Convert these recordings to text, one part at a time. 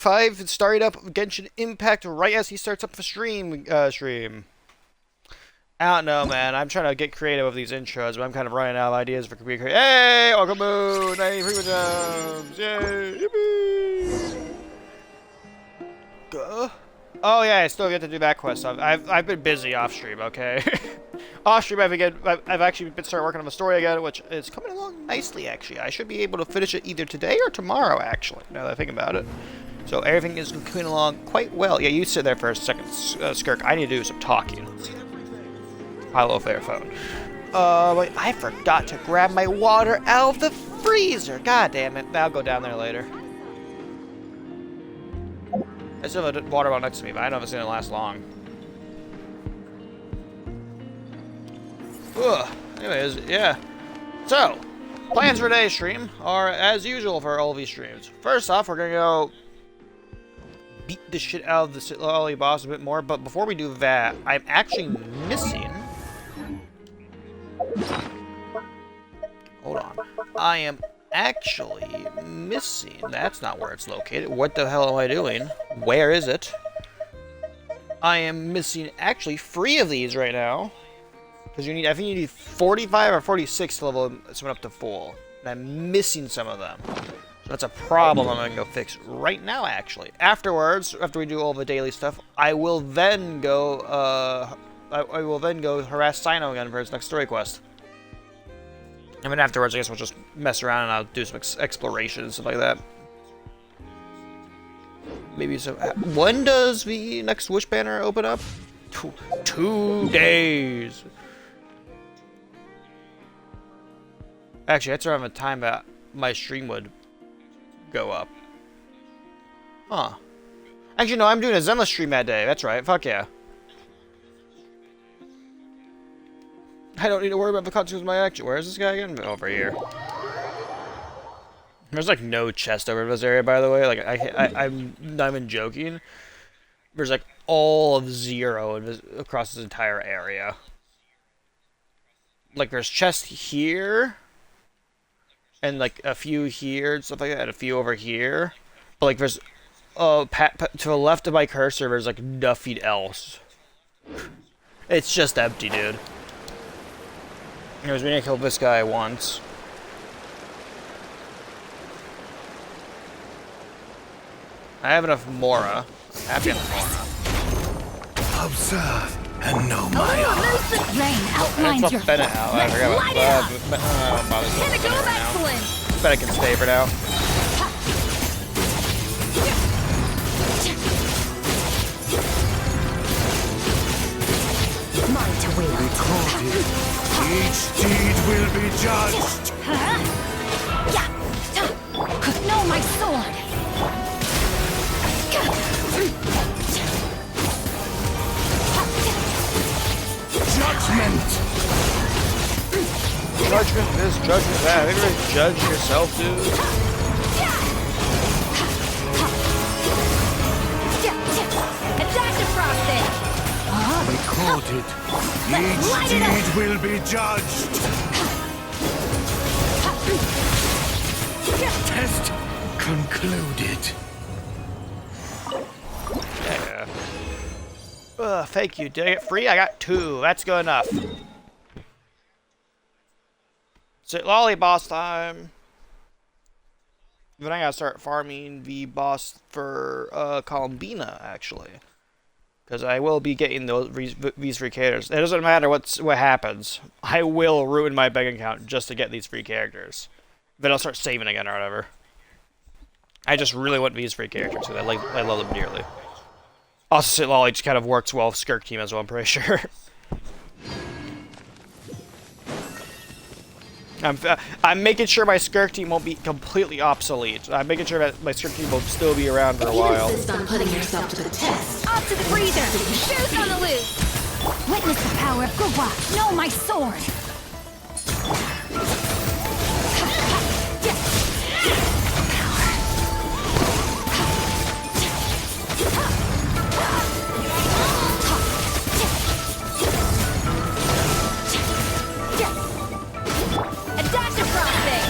Five started up Genshin Impact right as he starts up the stream. I don't know, man. I'm trying to get creative with these intros, but I'm kind of running out of ideas for computer. Hey, welcome moon, 90 frequent jumps, yay, yippee! Oh yeah, I still get to do that quest. I've been busy off stream, okay. Off stream, I've actually been starting working on the story again, which is coming along nicely. Actually, I should be able to finish it either today or tomorrow. Actually, now that I think about it. So everything is coming along quite well. Yeah, you sit there for a second, Skirk. I need to do some talking. Hello, fair phone. Wait, I forgot to grab my water out of the freezer. God damn it. I'll go down there later. I still have a water bottle next to me, but I don't know if it's going to last long. Ugh. Anyways, yeah. So, plans for today's stream are as usual for all of these streams. First off, we're going to go beat the shit out of the Cyno boss a bit more, but before we do that, I'm actually missing... Hold on. I am actually missing... That's not where it's located. What the hell am I doing? Where is it? I am missing actually 3 of these right now. Because you need, I think you need 45 or 46 to level someone up to full. And I'm missing some of them. So that's a problem I'm going to go fix right now, actually. Afterwards, after we do all the daily stuff, I will then go, I will then go harass Cyno again for his next story quest. And then afterwards, I guess we'll just mess around and I'll do some exploration and stuff like that. Maybe some... When does the next Wish banner open up? 2 days. Actually, that's around the time that my stream would go up. Huh. Actually, no, I'm doing a Zenless stream that day. That's right. Fuck yeah. I don't need to worry about the consequences of my action. Where is this guy again? Over here. There's like no chest over this area, by the way. Like I'm not even joking. There's like all of 0 across this entire area. Like there's chests here, and like a few here and stuff like that, and a few over here. But like there's, to the left of my cursor, there's like nothing else. It's just empty, dude. Anyways, we need to kill this guy once. I have enough Mora. Happy enough Mora. Observe and know my art. Rain outlines your Bennett out. I forgot about pinnacle of excellence. Bennett can stay for now. Mine to wield. Recorded. Each deed will be judged. Know my sword. Judgment. Judgment this, judgment that. Have you ever judged yourself, dude? Attack the frosting. Recorded. Each deed will be judged. Test concluded. Yeah. Thank you. Did I get 3? I got 2. That's good enough. So, Lolly boss time. Then I gotta start farming the boss for Columbina, actually. Because I will be getting these free characters. It doesn't matter what happens. I will ruin my bank account just to get these free characters. Then I'll start saving again or whatever. I just really want these free characters because I love them dearly. Also, Lolly just kind of works well with Skirk team as well, I'm pretty sure. I'm making sure my Skirk team won't be completely obsolete. I'm making sure that my Skirk team will still be around for a while. If you insist on putting yourself to the test, Off to the freezer. Shoes on the loose. Witness the power of Gurwa. Know my sword. Attack the frosting.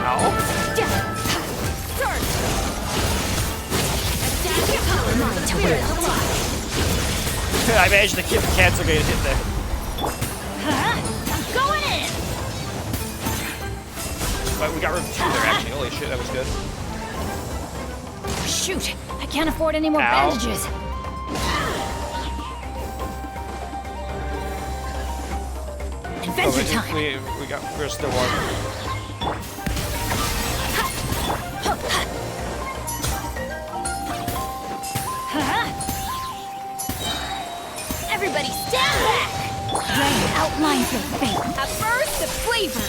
Ow. I managed to keep the cancel gate hit there. I'm going in. But we got room 2 there, actually. Holy shit, that was good. Shoot, I can't afford any more Ow. bandages. Adventure time. We're still walking. Everybody stand back! Rain outlines your fate. A burst of flavor.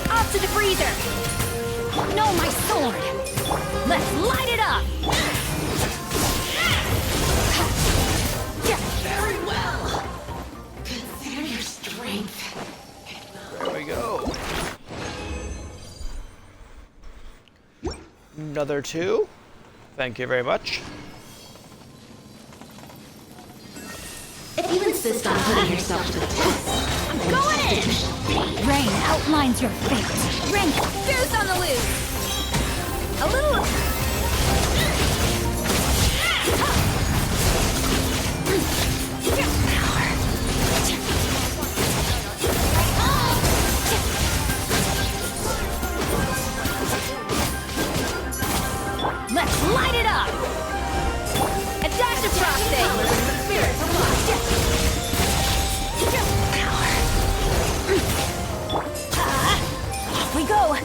Off to the freezer. No, my sword. Let's light it up. Very well. Consider your strength. There we go. Another 2. Thank you very much. If you insist on putting yourself to the test, Going in! Rain outlines your fate. Rain, goose on the loose. A little. Let's light it up. Adaptive prostate. Off we go.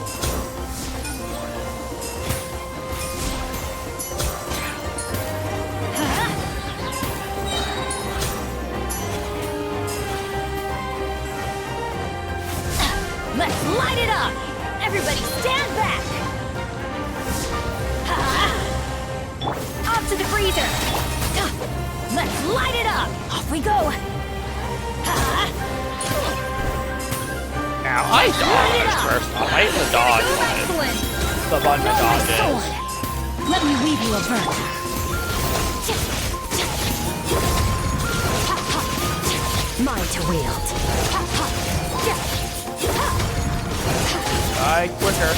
Let's light it up. Everybody stand back. Off to the freezer. Let's light it up. Off we go. Now, I dodged first off. I hit the dodge button. Excellent. The button to My dodge sword. is. Let me weave you a verse. Mine to wield. Die quicker.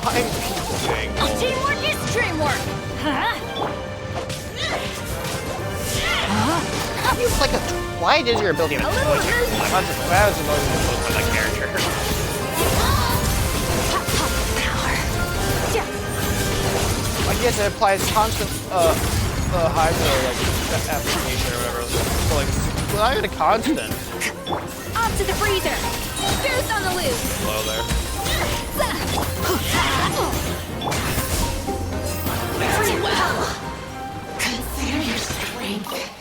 I'm peeking. Teamwork is dreamwork. It's like a. Why is your ability a A little toy loose. character? That was the most for that character. I guess it applies constant hydro like application or whatever. So like, well, not even a constant. Off to the freezer. Goose on the loose. Low there. very well. Consider your strength.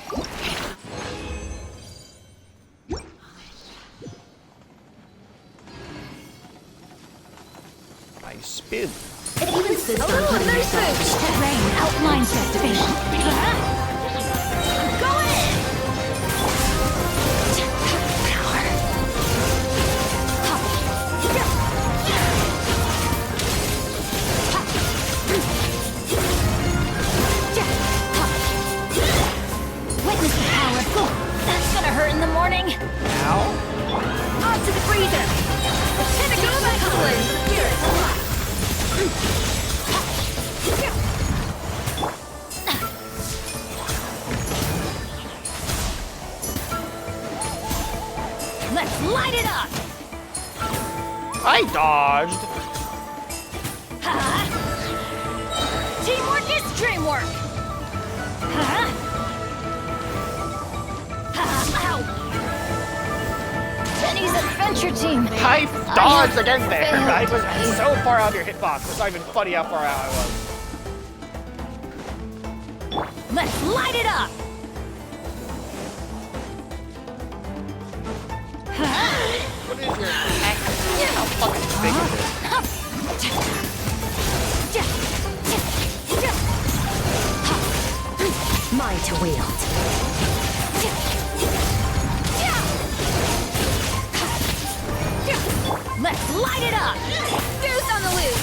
I spin. If you insist A on little putting yourself to the elusive. test, Rain outlines your fate. I'm going in. Witness the power of gold. That's gonna hurt in the morning. Now. Off to the freezer. The pinnacle of excellence. Let's light it up. I dodged. Teamwork is dreamwork. Ow. Jenny's adventure team. I dodged again there. I was so far out of your hitbox. It's not even funny how far out I was. Let's light it up. What is your attack? How fucking big is it? Mine to wield. Let's light it up. Goose on the loose.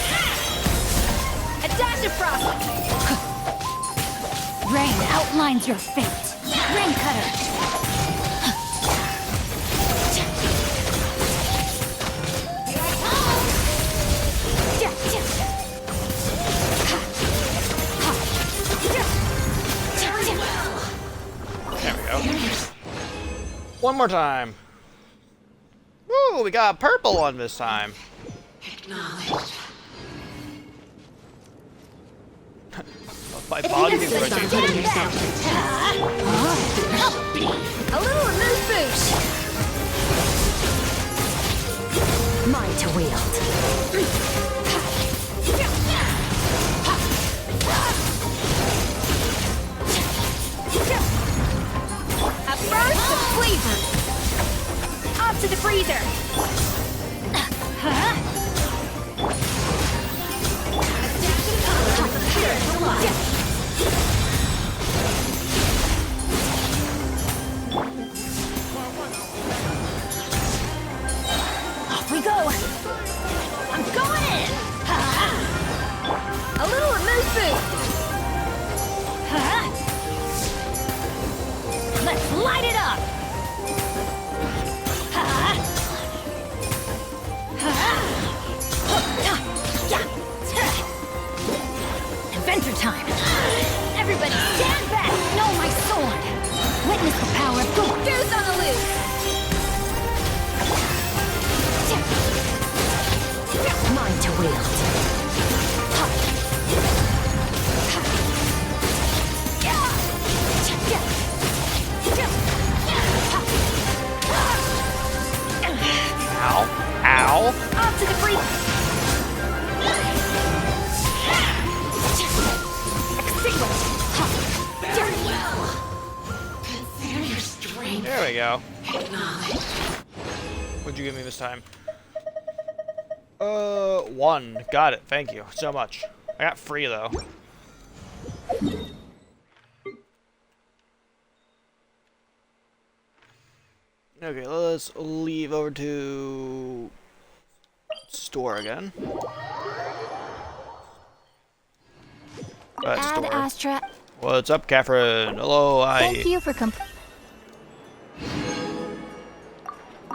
Dash of frost! Rain outlines your fate. Rain cutter! There we go. One more time. Woo, we got a purple one this time. Acknowledged. My body is Insist on right. putting yourself to the test. A little amuse bouche! Mine to wield. A burst of flavor! Off to the freezer! Off we go! I'm going in! A little amuse bouche! Let's light it up! Adventure time! Everybody stand back! Know my sword! Witness the power of God! Goose on the loose! Mine to wield. Ow. Ow. Off to the free. Consider your strength. There we go. Acknowledged. What'd you give me this time? 1. Got it. Thank you so much. I got free though. Okay, let's leave over to store again. Add Store. Astra. What's up, Catherine? Hello, Thank you for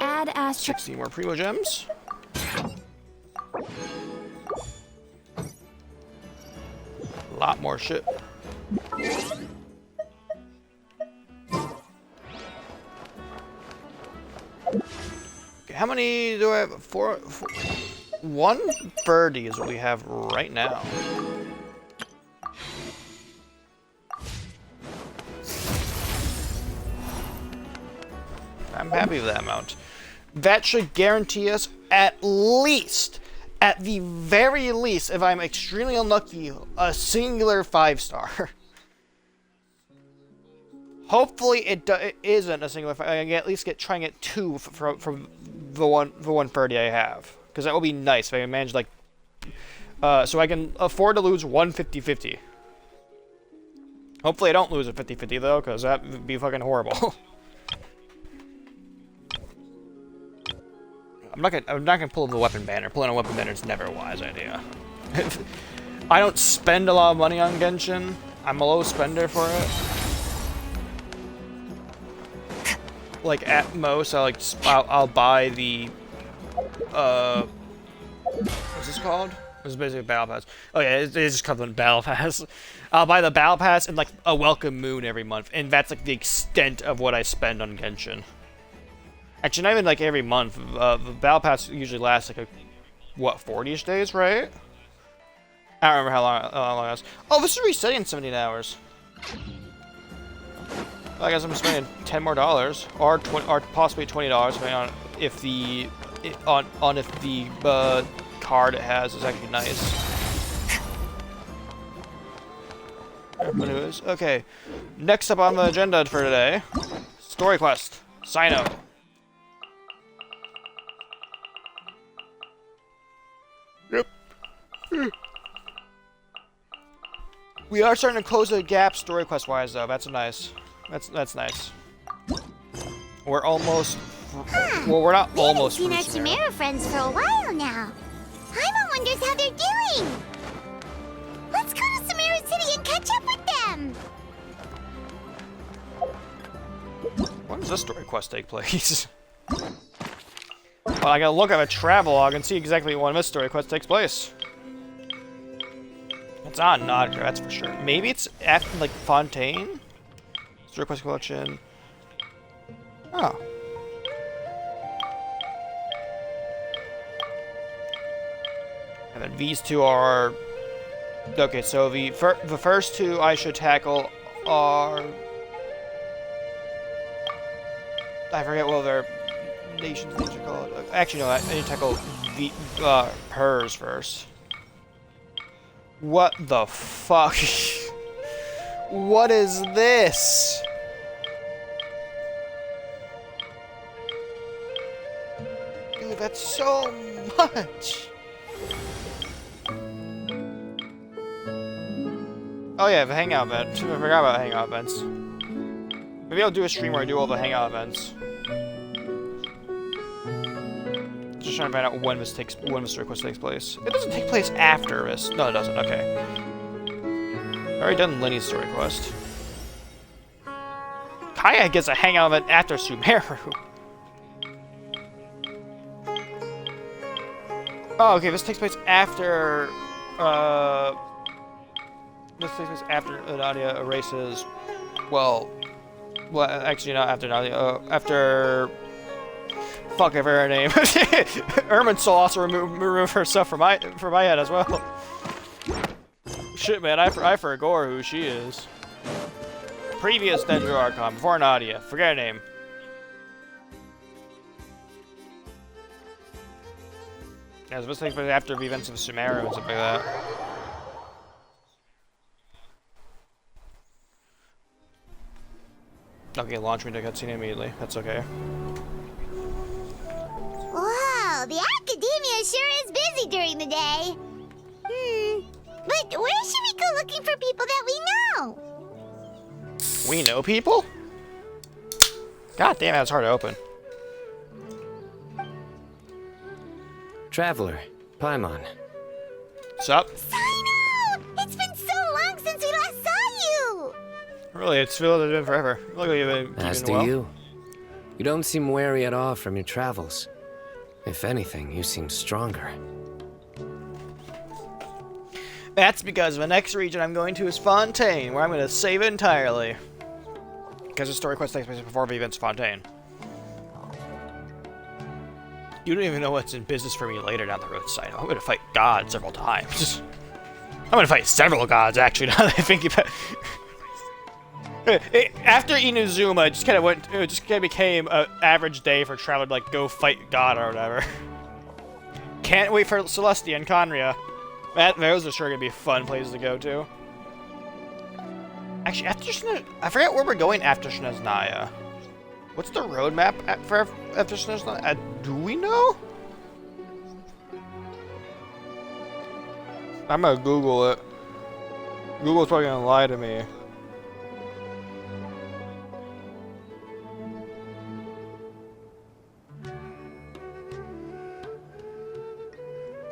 Add Astra. 16 more Primo Gems. A lot more shit. Okay, how many do I have? Four 130 is what we have right now. I'm happy with that amount. That should guarantee us at the very least, if I'm extremely unlucky, a singular 5-star. Hopefully it isn't a singular 5. I can at least try and get 2 from the 130 I have, because that would be nice if I can manage like, so I can afford to lose 1 50-50. Hopefully I don't lose a 50-50 though, because that would be fucking horrible. I'm not gonna pull the weapon banner. Pulling a weapon banner is never a wise idea. I don't spend a lot of money on Genshin. I'm a low spender for it. Like at most, I'll buy the what's this called? It's basically a battle pass. Oh yeah, it is just called the battle pass. I'll buy the battle pass and like a welcome moon every month, and that's like the extent of what I spend on Genshin. Actually, not even like every month. The battle pass usually lasts like 40-ish days, right? I don't remember how long it lasts. Oh, this is resetting in 17 hours. Well, I guess I'm spending $10 more, or possibly $20, depending on if the card it has is actually nice. But anyways, okay. Next up on the agenda for today, story quest, Cyno. Yep. We are starting to close the gap story quest wise though. That's nice. That's nice. We're almost. Well, we're not almost. We haven't seen our Sumeru friends for a while now. Paimon wonders how they're doing. Let's catch up with them. When does this story quest take place? Well, I gotta look at a travelogue and see exactly when this story quest takes place. It's on Nodker, that's for sure. Maybe it's after, like, Fontaine? Story quest collection. Oh. And then these two are... Okay, so the first two I should tackle are... I forget what their nations are called. Actually, no, I need to tackle the hers first. What the fuck? What is this? Dude, that's so much. Oh yeah, the hangout event. I forgot about hangout events. Maybe I'll do a stream where I do all the hangout events. Just trying to find out when this story quest takes place. It doesn't take place after this. No, it doesn't. Okay. I've already done Lenny's story quest. Kaya gets a hangout event after Sumeru. Oh, okay. This takes place after. This takes place after Nadia erases. Well, actually not after Nadia. After. Fuck, I forgot her name. Irminsul also removed herself from my head as well. Shit, man, I forgot who she is. Previous Dendro Archon, before Nadia. Forget her name. Yeah, this takes place after the events of Sumeru and stuff like that. Okay, launch me to cutscene immediately. That's okay. Wow, the academia sure is busy during the day. But where should we go looking for people that we know? We know people? God damn, that's hard to open. Traveler, Paimon. Sup? Cyno! It's been so long since we last saw you! Really, it's been forever. Look like you've been As keeping do well. you. You don't seem wary at all from your travels. If anything, you seem stronger. That's because the next region I'm going to is Fontaine, where I'm going to save it entirely. Because the story quest takes place before the events of Fontaine. You don't even know what's in business for me later down the road, Cyno. I'm going to fight God several times. I'm going to fight several gods, actually, now that I think about it. After Inazuma, it just kind of became an average day for a traveler to, like, go fight God or whatever. Can't wait for Celestia and Conria. Those are sure going to be fun places to go to. Actually, I forget where we're going after Snezhnaya. What's the roadmap for after Snezhnaya? Do we know? I'm gonna Google it. Google's probably gonna lie to me.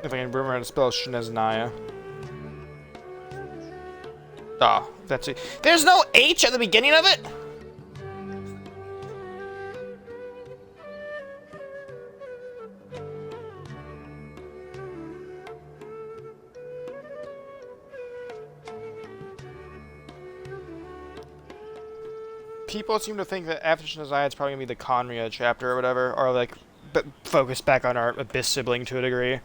If I can remember how to spell Snezhnaya. Oh, that's it. There's no H at the beginning of it? People seem to think that after Snezhnaya it's probably gonna be the Conria chapter or whatever, or like focus back on our Abyss sibling to a degree.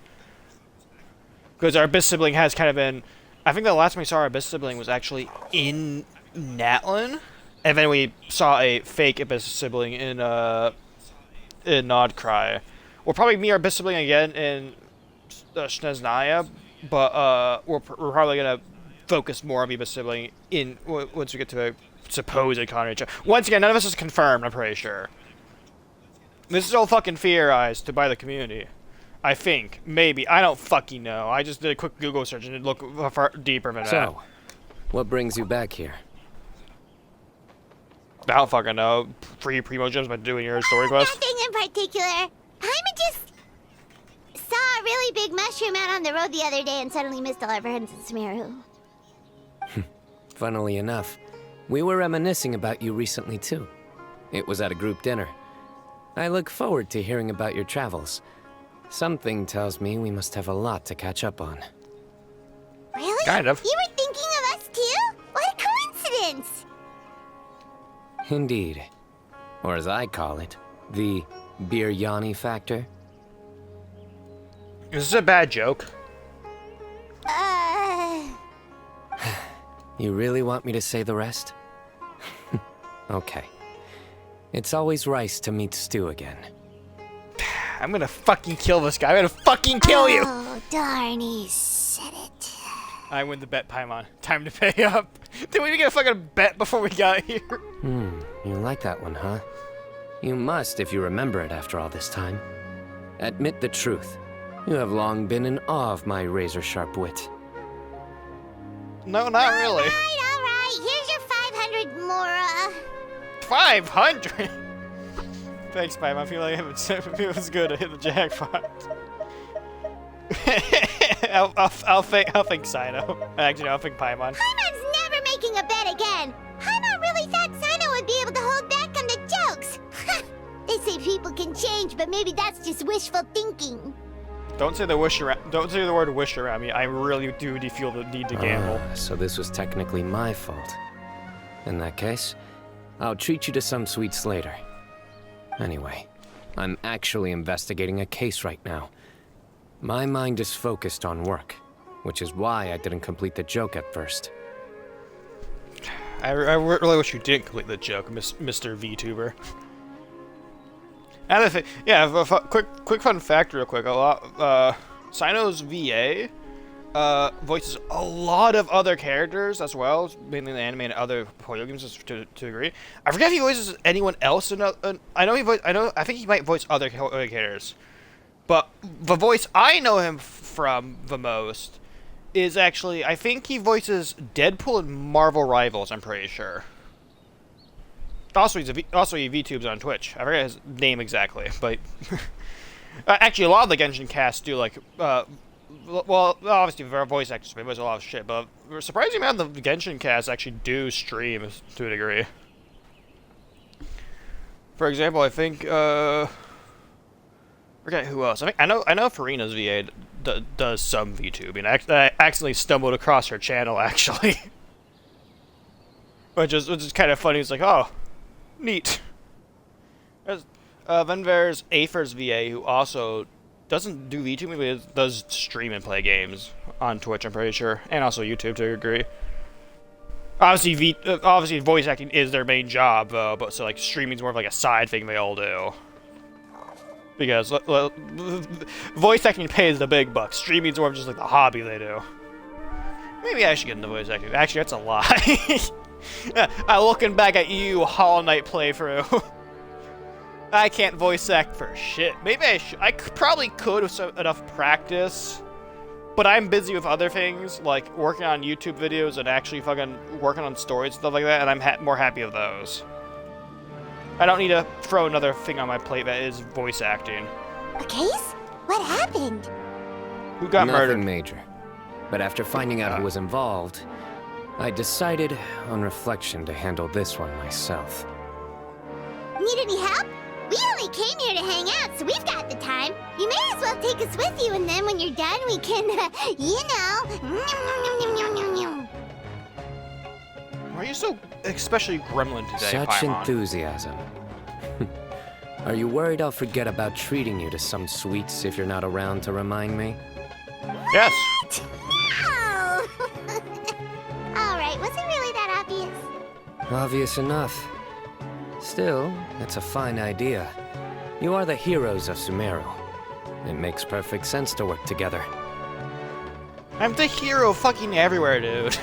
Because our Abyss sibling has kind of been... I think the last time we saw our Abyss sibling was actually in Natlan, and then we saw a fake Abyss sibling in Nodcry. We'll probably meet our Abyss sibling again in Snezhnaya, but we're probably gonna focus more on the Abyss sibling in once we get to a supposed Conria. Once again, none of this is confirmed. I'm pretty sure. This is all fucking theorized by the community. I think. Maybe. I don't fucking know. I just did a quick Google search and it looked far deeper than that. So, what brings you back here? I don't fucking know. Free Primo gems by doing your story quest? Nothing in particular. Paimon just saw a really big mushroom out on the road the other day and suddenly missed all our friends in Sumeru. Funnily enough, we were reminiscing about you recently too. It was at a group dinner. I look forward to hearing about your travels. Something tells me we must have a lot to catch up on. Really? Kind of. You were thinking of us too? What a coincidence! Indeed. Or as I call it, the biryani factor. Is this a bad joke? You really want me to say the rest? Okay. It's always rice to meet stew again. I'm gonna fucking kill this guy. I'm gonna fucking kill you! Oh, darn, he said it. I win the bet, Paimon. Time to pay up. Did we get a fucking bet before we got here? You like that one, huh? You must if you remember it after all this time. Admit the truth. You have long been in awe of my razor-sharp wit. No, not really. All right. Here's your 500 Mora. 500? Thanks, Paimon. I feel like it feels good to hit the jackpot. I'll think Cyno. Actually, no, I'll think Paimon. Paimon's never making a bet again. Paimon really thought Cyno would be able to hold back on the jokes. They say people can change, but maybe that's just wishful thinking. Don't say the word wish around me. I really do feel the need to gamble. So this was technically my fault. In that case, I'll treat you to some sweets later. Anyway, I'm actually investigating a case right now. My mind is focused on work, which is why I didn't complete the joke at first. I really wish you didn't complete the joke, Mr. VTuber. Another thing, yeah, quick fun fact real quick. Cyno's VA voices a lot of other characters as well, mainly in the anime and other video games to a degree. I forget if he voices anyone else. I think he might voice other characters. But the voice I know him from the most is actually, I think he voices Deadpool and Marvel Rivals, I'm pretty sure. Also, he VTubes on Twitch. I forget his name exactly, but... actually, a lot of the Genshin cast do, like, well, obviously, they're voice actors, they voice a lot of shit, but surprising amount of the Genshin cast actually do stream to a degree. For example, I think, forget who else. I know Farina's VA does some VTubing. I accidentally stumbled across her channel, actually. which is kind of funny. It's like, oh, neat. Then there's Aether's VA, who also doesn't do VTubing, but does stream and play games on Twitch, I'm pretty sure, and also YouTube to a degree. Obviously, voice acting is their main job, though, but so like streaming's more of like a side thing they all do. Because voice acting pays the big bucks. Streaming's more of just like the hobby they do. Maybe I should get into voice acting. Actually, that's a lie. Looking back at you, Hollow Knight playthrough. I can't voice act for shit. Maybe I should. I probably could with enough practice. But I'm busy with other things, like working on YouTube videos and actually fucking working on stories and stuff like that, and I'm more happy with those. I don't need to throw another thing on my plate that is voice acting. A case? What happened? Who got murdered? Nothing major. But after finding out who was involved, I decided, on reflection, to handle this one myself. Need any help? We only came here to hang out, so we've got the time. You may as well take us with you, and then when you're done, we can, you know... Why are you so especially gremlin today, Such Paimon? enthusiasm. Are you worried I'll forget about treating you to some sweets if you're not around to remind me? Yes. No! Alright, was it really that obvious? Obvious enough. Still, it's a fine idea. You are the heroes of Sumeru. It makes perfect sense to work together. I'm the hero fucking everywhere, dude.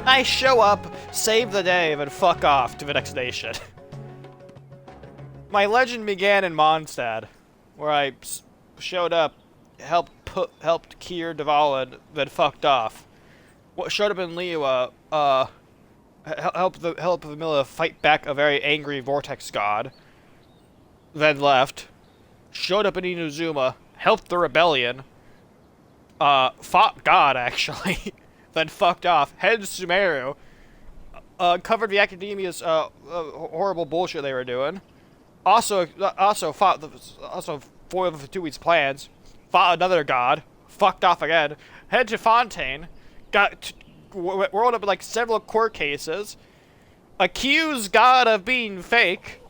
I show up, save the day, then fuck off to the next nation. My legend began in Mondstadt, where I showed up, helped Kier Dvalin, then fucked off. Showed up in Liyue, helped the Vanilla fight back a very angry Vortex god, then left. Showed up in Inazuma, helped the rebellion, fought God actually, then fucked off. Headed to Sumeru, covered the academia's horrible bullshit they were doing. Also foiled the Fatui's plans. Fought another god. Fucked off again. Headed to Fontaine. Rolled up in like several court cases. Accused God of being fake.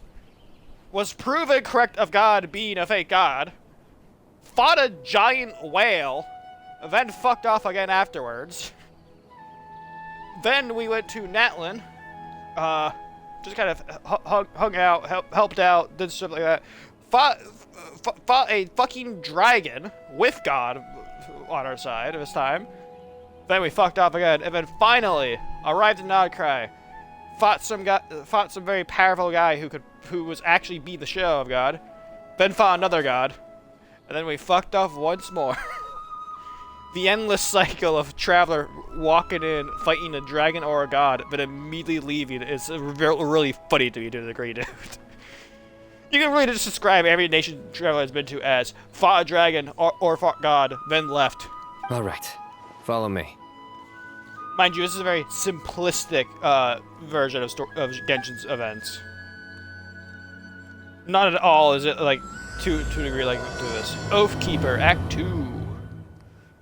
Was proven correct of God being a fake god. Fought a giant whale. Then fucked off again afterwards. Then we went to Natlin. Just kind of hung out, helped out, did stuff like that. Fought a fucking dragon with God on our side this time. Then we fucked off again, and then finally arrived in Nodcry. Fought some very powerful guy who was actually be the shadow of God. Then fought another god, and then we fucked off once more. The endless cycle of Traveler walking in, fighting a dragon or a god, but immediately leaving is really funny to me to a degree, dude. You can really just describe every nation Traveler has been to as fought a dragon or fought god, then left. Alright, follow me. Mind you, this is a very simplistic version of Genshin's events. Not at all is it like to a degree like to this. Oathkeeper, Act 2.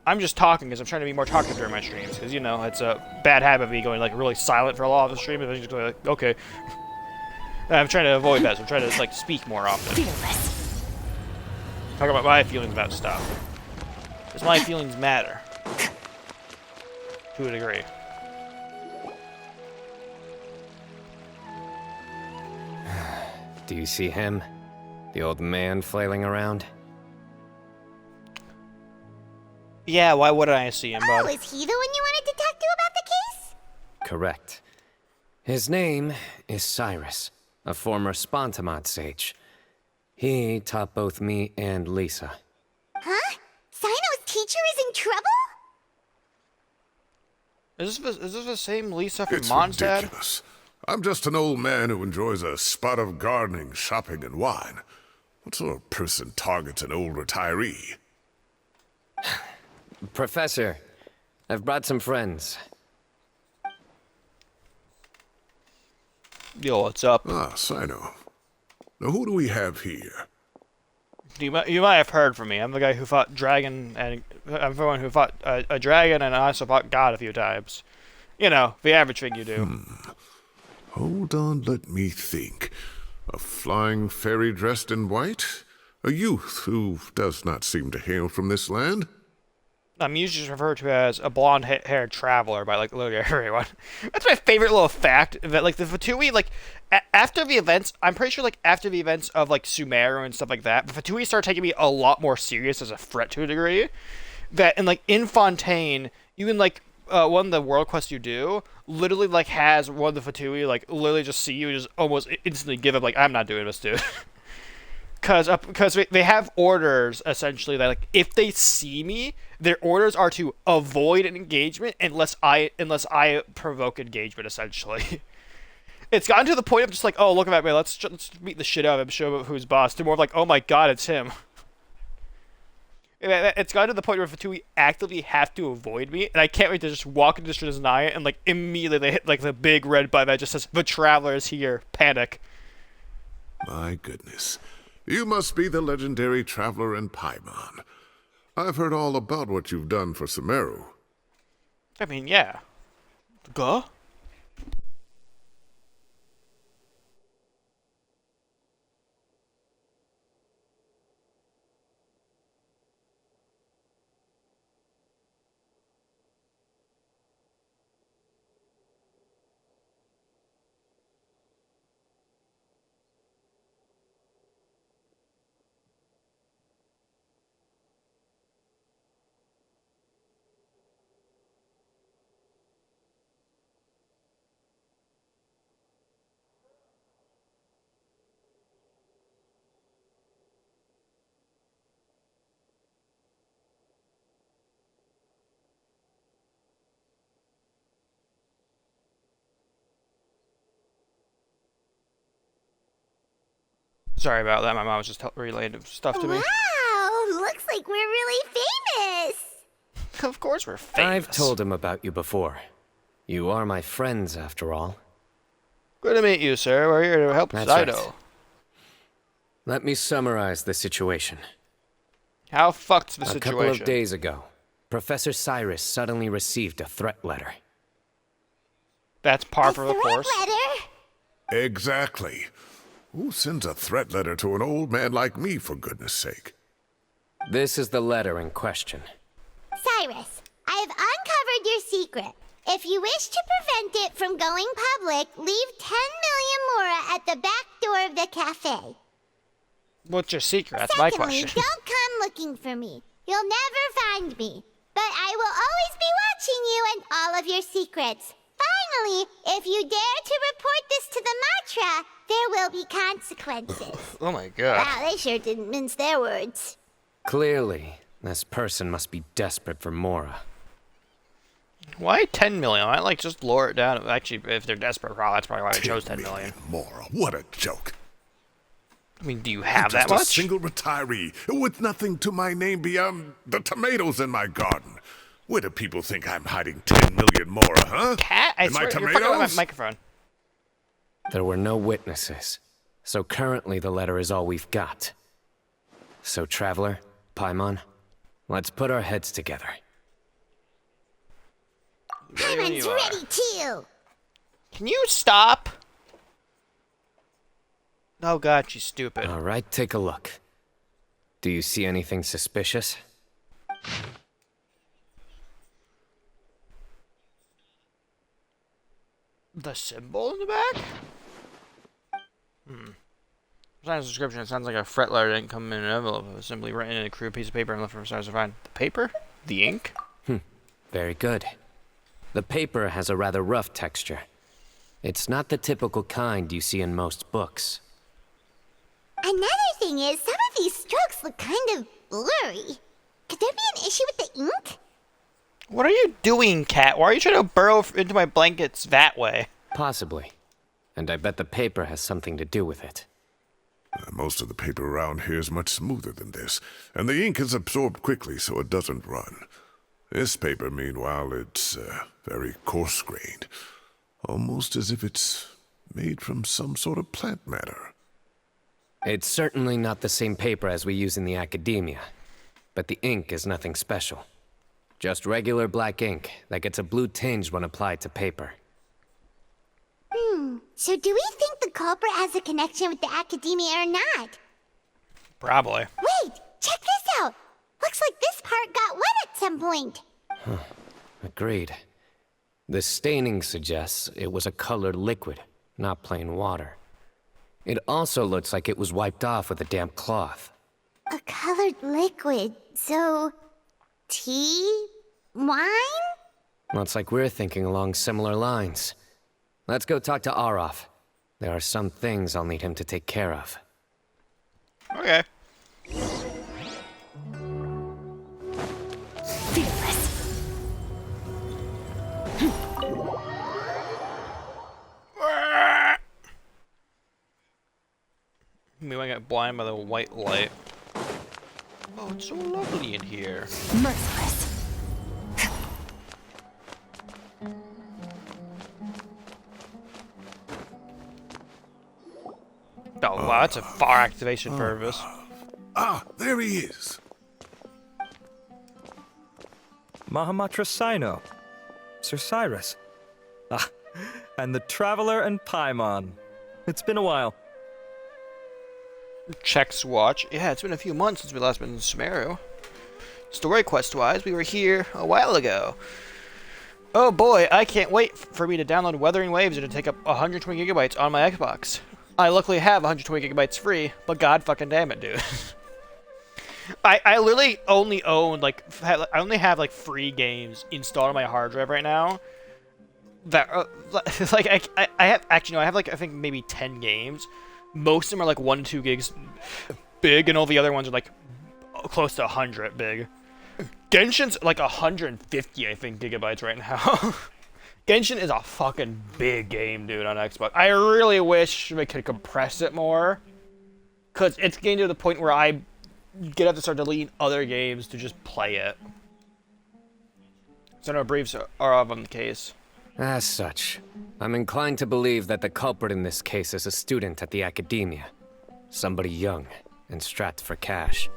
I'm just talking because I'm trying to be more talkative during my streams, because, you know, it's a bad habit of me going, like, really silent for a lot of the stream, and then just going, like, okay. And I'm trying to avoid that, so I'm trying to, like, speak more often. Talk about my feelings about stuff. Because my feelings matter. To a degree. Do you see him? The old man flailing around? Yeah, why wouldn't I see him, bud? Oh, is he the one you wanted to talk to about the case? Correct. His name is Cyrus, a former Spontamod sage. He taught both me and Lisa. Huh? Cyno's teacher is in trouble? Is this the same Lisa from It's Mondstadt? ridiculous. I'm just an old man who enjoys a spot of gardening, shopping, and wine. What sort of person targets an old retiree? Professor, I've brought some friends. Yo, what's up? Ah, Cyno. Now who do we have here? You might have heard from me. I'm the guy who fought dragon, and I'm the one who fought a dragon, and I also fought God a few times. You know, the average thing you do. Hold on, let me think. A flying fairy dressed in white? A youth who does not seem to hail from this land? I'm usually referred to as a blonde-haired traveler by, like, literally everyone. That's my favorite little fact, that, like, the Fatui, like, after the events, I'm pretty sure, like, after the events of, like, Sumeru and stuff like that, the Fatui started taking me a lot more serious as a threat to a degree. That, and, like, in Fontaine, even, like, one of the world quests you do, literally, like, has one of the Fatui, like, literally just see you and just almost instantly give up, like, I'm not doing this, dude. Because they have orders, essentially, that, like, if they see me, their orders are to avoid an engagement unless I provoke engagement, essentially. It's gotten to the point of just like, oh, look at me, let's beat the shit out of him, show him who's boss, to more of like, oh my god, it's him. It's gotten to the point where Fatui actively have to avoid me, and I can't wait to just walk into Naya, and like, immediately they hit like the big red button that just says, the Traveler is here, panic. My goodness. You must be the legendary traveler in Paimon. I've heard all about what you've done for Sumeru. I mean, yeah. Go? Sorry about that, my mom was just relaying stuff to me. Wow, looks like we're really famous. Of course we're famous. I've told him about you before. You are my friends, after all. Good to meet you, sir. We're here to help That's Cyno. right. Let me summarize the situation. How fucked the A situation? couple of days ago, Professor Cyrus suddenly received a threat letter. That's par A for the threat course. letter? Exactly. Who sends a threat letter to an old man like me, for goodness sake? This is the letter in question. Cyrus, I have uncovered your secret. If you wish to prevent it from going public, leave 10 million mora at the back door of the cafe. What's your secret? That's my Secondly, question. don't come looking for me. You'll never find me. But I will always be watching you and all of your secrets. Finally, if you dare to report this to the Matra, there will be consequences. Oh my god. Wow, they sure didn't mince their words. Clearly, this person must be desperate for Mora. Why 10 million? I like just lower it down. Actually, if they're desperate, that's probably why I chose 10 million. More. What a joke. I mean, do you have Just that a much? single retiree with nothing to my name beyond the tomatoes in my garden. Where do people think I'm hiding 10 million more, huh? Cat? I And my swear, you're fucking with tomatoes? my microphone. There were no witnesses, so currently the letter is all we've got. So, Traveler, Paimon, let's put our heads together. Ready when Paimon's you are. ready too. Can you stop? Oh god, she's stupid. All right, take a look. Do you see anything suspicious? The symbol in the back? Besides the description, it sounds like a threat letter didn't come in an envelope. It was simply written in a crude piece of paper and left for stars to find. The paper? The ink? Very good. The paper has a rather rough texture. It's not the typical kind you see in most books. Another thing is, some of these strokes look kind of blurry. Could there be an issue with the ink? What are you doing, Cat? Why are you trying to burrow into my blankets that way? Possibly. And I bet the paper has something to do with it. Most of the paper around here is much smoother than this, and the ink is absorbed quickly so it doesn't run. This paper, meanwhile, it's very coarse-grained, almost as if it's made from some sort of plant matter. It's certainly not the same paper as we use in the academia, but the ink is nothing special. Just regular black ink that gets a blue tinge when applied to paper. So do we think the culprit has a connection with the academia or not? Probably. Wait, check this out. Looks like this part got wet at some point. Agreed. The staining suggests it was a colored liquid, not plain water. It also looks like it was wiped off with a damp cloth. A colored liquid, so... tea? Wine? Looks like we're thinking along similar lines. Let's go talk to Arof. There are some things I'll need him to take care of. Okay. Fearless. We might get blind by the white light. Oh, it's so lovely in here. Merciless. Oh, wow, that's a far activation purpose. Ah, there he is. Mahamatra Cyno, Sir Cyrus. Ah, and the Traveler and Paimon. It's been a while. Checks watch. Yeah, it's been a few months since we last been in Sumeru. Story quest-wise, we were here a while ago. Oh boy, I can't wait for me to download Weathering Waves and to take up 120 gigabytes on my Xbox. I luckily have 120 gigabytes free, but god fucking damn it, dude. I literally only own, like, I only have, like, free games installed on my hard drive right now. That, like, I have, actually, no, I have, like, I think maybe 10 games. Most of them are, like, 1 to 2 gigs big, and all the other ones are, like, close to 100 big. Genshin's, like, 150, I think, gigabytes right now. Genshin is a fucking big game, dude, on Xbox. I really wish we could compress it more. Because it's getting to the point where I have to start deleting other games to just play it. So no briefs are on the case. As such, I'm inclined to believe that the culprit in this case is a student at the academia. Somebody young and strapped for cash.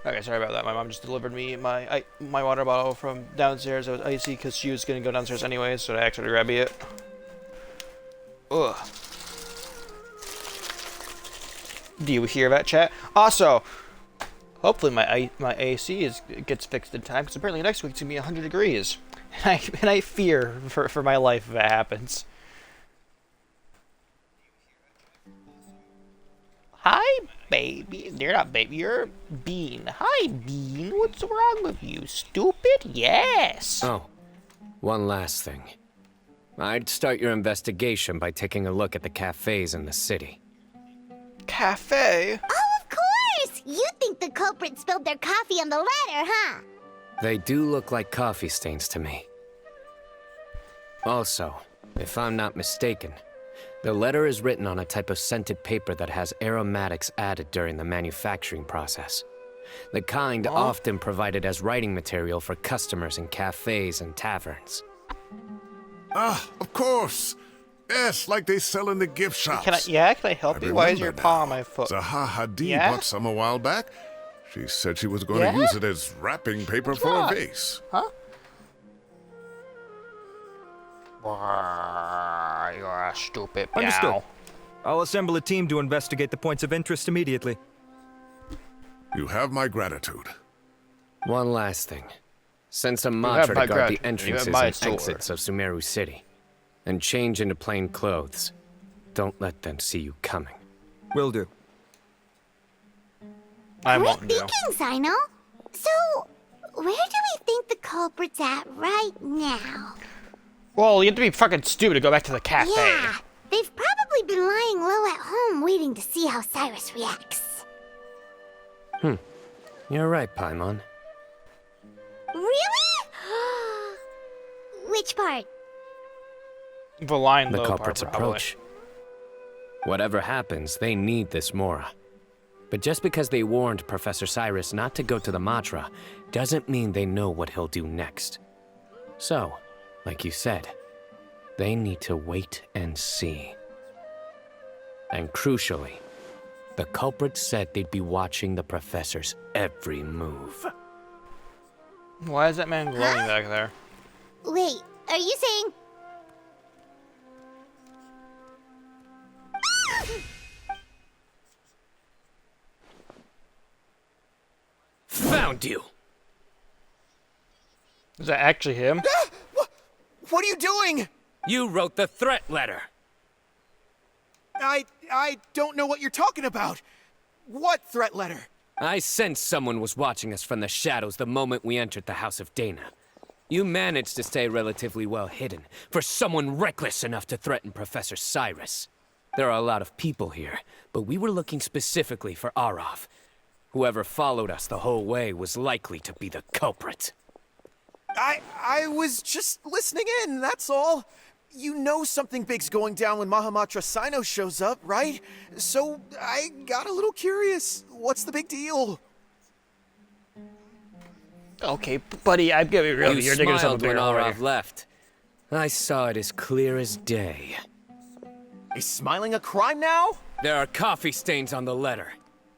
Okay, sorry about that. My mom just delivered me my water bottle from downstairs. It was icy because she was gonna go downstairs anyway, so I actually grabbed it. Ugh. Do you hear that, chat? Also, hopefully my AC gets fixed in time, because apparently next week's gonna be 100 degrees, and I fear for my life if that happens. Hi, baby. You're not baby, you're Bean. Hi, Bean. What's wrong with you, stupid? Yes. Oh, one last thing. I'd start your investigation by taking a look at the cafes in the city. Cafe? Oh, of course! You think the culprit spilled their coffee on the ladder, huh? They do look like coffee stains to me. Also, if I'm not mistaken, the letter is written on a type of scented paper that has aromatics added during the manufacturing process. The kind often provided as writing material for customers in cafes and taverns. Ah, of course. Yes, like they sell in the gift shops. Can I help you? Why is your paw on my foot? Zaha Hadid Yeah? bought some a while back. She said she was going to Yeah? use it as wrapping paper for a vase. Huh? You're a stupid meow. Understood. I'll assemble a team to investigate the points of interest immediately. You have my gratitude. One last thing. Send some have mantra my to guard the gratitude. You entrances have my and sword. exits of Sumeru City. And change into plain clothes. Don't let them see you coming. Will do. I Great won't do. thinking, Cyno. So, where do we think the culprit's at right now? Well, you have to be fucking stupid to go back to the cafe. Yeah, they've probably been lying low at home waiting to see how Cyrus reacts. You're right, Paimon. Really? Which part? The line The low culprit's part, probably. approach. Whatever happens, they need this Mora. But just because they warned Professor Cyrus not to go to the Matra, doesn't mean they know what he'll do next. So, like you said, they need to wait and see. And crucially, the culprit said they'd be watching the Professor's every move. Why is that man glowing back there? Wait, are you saying... Found you! Is that actually him? What are you doing? You wrote the threat letter! I don't know what you're talking about. What threat letter? I sensed someone was watching us from the shadows the moment we entered the House of Dana. You managed to stay relatively well hidden for someone reckless enough to threaten Professor Cyrus. There are a lot of people here, but we were looking specifically for Arav. Whoever followed us the whole way was likely to be the culprit. I was just listening in, that's all. You know something big's going down when Mahamatra Cyno shows up, right? So I got a little curious. What's the big deal? Okay, buddy, I'm gonna be real. You You're digging yourself a smiled when bigger hole right Arav left. I saw it as clear as day. Is smiling a crime now? There are coffee stains on the letter.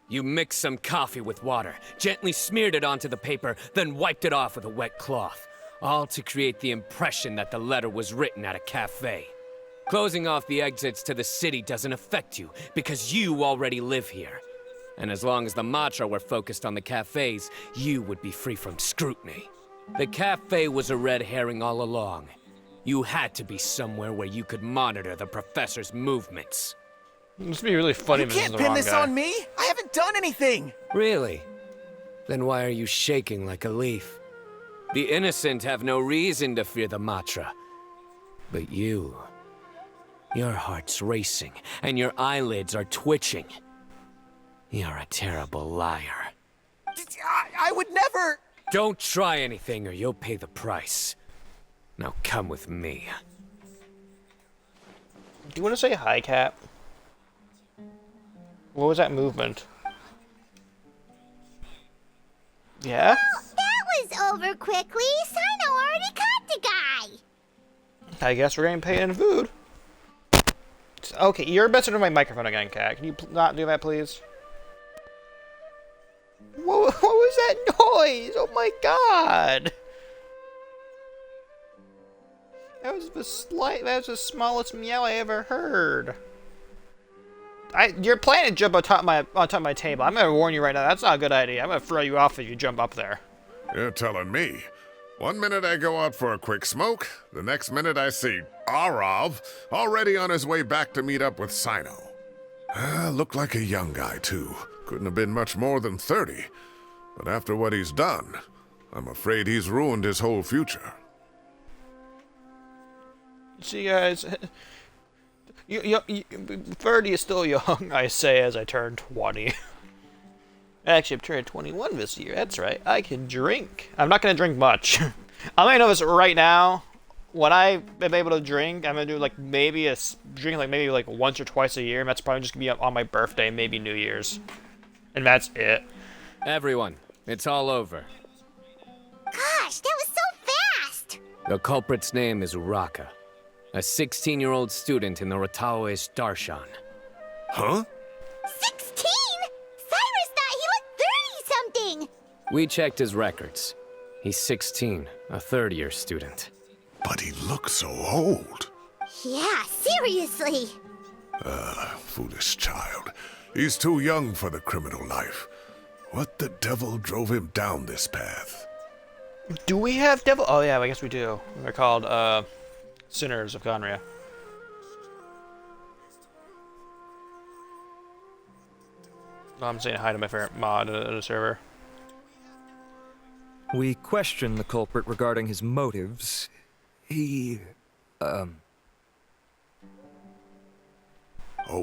You mixed some coffee with water, gently smeared it onto the paper, then wiped it off with a wet cloth. All to create the impression that the letter was written at a cafe. Closing off the exits to the city doesn't affect you, because you already live here. And as long as the Matra were focused on the cafes, you would be free from scrutiny. The cafe was a red herring all along. You had to be somewhere where you could monitor the professor's movements. This would be really funny You if this is can't the pin wrong this guy. on me. I haven't done anything. Really? Then why are you shaking like a leaf? The innocent have no reason to fear the Matra. But you... your heart's racing, and your eyelids are twitching. You're a terrible liar. I would never... Don't try anything or you'll pay the price. Now come with me. Do you want to say hi, Cap? What was that movement? Yeah? That was over quickly. Cyno already caught the guy. I guess we're getting paid in food. Okay, you're messing with my microphone again, Cat. Can you not do that, please? What was that noise? Oh my god! That was the smallest meow I ever heard. You're planning to jump on top of my table. I'm gonna warn you right now. That's not a good idea. I'm gonna throw you off if you jump up there. You're telling me. One minute I go out for a quick smoke, the next minute I see Arav already on his way back to meet up with Cyno. Looked like a young guy, too. Couldn't have been much more than 30. But after what he's done, I'm afraid he's ruined his whole future. See, guys, 30 is still young, I say as I turn 20. Actually, I'm turning 21 this year. That's right. I can drink. I'm not going to drink much. I'm going to know this right now. When I am able to drink, I'm going to do like maybe maybe once or twice a year. And that's probably just going to be on my birthday, maybe New Year's. And that's it. Everyone, it's all over. Gosh, that was so fast. The culprit's name is Uraka, a 16-year-old student in the Rataoe's Darshan. Huh? 16? Cyrus thought he looked 30-something. We checked his records. He's 16, a third-year student. But he looks so old. Yeah, seriously. Foolish child. He's too young for the criminal life. What the devil drove him down this path? Do we have devil? Oh yeah, I guess we do. They're called Sinners of Conria. Oh, I'm saying hi to my favorite mod in the server. We questioned the culprit regarding his motives. He, Oh,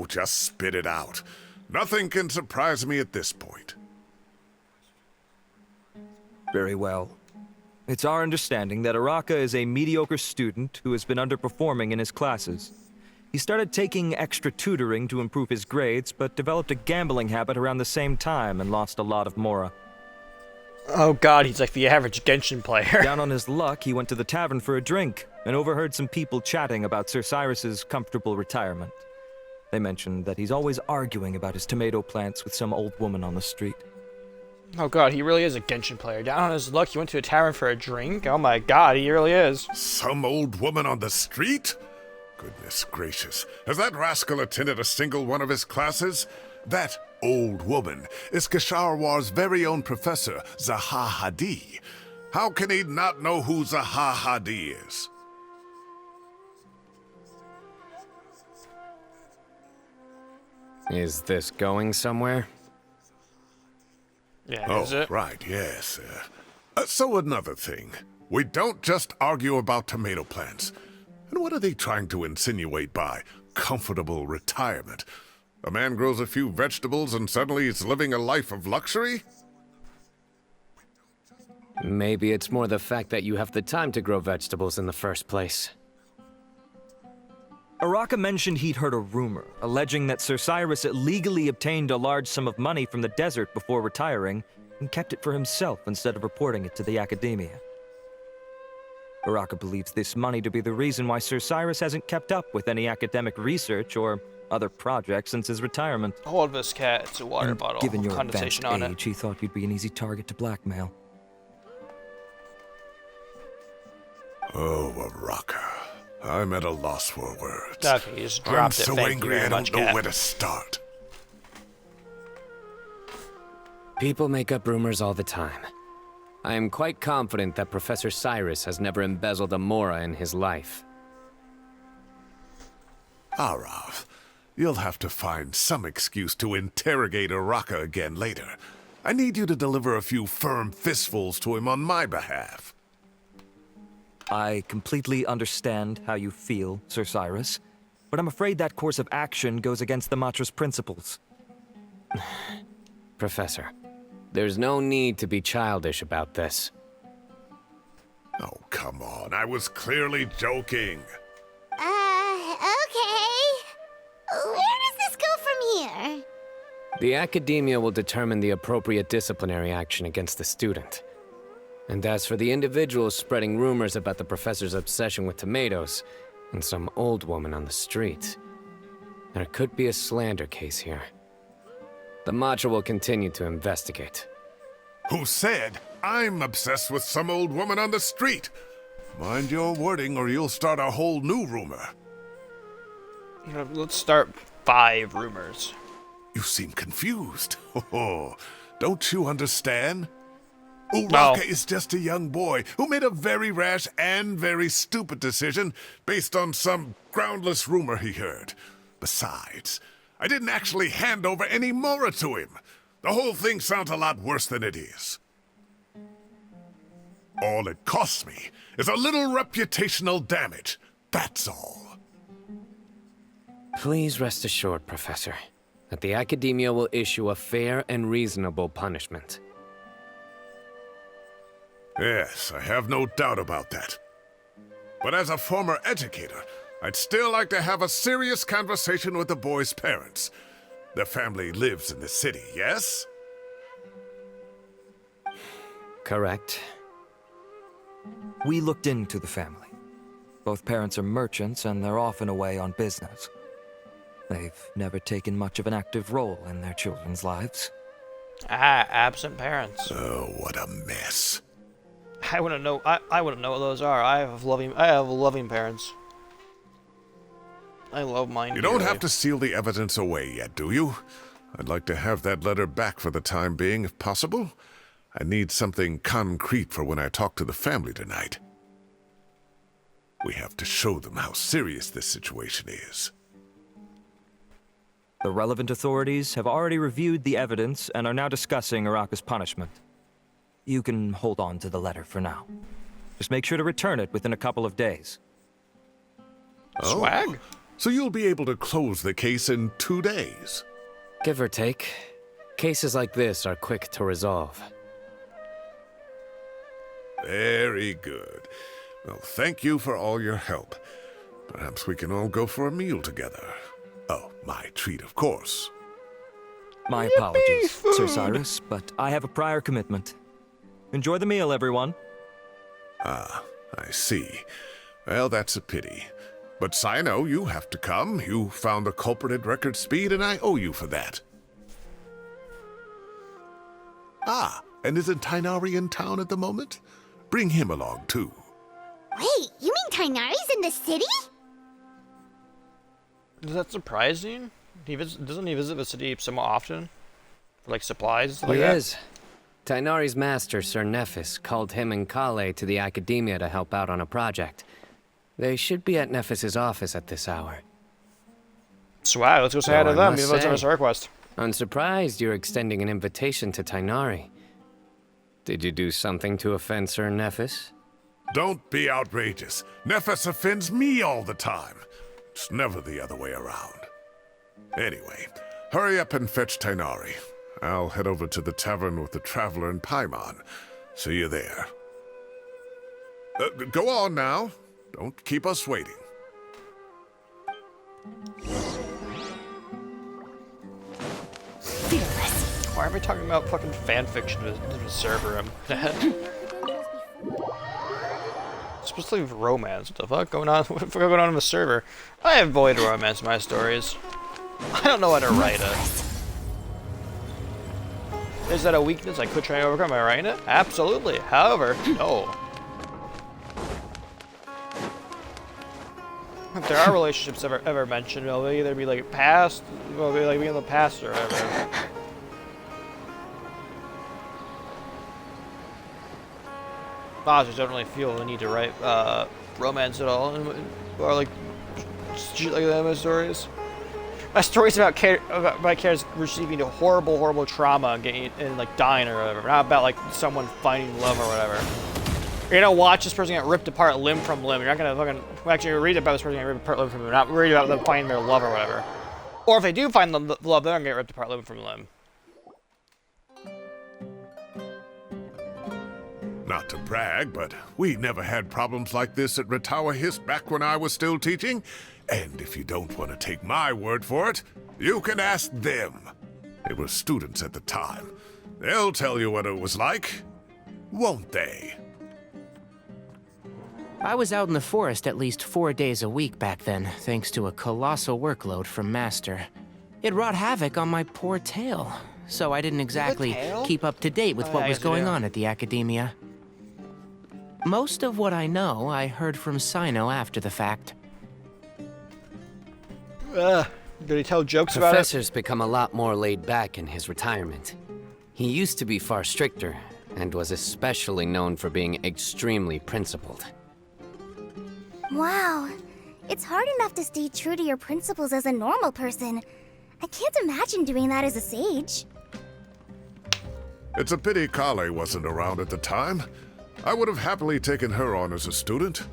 just spit it out. Nothing can surprise me at this point. Very well. It's our understanding that Uraka is a mediocre student who has been underperforming in his classes. He started taking extra tutoring to improve his grades, but developed a gambling habit around the same time and lost a lot of mora. Oh god, he's like the average Genshin player. Down on his luck, he went to the tavern for a drink and overheard some people chatting about Sir Cyrus's comfortable retirement. They mentioned that he's always arguing about his tomato plants with some old woman on the street. Oh god, he really is a Genshin player. Down on his luck, he went to a tavern for a drink? Oh my god, he really is. Some old woman on the street? Goodness gracious. Has that rascal attended a single one of his classes? That old woman is Kasharwar's very own professor, Zaha Hadi. How can he not know who Zaha Hadi is? Is this going somewhere? Yeah, is Oh, it? right, yes. So another thing. We don't just argue about tomato plants. And what are they trying to insinuate by comfortable retirement? A man grows a few vegetables and suddenly he's living a life of luxury? Maybe it's more the fact that you have the time to grow vegetables in the first place. Uraka mentioned he'd heard a rumor, alleging that Sir Cyrus illegally obtained a large sum of money from the desert before retiring, and kept it for himself instead of reporting it to the academia. Uraka believes this money to be the reason why Sir Cyrus hasn't kept up with any academic research or other projects since his retirement. Hold this cat, it's a water And bottle. given your Condensation advanced on age, he thought you'd be an easy target to blackmail. Oh, Uraka. I'm at a loss for words. Okay, you just I'm dropped it. so Thank you angry very I much, don't know Cat. where to start. People make up rumors all the time. I am quite confident that Professor Cyrus has never embezzled a mora in his life. Arav, you'll have to find some excuse to interrogate Uraka again later. I need you to deliver a few firm fistfuls to him on my behalf. I completely understand how you feel, Sir Cyrus, but I'm afraid that course of action goes against the Matra's principles. Professor, there's no need to be childish about this. Oh, come on. I was clearly joking. Okay. Where does this go from here? The academia will determine the appropriate disciplinary action against the student. And as for the individuals spreading rumors about the professor's obsession with tomatoes and some old woman on the street, there could be a slander case here. The Matra will continue to investigate. Who said I'm obsessed with some old woman on the street? Mind your wording or you'll start a whole new rumor. Let's start 5 rumors. You seem confused. Oh, don't you understand? Uraka is just a young boy who made a very rash and very stupid decision based on some groundless rumor he heard. Besides, I didn't actually hand over any Mora to him. The whole thing sounds a lot worse than it is. All it costs me is a little reputational damage. That's all. Please rest assured, Professor, that the Academia will issue a fair and reasonable punishment. Yes, I have no doubt about that. But as a former educator, I'd still like to have a serious conversation with the boy's parents. Their family lives in the city, yes? Correct. We looked into the family. Both parents are merchants, and they're often away on business. They've never taken much of an active role in their children's lives. Absent parents. Oh, what a mess. I wouldn't know. I wouldn't know what those are. I have loving parents. I love mine. You don't have to seal the evidence away yet, do you? I'd like to have that letter back for the time being, if possible. I need something concrete for when I talk to the family tonight. We have to show them how serious this situation is. The relevant authorities have already reviewed the evidence and are now discussing Uraka's punishment. You can hold on to the letter for now. Just make sure to return it within a couple of days. Swag? So you'll be able to close the case in 2 days? Give or take. Cases like this are quick to resolve. Very good. Well, thank you for all your help. Perhaps we can all go for a meal together. Oh, my treat, of course. My apologies, Sir Cyrus, but I have a prior commitment. Enjoy the meal, everyone. Ah, I see. Well, that's a pity. But Cyno, you have to come. You found the culprit at record speed, and I owe you for that. Ah, and isn't Tighnari in town at the moment? Bring him along, too. Wait, you mean Tighnari's in the city? Is that surprising? Doesn't he visit the city somewhat often? For like supplies and stuff He like that? is. Tighnari's master, Sir Nephis, called him and Kale to the Academia to help out on a project. They should be at Nephis's office at this hour. Swag, let's go say hi to I them, must even though it's say, a request. I'm surprised you're extending an invitation to Tighnari. Did you do something to offend Sir Nephis? Don't be outrageous. Nephis offends me all the time. It's never the other way around. Anyway, hurry up and fetch Tighnari. I'll head over to the tavern with the Traveler and Paimon. See you there. Go on now. Don't keep us waiting. Fearless. Why are we talking about fucking fanfiction to the server? I'm dead. It's supposed to be romance. What the fuck going on? What the fuck going on in the server? I avoid romance in my stories. I don't know how to write it. Is that a weakness I could try to overcome by writing it? Absolutely. However, no. If there are relationships ever mentioned, it'll either be like past, it'll be like in the past or whatever. I just don't really feel the need to write romance at all, or like shit like that in my stories. My stories about my characters receiving a horrible trauma and getting and like dying or whatever. Not about like someone finding love or whatever. You're gonna watch this person get ripped apart limb from limb. You're not gonna fucking actually read about this person getting ripped apart limb from limb. You're not worried about them finding their love or whatever. Or if they do find the love, they're gonna get ripped apart limb from limb. Not to brag, but we never had problems like this at Ratawa Hiss back when I was still teaching. And if you don't want to take my word for it, you can ask them. They were students at the time. They'll tell you what it was like, won't they? I was out in the forest at least 4 days a week back then, thanks to a colossal workload from Master. It wrought havoc on my poor tail, so I didn't exactly keep up to date with what was going on at the Academia. Most of what I know, I heard from Cyno after the fact. Did he tell jokes about it? Professor's become a lot more laid back in his retirement. He used to be far stricter, and was especially known for being extremely principled. Wow. It's hard enough to stay true to your principles as a normal person. I can't imagine doing that as a sage. It's a pity Kale wasn't around at the time. I would have happily taken her on as a student.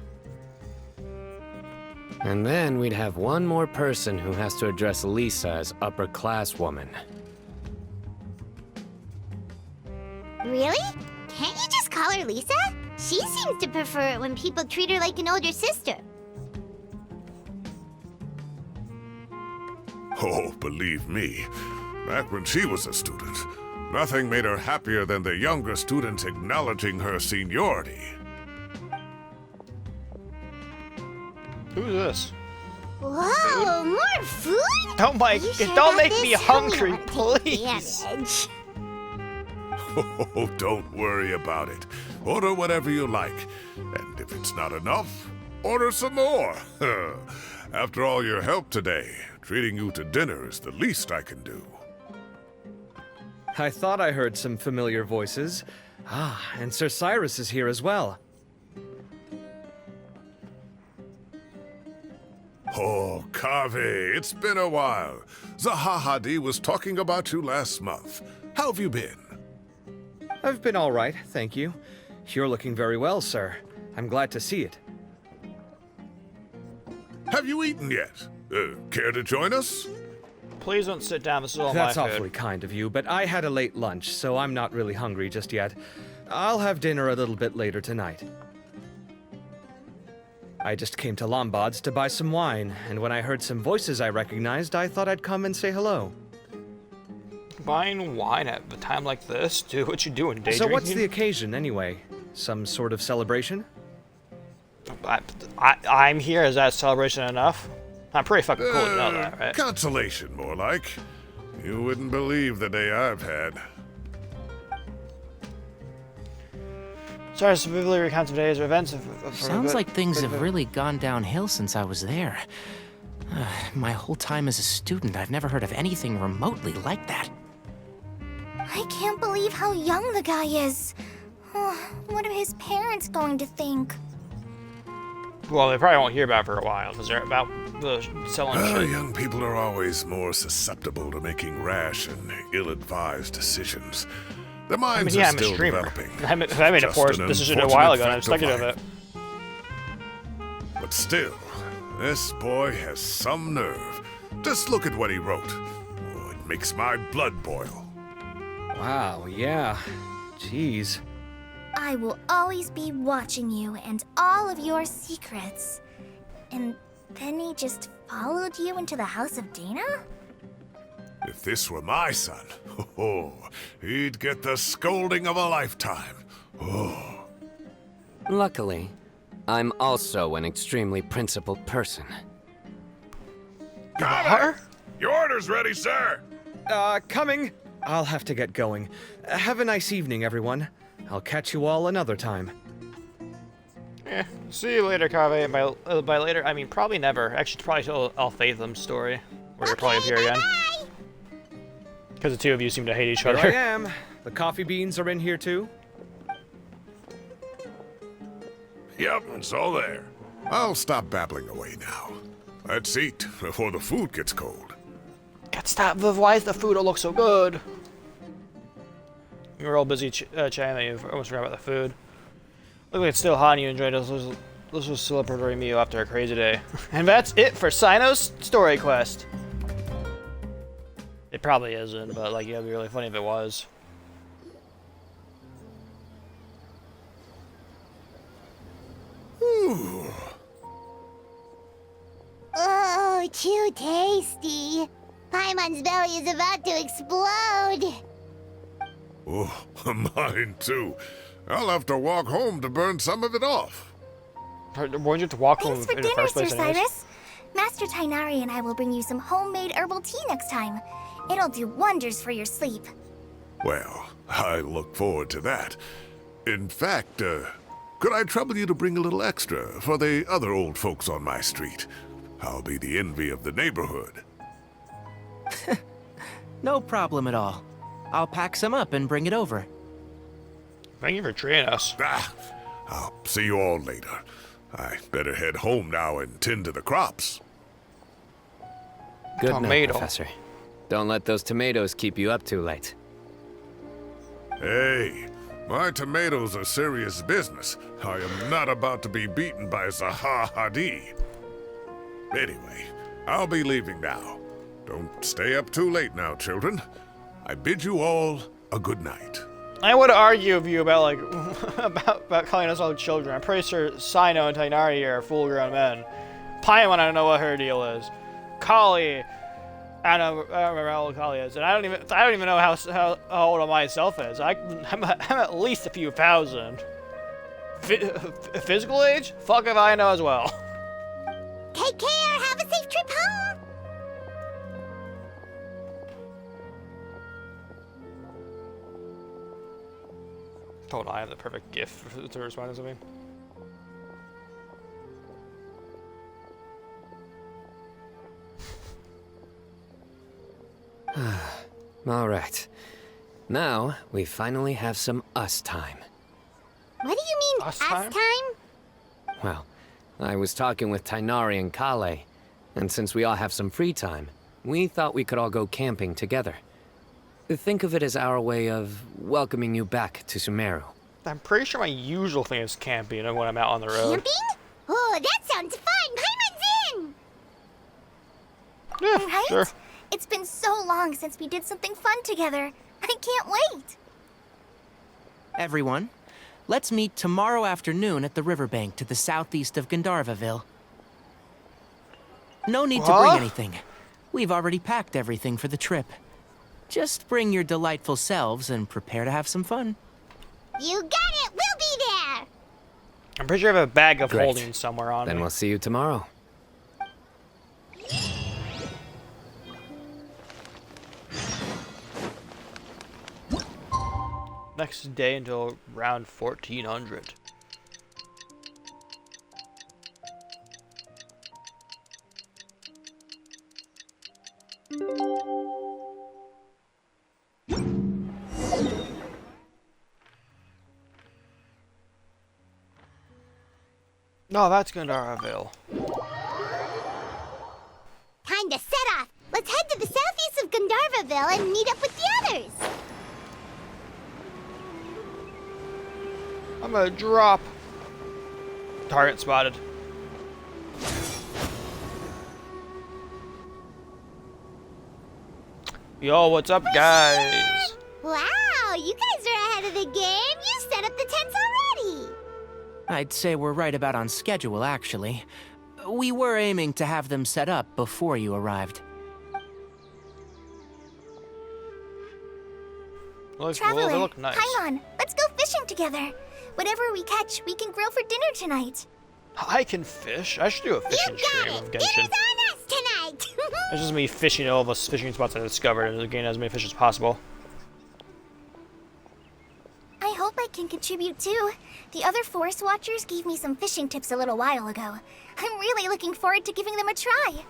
And then we'd have one more person who has to address Lisa as upper-class woman. Really? Can't you just call her Lisa? She seems to prefer it when people treat her like an older sister. Oh, believe me, back when she was a student, nothing made her happier than the younger students acknowledging her seniority. Who's this? Whoa, more food? Don't make Are you sure don't about make this? me Tell me hungry, I wanna take please. damage. Oh, don't worry about it. Order whatever you like. And if it's not enough, order some more. After all your help today, treating you to dinner is the least I can do. I thought I heard some familiar voices. Ah, and Sir Cyrus is here as well. Oh, Kave, it's been a while. Zahahadi was talking about you last month. How have you been? I've been all right, thank you. You're looking very well, sir. I'm glad to see it. Have you eaten yet? Care to join us? Please don't sit down. This is all That's my food. awfully kind of you, but I had a late lunch, so I'm not really hungry just yet. I'll have dinner a little bit later tonight. I just came to Lombard's to buy some wine, and when I heard some voices I recognized, I thought I'd come and say hello. Buying wine at a time like this? Dude, what you doing, day So what's drinking? the occasion, anyway? Some sort of celebration? I'm here. Is that celebration enough? I'm pretty fucking cool, you know that, right? Consolation, more like. You wouldn't believe the day I've had. Sorry to vividly recount today's events. Sounds like things have really gone downhill since I was there. My whole time as a student, I've never heard of anything remotely like that. I can't believe how young the guy is. What are his parents going to think? Well, they probably won't hear about it for a while because they're about the selling shit. Young people are always more susceptible to making rash and ill-advised decisions. Their minds yeah, are I'm a still streamer. developing. I made a Just poor an decision a while ago and I'm unfortunate stuck fact with of it. life. But still, this boy has some nerve. Just look at what he wrote. Oh, it makes my blood boil. Wow, yeah. Jeez. I will always be watching you and all of your secrets. And then he just followed you into the house of Dana? If this were my son, he'd get the scolding of a lifetime. Oh. Luckily, I'm also an extremely principled person. Got her? Your order's ready, sir. Coming. I'll have to get going. Have a nice evening, everyone. I'll catch you all another time. Yeah, see you later, Kave. By later, I mean probably never. Actually, it's probably till Alphathem's story, where you'll probably appear again. Because the two of you seem to hate each Here other. I am. The coffee beans are in here too. Yep, it's all there. I'll stop babbling away now. Let's eat before the food gets cold. God, stop. Why is the food all look so good? You were all busy chatting that you almost forgot about the food. Look like it's still hot and you enjoyed this. This was a celebratory meal after a crazy day. And that's it for Cyno's story quest. It probably isn't, but like, it'd be really funny if it was. tasty. Paimon's belly is about to explode. Oh, mine too. I'll have to walk home to burn some of it off. Why'd you have to walk home Thanks for in the dinner, first Sir place anyways? Cyrus. Master Tainari and I will bring you some homemade herbal tea next time. It'll do wonders for your sleep. Well, I look forward to that. In fact, could I trouble you to bring a little extra for the other old folks on my street? I'll be the envy of the neighborhood. No problem at all. I'll pack some up and bring it over. Thank you for treating us. I'll see you all later. I better head home now and tend to the crops. Good night, Tomato. Professor. Don't let those tomatoes keep you up too late. Hey, my tomatoes are serious business. I am not about to be beaten by Zaha Hadid. Anyway, I'll be leaving now. Don't stay up too late now, children. I bid you all a good night. I would argue with you about like about calling us all children. I'm pretty sure Cyno and Tainari are full-grown men. Paimon, I don't know what her deal is. Kali, I don't remember how old Kali is, and I don't even know how old myself is. I'm at least a few thousand. Physical age? Fuck if I know as well. Take care. Have a safe trip home. Hold on, I have the perfect gift to respond to something. All right. Now, we finally have some us time. What do you mean, Us us time? Well, I was talking with Tainari and Kale, and since we all have some free time, we thought we could all go camping together. Think of it as our way of welcoming you back to Sumeru. I'm pretty sure my usual thing is camping when I'm out on the road. Camping? Oh, that sounds fun. Paimon's in. Yeah, Right? sure. It's been so long since we did something fun together. I can't wait. Everyone, let's meet tomorrow afternoon at the riverbank to the southeast of Gandharvaville. No need to bring Huh? anything. We've already packed everything for the trip. Just bring your delightful selves and prepare to have some fun. You got it. We'll be there. I'm pretty sure I have a bag of Great. holding somewhere on Then me. we'll see you tomorrow. Next day until around 1400. No, that's Gandharaville. Time to set off. Let's head to the southeast of Gandharvaville and meet up with the others. I'm gonna drop. Target spotted. Yo, what's up, guys? Wow, you guys are ahead of the game. You set up the tents already. I'd say we're right about on schedule, actually. We were aiming to have them set up before you arrived. They Traveler, look nice. Paimon, let's go fishing together. Whatever we catch, we can grill for dinner tonight. I can fish. I should do a You fishing stream got of it. Genshin. Dinner's on us tonight. It's just me fishing at all the fishing spots I discovered and gain as many fish as possible. I hope I can contribute too. The other forest watchers gave me some fishing tips a little while ago. I'm really looking forward to giving them a try.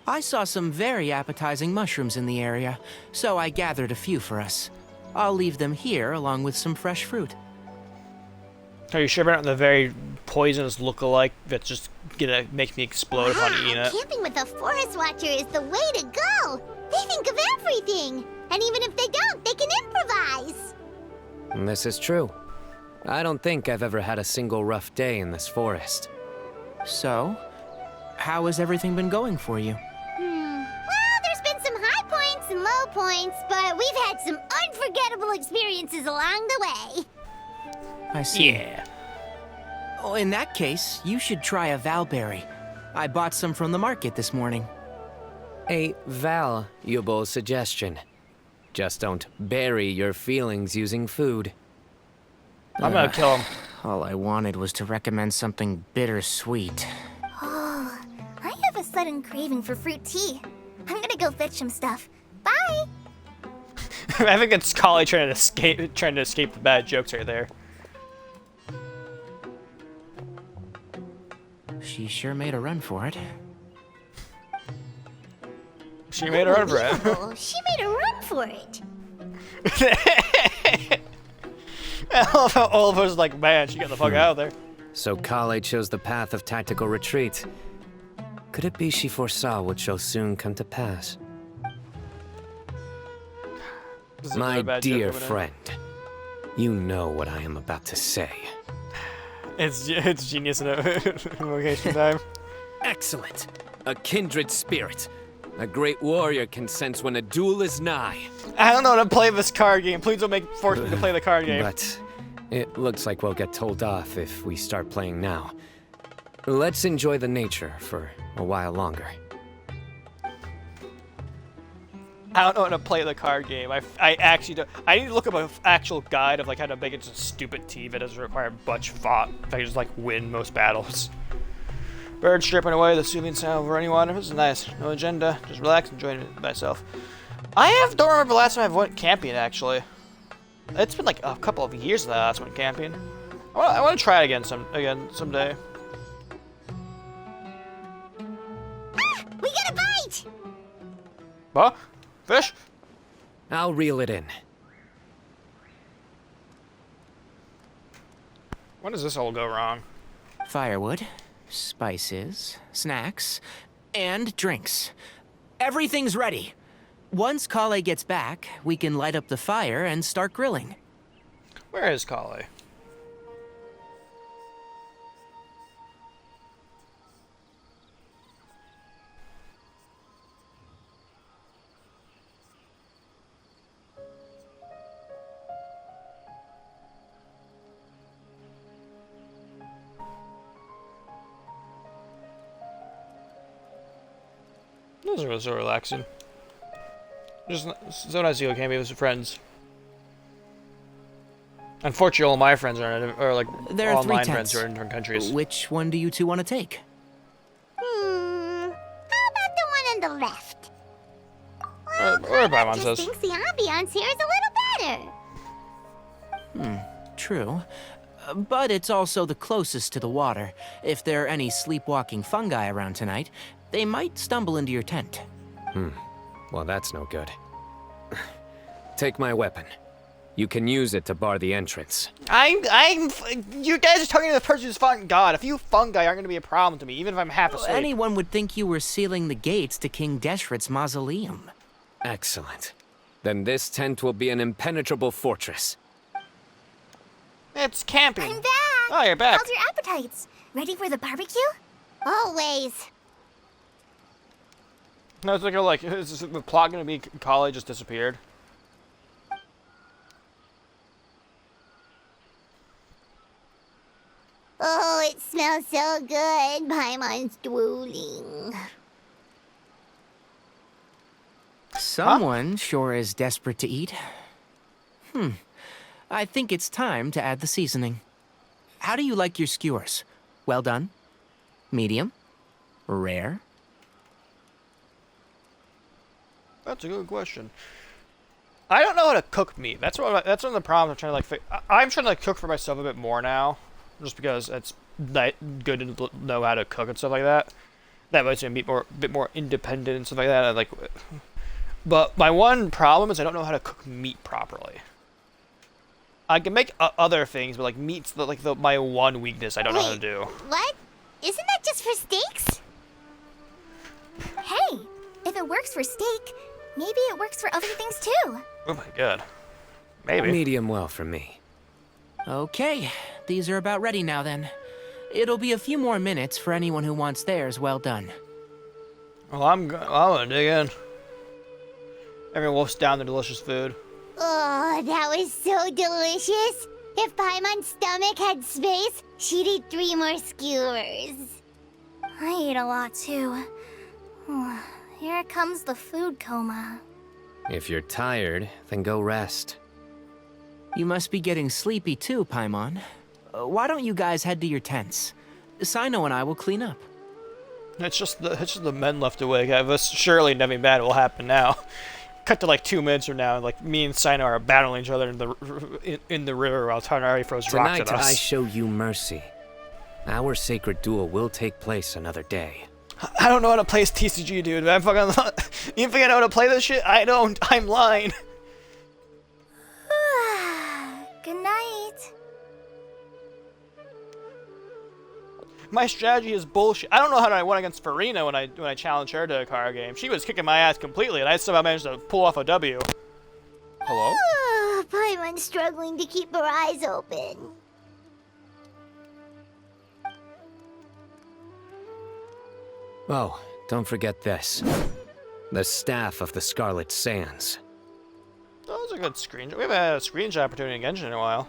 I saw some very appetizing mushrooms in the area, so I gathered a few for us. I'll leave them here along with some fresh fruit. Are you sure about the very poisonous look-alike that's just gonna make me explode upon eating it? Camping with a forest watcher is the way to go. They think of everything. And even if they don't, they can improvise. This is true. I don't think I've ever had a single rough day in this forest. So, how has everything been going for you? Well, there's been some high points and low points, but we've had some unforgettable experiences along the way. I see. Yeah. Oh, in that case, you should try a valberry. I bought some from the market this morning. A valuable suggestion. Just don't bury your feelings using food. I'm gonna kill him. All I wanted was to recommend something bittersweet. Oh, I have a sudden craving for fruit tea. I'm gonna go fetch some stuff. Bye! I think it's Kali trying to escape the bad jokes right there. She sure made a run for it. She made a run for it. Unbelievable. She made a run for it. I love how all of us are like, man, she got the fuck out of there. So Kale chose the path of tactical retreat. Could it be she foresaw what shall soon come to pass? This is a My really bad dear joke over there. friend, you know what I am about to say. It's genius in invocation time. Excellent. A kindred spirit. A great warrior can sense when a duel is nigh. I don't know how to play this card game. Please don't force me to play the card game. But it looks like we'll get told off if we start playing now. Let's enjoy the nature for a while longer. I don't know how to play the card game. I actually don't. I need to look up an actual guide of like how to make it just a stupid team that doesn't require much thought. If I can just like win most battles. Bird stripping away the soothing sound of running water. This is nice. No agenda. Just relax and enjoy it myself. Don't remember the last time I went camping actually. It's been like a couple of years since I last went camping. I want to try it again someday. Ah! We got a bite! Huh? Fish? I'll reel it in. When does this all go wrong? Firewood, spices, snacks, and drinks. Everything's ready. Once Kale gets back, we can light up the fire and start grilling. Where is Kale? Those are so relaxing. Just so nice to go camping with some friends. Unfortunately, all my friends are like There are 3 online tents. friends who are in different countries. Which one do you two want to take? How about the one on the left? Or Paimon Just says. thinks the ambiance here is a little better. True. But it's also the closest to the water. If there are any sleepwalking fungi around tonight, they might stumble into your tent. Well, that's no good. Take my weapon. You can use it to bar the entrance. You guys are talking to the person who's fought God. A few fungi aren't going to be a problem to me, even if I'm half asleep. Anyone would think you were sealing the gates to King Deshret's mausoleum. Excellent. Then this tent will be an impenetrable fortress. It's camping. I'm back! Oh, you're back. How's your appetites? Ready for the barbecue? Always. No, it's like, is the plot going to be Kale just disappeared? Oh, it smells so good. Paimon's drooling. Someone sure is desperate to eat. I think it's time to add the seasoning. How do you like your skewers? Well done? Medium? Rare? That's a good question. I don't know how to cook meat. That's one of the problems I'm trying to like fix. I'm trying to like cook for myself a bit more now, just because it's good to know how to cook and stuff like that. That makes me a bit more independent and stuff like that. But my one problem is I don't know how to cook meat properly. I can make other things, but like meat's my one weakness. I don't know how to do. What? Isn't that just for steaks? Hey, if it works for steak, maybe it works for other things too. Oh my god. Maybe. Medium well for me. Okay, these are about ready now then. It'll be a few more minutes for anyone who wants theirs well done. Well, I'm gonna dig in. Everyone wolfs down the delicious food. Oh, that was so delicious. If Paimon's stomach had space, she'd eat 3 more skewers. I eat a lot too. Here comes the food coma. If you're tired, then go rest. You must be getting sleepy too, Paimon. Why don't you guys head to your tents? Cyno and I will clean up. It's just the men left awake. Surely nothing bad will happen now. Cut to like 2 minutes from now, and like me and Cyno are battling each other in the river while Tighnari throws rocks at us. Tonight I show you mercy. Our sacred duel will take place another day. I don't know how to play TCG, dude. I'm fucking. You think I know how to play this shit? I don't. I'm lying. Good night. My strategy is bullshit. I don't know how I won against Farina when I challenged her to a card game. She was kicking my ass completely, and I somehow managed to pull off a W. Hello? Paimon's struggling to keep her eyes open. Oh, don't forget this. The staff of the Scarlet Sands. That was a good screenshot. We haven't had a screenshot opportunity in Genshin in a while.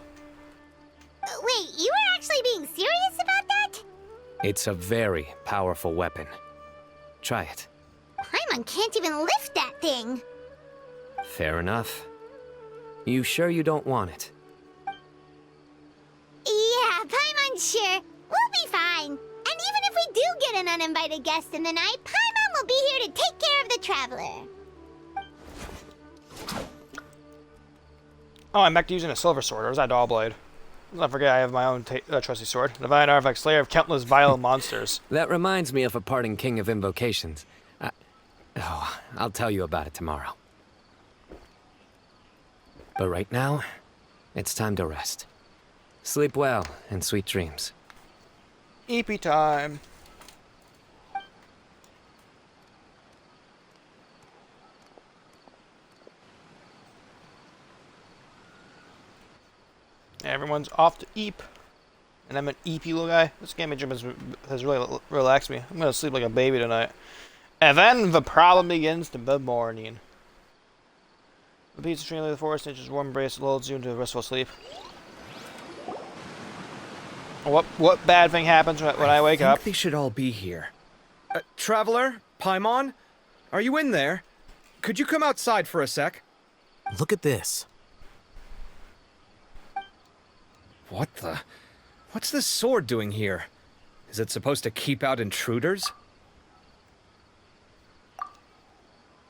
Wait, you were actually being serious about that? It's a very powerful weapon. Try it. Paimon can't even lift that thing. Fair enough. You sure you don't want it? Yeah, Paimon's sure. We'll be fine. And even if we do get an uninvited guest in the night, Paimon will be here to take care of the traveler. Oh, I'm back to using a silver sword, or was that Doll Blade? Let's not forget I have my own trusty sword. Divine Artifact, Slayer of countless vile monsters. That reminds me of a parting king of invocations. I'll tell you about it tomorrow. But right now, it's time to rest. Sleep well and sweet dreams. EP time. Everyone's off to Eep. And I'm an Eepy little guy. This game has really relaxed me. I'm gonna sleep like a baby tonight. And then the problem begins to the morning. The pizza train of the forest, nature's warm embrace lulls you into a restful sleep. What bad thing happens when I wake up? I think they should all be here. Traveler? Paimon? Are you in there? Could you come outside for a sec? Look at this. What the? What's this sword doing here? Is it supposed to keep out intruders?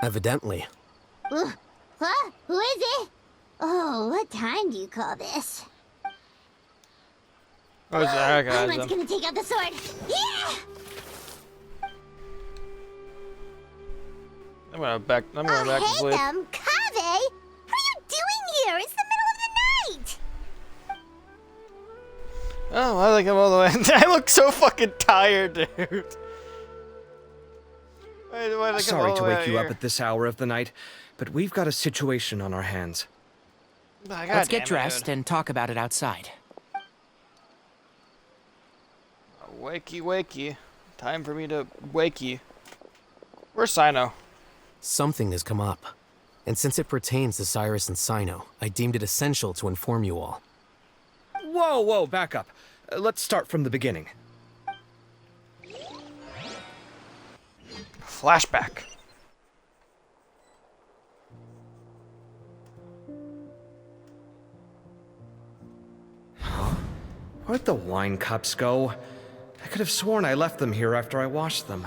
Evidently. What? Who is it? Oh, what time do you call this? Oh, I recognize Paimon's them. gonna take out the sword. Yeah! I'm going back to Hey sleep. them, Kave! What are you doing here? It's the middle of the night! Oh, I think I'm all the way. I look so fucking tired, dude. Why do I come Sorry all to the way wake you out up at this hour of the night, but we've got a situation on our hands. here? Let's get dressed and talk about it outside. Wakey, wakey. Time for me to wakey. Where's Cyno? Something has come up. And since it pertains to Cyrus and Cyno, I deemed it essential to inform you all. Whoa, back up. Let's start from the beginning. Flashback. Where'd the wine cups go? I could have sworn I left them here after I washed them.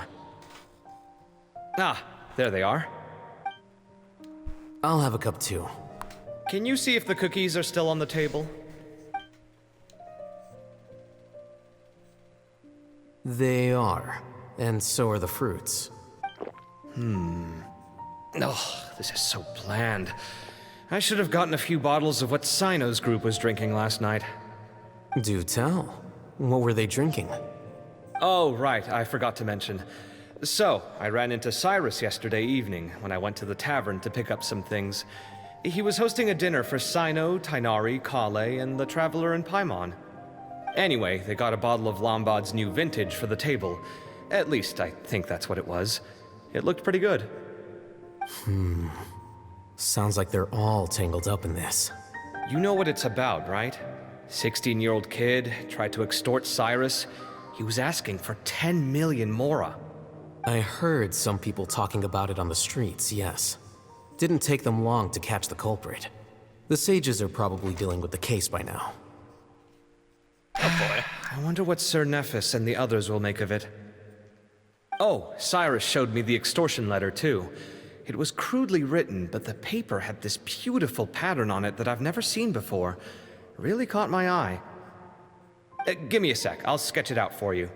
Ah, there they are. I'll have a cup too. Can you see if the cookies are still on the table? They are. And so are the fruits. Oh, this is so bland. I should have gotten a few bottles of what Cyno's group was drinking last night. Do tell. What were they drinking? Oh, right, I forgot to mention. So, I ran into Cyrus yesterday evening when I went to the tavern to pick up some things. He was hosting a dinner for Cyno, Tighnari, Kale, and the Traveler and Paimon. Anyway, they got a bottle of Lombard's new vintage for the table. At least, I think that's what it was. It looked pretty good. Sounds like they're all tangled up in this. You know what it's about, right? 16-year-old kid tried to extort Cyrus. He was asking for 10 million mora. I heard some people talking about it on the streets, yes. Didn't take them long to catch the culprit. The sages are probably dealing with the case by now. Oh boy. I wonder what Sir Nephis and the others will make of it. Oh, Cyrus showed me the extortion letter, too. It was crudely written, but the paper had this beautiful pattern on it that I've never seen before. Really caught my eye. Give me a sec, I'll sketch it out for you.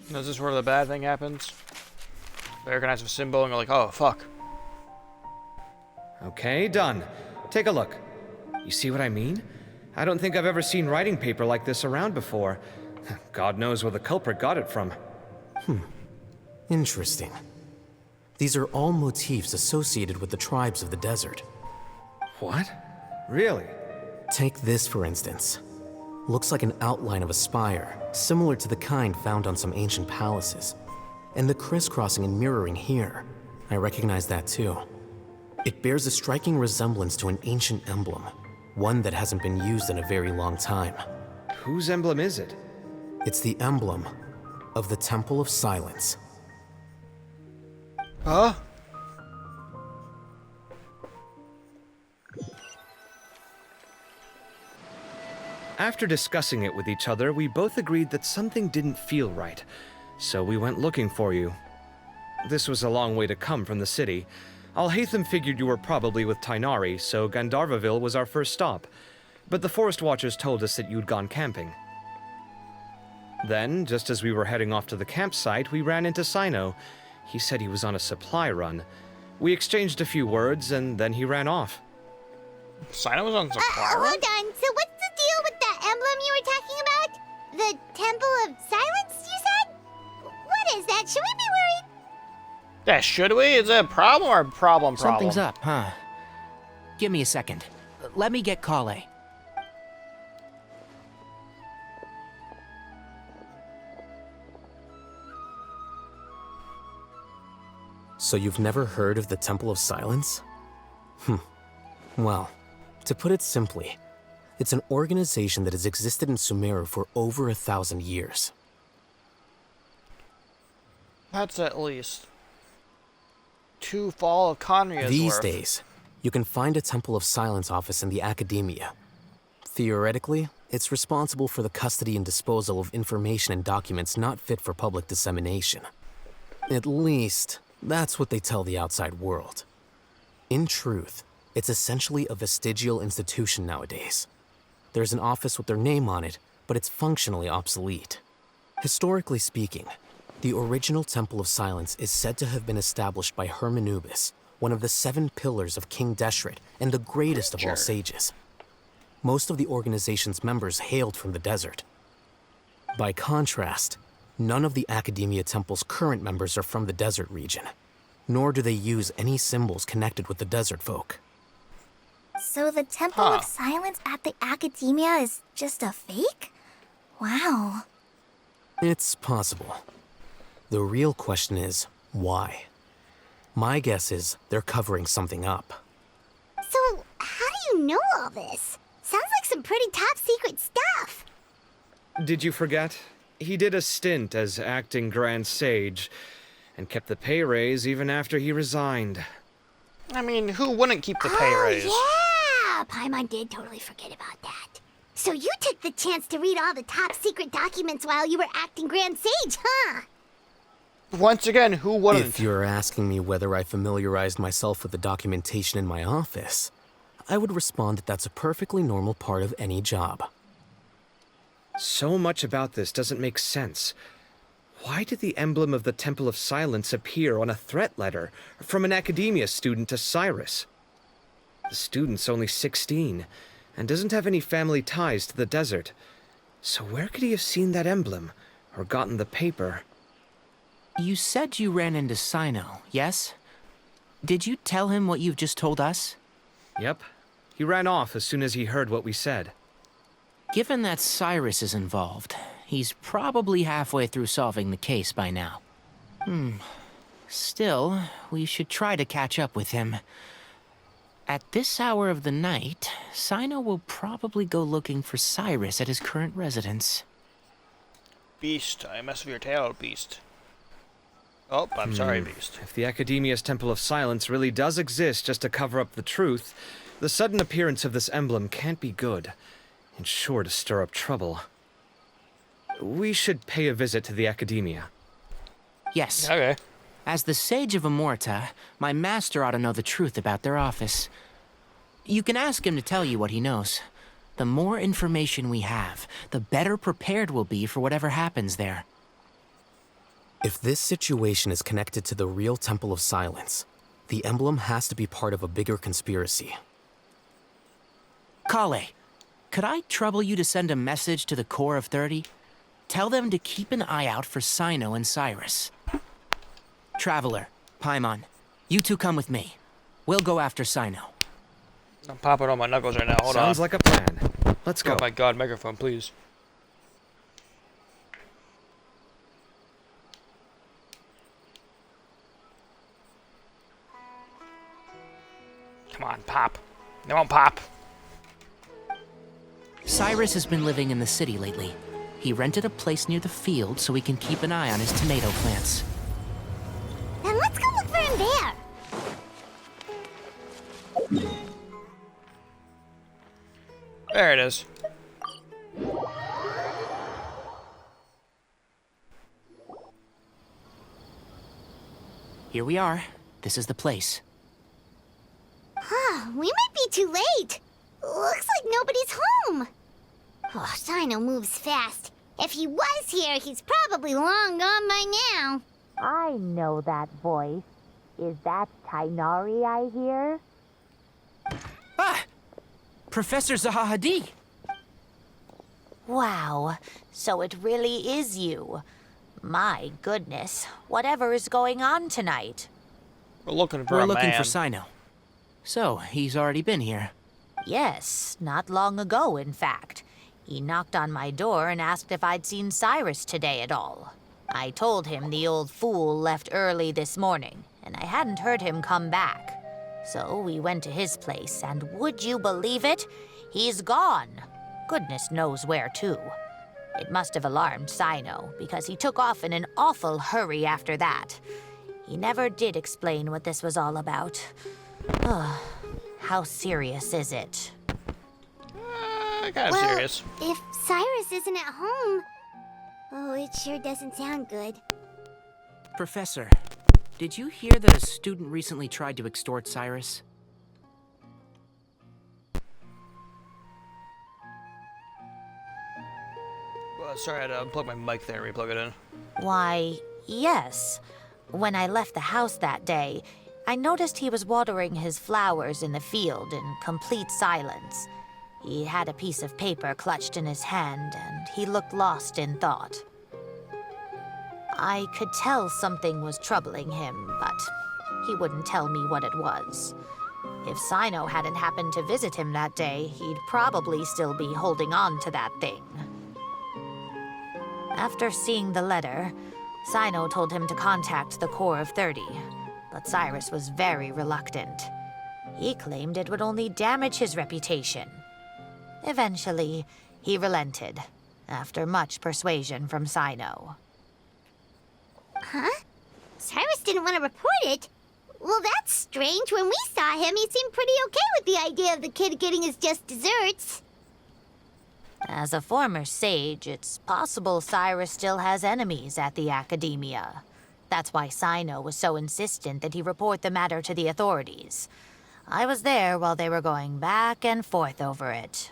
Is this where the bad thing happens? They recognize a symbol and go like, oh, fuck. Okay, done. Take a look. You see what I mean? I don't think I've ever seen writing paper like this around before. God knows where the culprit got it from. Interesting. These are all motifs associated with the tribes of the desert. What? Really? Take this, for instance. Looks like an outline of a spire, similar to the kind found on some ancient palaces. And the crisscrossing and mirroring here, I recognize that too. It bears a striking resemblance to an ancient emblem, one that hasn't been used in a very long time. Whose emblem is it? It's the emblem of the Temple of Silence. Huh? After discussing it with each other, we both agreed that something didn't feel right, so we went looking for you. This was a long way to come from the city. Alhaitham figured you were probably with Tighnari, so Gandharvaville was our first stop, but the Forest Watchers told us that you'd gone camping. Then, just as we were heading off to the campsite, we ran into Cyno. He said he was on a supply run. We exchanged a few words, and then he ran off. Cyno was on supply run? Hold on, so what's the deal with that emblem you were talking about? The Temple of Silence, you said? What is that? Should we be worried? Yeah, should we? Is it a problem or a problem? Something's up, huh? Give me a second. Let me get Kale. So you've never heard of the Temple of Silence? Well, to put it simply, it's an organization that has existed in Sumeru for over 1,000 years. That's at least 2 Fall of Conria's These worth. days, you can find a Temple of Silence office in the Academia. Theoretically, it's responsible for the custody and disposal of information and documents not fit for public dissemination. At least, that's what they tell the outside world. In truth, it's essentially a vestigial institution nowadays. There's an office with their name on it, but it's functionally obsolete. Historically speaking, the original Temple of Silence is said to have been established by Hermanubis, one of the 7 pillars of King Deshret and the greatest of all sages. Most of the organization's members hailed from the desert. By contrast, none of the Academia Temple's current members are from the desert region, nor do they use any symbols connected with the desert folk. So the Temple of Silence at the Academia is just a fake? Wow. It's possible. The real question is, why? My guess is they're covering something up. So, how do you know all this? Sounds like some pretty top secret stuff. Did you forget? He did a stint as acting Grand Sage, and kept the pay raise even after he resigned. I mean, who wouldn't keep the pay raise? Yeah, Paimon did totally forget about that. So you took the chance to read all the top secret documents while you were acting Grand Sage, huh? Once again, who wouldn't? If you're asking me whether I familiarized myself with the documentation in my office, I would respond that that's a perfectly normal part of any job. So much about this doesn't make sense. Why did the emblem of the Temple of Silence appear on a threat letter from an Academia student to Cyrus? The student's only 16 and doesn't have any family ties to the desert. So where could he have seen that emblem or gotten the paper? You said you ran into Cyno, yes? Did you tell him what you've just told us? Yep. He ran off as soon as he heard what we said. Given that Cyrus is involved, He's probably halfway through solving the case by now. Still, we should try to catch up with him. At this hour of the night, Cyno will probably go looking for Cyrus at his current residence. Beast, I mess with your tail, Beast. Oh, I'm sorry, Beast. If the Academia's Temple of Silence really does exist just to cover up the truth, the sudden appearance of this emblem can't be good, and sure to stir up trouble. We should pay a visit to the Academia. Yes. Okay. As the Sage of Amorta, my master ought to know the truth about their office. You can ask him to tell you what he knows. The more information we have, the better prepared we'll be for whatever happens there. If this situation is connected to the real Temple of Silence, the emblem has to be part of a bigger conspiracy. Kale, could I trouble you to send a message to the Core of 30? Tell them to keep an eye out for Cyno and Cyrus. Traveler, Paimon, you two come with me. We'll go after Cyno. I'm popping on my knuckles right now. Hold on. Sounds like a plan. Let's go. Oh my god, microphone, please. Come on, pop. Come on, pop. Cyrus has been living in the city lately. He rented a place near the field so he can keep an eye on his tomato plants. Then let's go look for him there. There it is. Here we are. This is the place. We might be too late. Looks like nobody's home. Oh, Cyno moves fast. If he was here, he's probably long gone by now. I know that voice. Is that Tainari I hear? Ah! Professor Zahahadi! Wow, so it really is you. My goodness, whatever is going on tonight? We're looking for We're a looking man. for Cyno. So, he's already been here. Yes, not long ago, in fact. He knocked on my door and asked if I'd seen Cyrus today at all. I told him the old fool left early this morning, and I hadn't heard him come back. So we went to his place, and would you believe it? He's gone. Goodness knows where to. It must have alarmed Cyno, because he took off in an awful hurry after that. He never did explain what this was all about. How serious is it? Kind of serious. If Cyrus isn't at home... Oh, it sure doesn't sound good. Professor, did you hear that a student recently tried to extort Cyrus? Sorry, I had to unplug my mic there and replug it in. Why, yes. When I left the house that day, I noticed he was watering his flowers in the field in complete silence. He had a piece of paper clutched in his hand, and he looked lost in thought. I could tell something was troubling him, but he wouldn't tell me what it was. If Cyno hadn't happened to visit him that day, he'd probably still be holding on to that thing. After seeing the letter, Cyno told him to contact the Core of 30, but Cyrus was very reluctant. He claimed it would only damage his reputation. Eventually, he relented, after much persuasion from Cyno. Huh? Cyrus didn't want to report it? Well, that's strange. When we saw him, he seemed pretty okay with the idea of the kid getting his just desserts. As a former sage, it's possible Cyrus still has enemies at the Academia. That's why Cyno was so insistent that he report the matter to the authorities. I was there while they were going back and forth over it.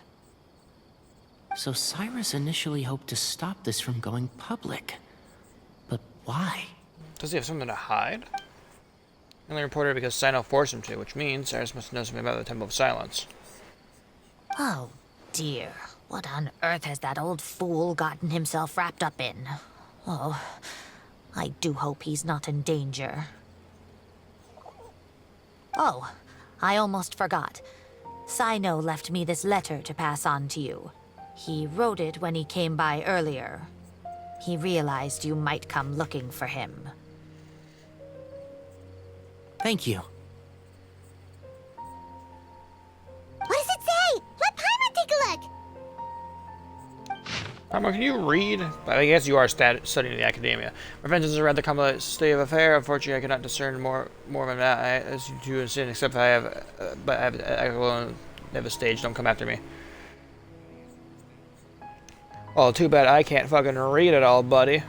So Cyrus initially hoped to stop this from going public. But why? Does he have something to hide? He only reported it because Cyno forced him to, which means Cyrus must know something about the Temple of Silence. Oh, dear. What on earth has that old fool gotten himself wrapped up in? Oh, I do hope he's not in danger. Oh, I almost forgot. Cyno left me this letter to pass on to you. He wrote it when he came by earlier. He realized you might come looking for him. Thank you. What does it say? Let Paimon take a look. Paimon, can you read? I guess you are studying the academia. My friends, this is a rather complex state of affair. Unfortunately, I cannot discern more than that as you do in sin, except I have never stage. Don't come after me. Well, too bad I can't fucking read it all, buddy.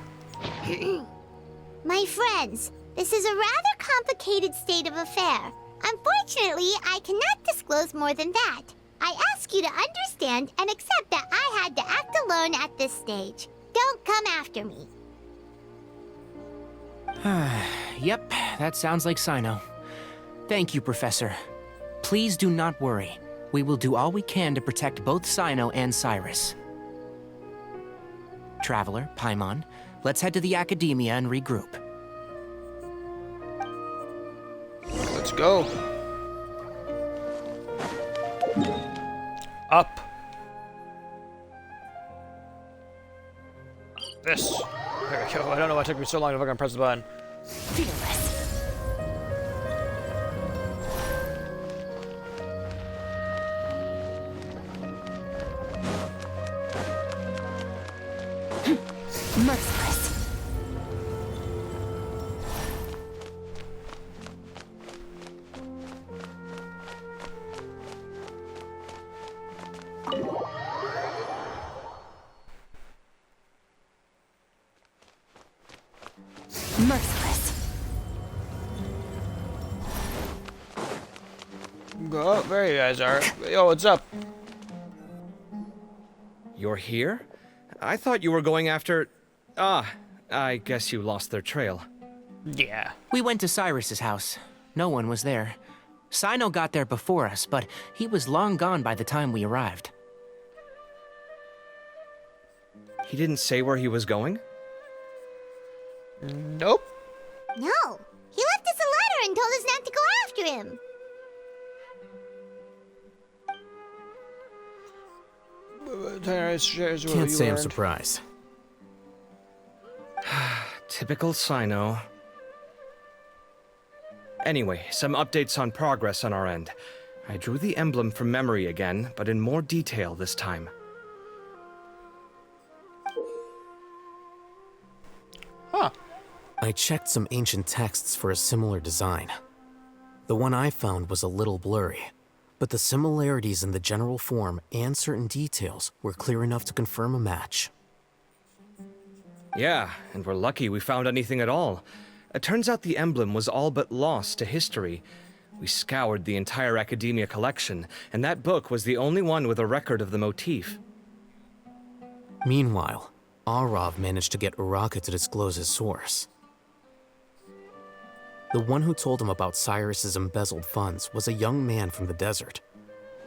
My friends, this is a rather complicated state of affair. Unfortunately, I cannot disclose more than that. I ask you to understand and accept that I had to act alone at this stage. Don't come after me. Yep, that sounds like Cyno. Thank you, Professor. Please do not worry. We will do all we can to protect both Cyno and Cyrus. Traveler, Paimon, let's head to the Academia and regroup. Let's go. Up. This. There we go. I don't know why it took me so long to fucking press the button. Fearless. Merciless. Merciless. Oh, there you guys are. Yo, what's up? You're here? I thought you were going after... Ah, I guess you lost their trail. Yeah. We went to Cyrus's house. No one was there. Cyno got there before us, but he was long gone by the time we arrived. He didn't say where he was going? Nope. No, he left us a letter and told us not to go after him. Can't say I'm surprised. Typical Cyno. Anyway, some updates on progress on our end. I drew the emblem from memory again, but in more detail this time. Huh. I checked some ancient texts for a similar design. The one I found was a little blurry, but the similarities in the general form and certain details were clear enough to confirm a match. Yeah, and we're lucky we found anything at all. It turns out the emblem was all but lost to history. We scoured the entire Academia collection, and that book was the only one with a record of the motif. Meanwhile, Arav managed to get Uraka to disclose his source. The one who told him about Cyrus's embezzled funds was a young man from the desert.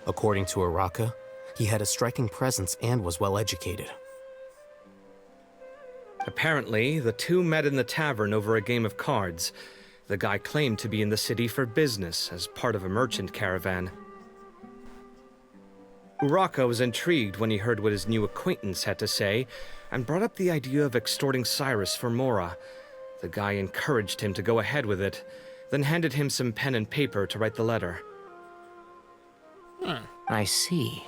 According to Uraka, he had a striking presence and was well educated. Apparently, the two met in the tavern over a game of cards. The guy claimed to be in the city for business, as part of a merchant caravan. Uraka was intrigued when he heard what his new acquaintance had to say, and brought up the idea of extorting Cyrus for Mora. The guy encouraged him to go ahead with it, then handed him some pen and paper to write the letter. I see.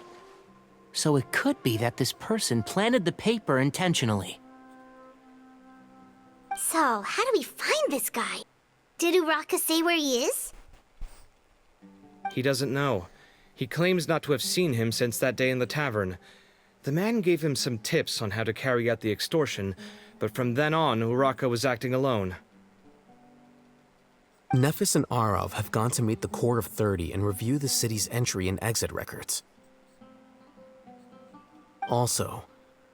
So it could be that this person planted the paper intentionally. So, how do we find this guy? Did Uraka say where he is? He doesn't know. He claims not to have seen him since that day in the tavern. The man gave him some tips on how to carry out the extortion, but from then on, Uraka was acting alone. Nephis and Arav have gone to meet the Court of 30 and review the city's entry and exit records. Also,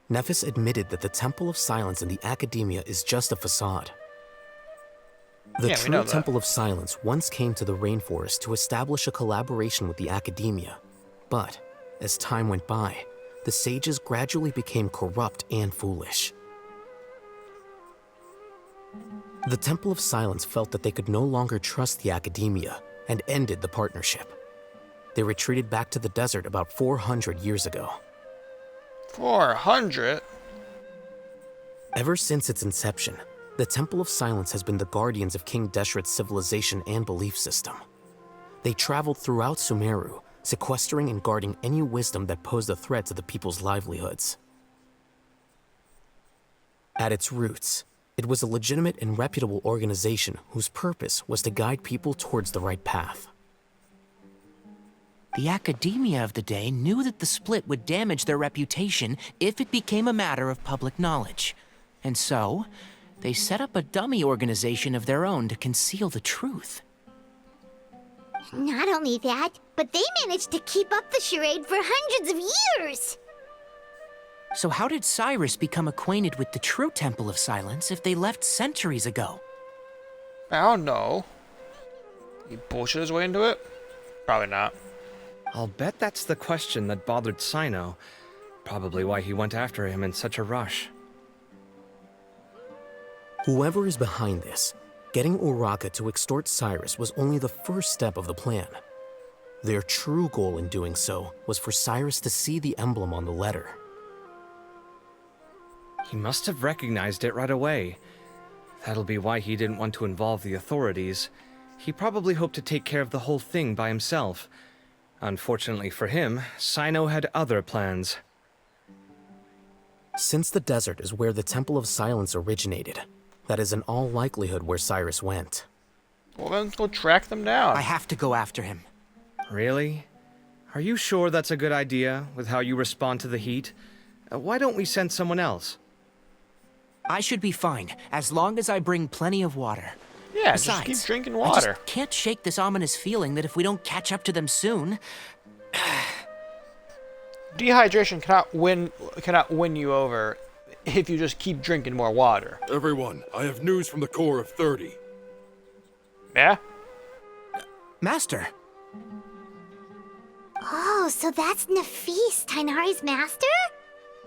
Nephis admitted that the Temple of Silence in the Academia is just a facade. The true Temple of Silence once came to the rainforest to establish a collaboration with the Academia, but as time went by, the sages gradually became corrupt and foolish. The Temple of Silence felt that they could no longer trust the Academia and ended the partnership. They retreated back to the desert about 400 years ago. 400? Ever since its inception, the Temple of Silence has been the guardians of King Deshret's civilization and belief system. They traveled throughout Sumeru, sequestering and guarding any wisdom that posed a threat to the people's livelihoods. At its roots, it was a legitimate and reputable organization whose purpose was to guide people towards the right path. The academia of the day knew that the split would damage their reputation if it became a matter of public knowledge. And so, they set up a dummy organization of their own to conceal the truth. Not only that, but they managed to keep up the charade for hundreds of years! So how did Cyrus become acquainted with the true Temple of Silence if they left centuries ago? I don't know. He bullshit his way into it? Probably not. I'll bet that's the question that bothered Cyno. Probably why he went after him in such a rush. Whoever is behind this, getting Uraka to extort Cyrus was only the first step of the plan. Their true goal in doing so was for Cyrus to see the emblem on the letter. He must have recognized it right away. That'll be why he didn't want to involve the authorities. He probably hoped to take care of the whole thing by himself. Unfortunately for him, Cyno had other plans. Since the desert is where the Temple of Silence originated, that is in all likelihood where Cyrus went. Well, then let's go track them down. I have to go after him. Really? Are you sure that's a good idea, with how you respond to the heat? Why don't we send someone else? I should be fine, as long as I bring plenty of water. Yeah, Besides, just keep drinking I water. just can't shake this ominous feeling that if we don't catch up to them soon... Dehydration cannot win you over if you just keep drinking more water. Everyone, I have news from the Corps of 30. Yeah? Master! Oh, so that's Nafis, Tainari's master?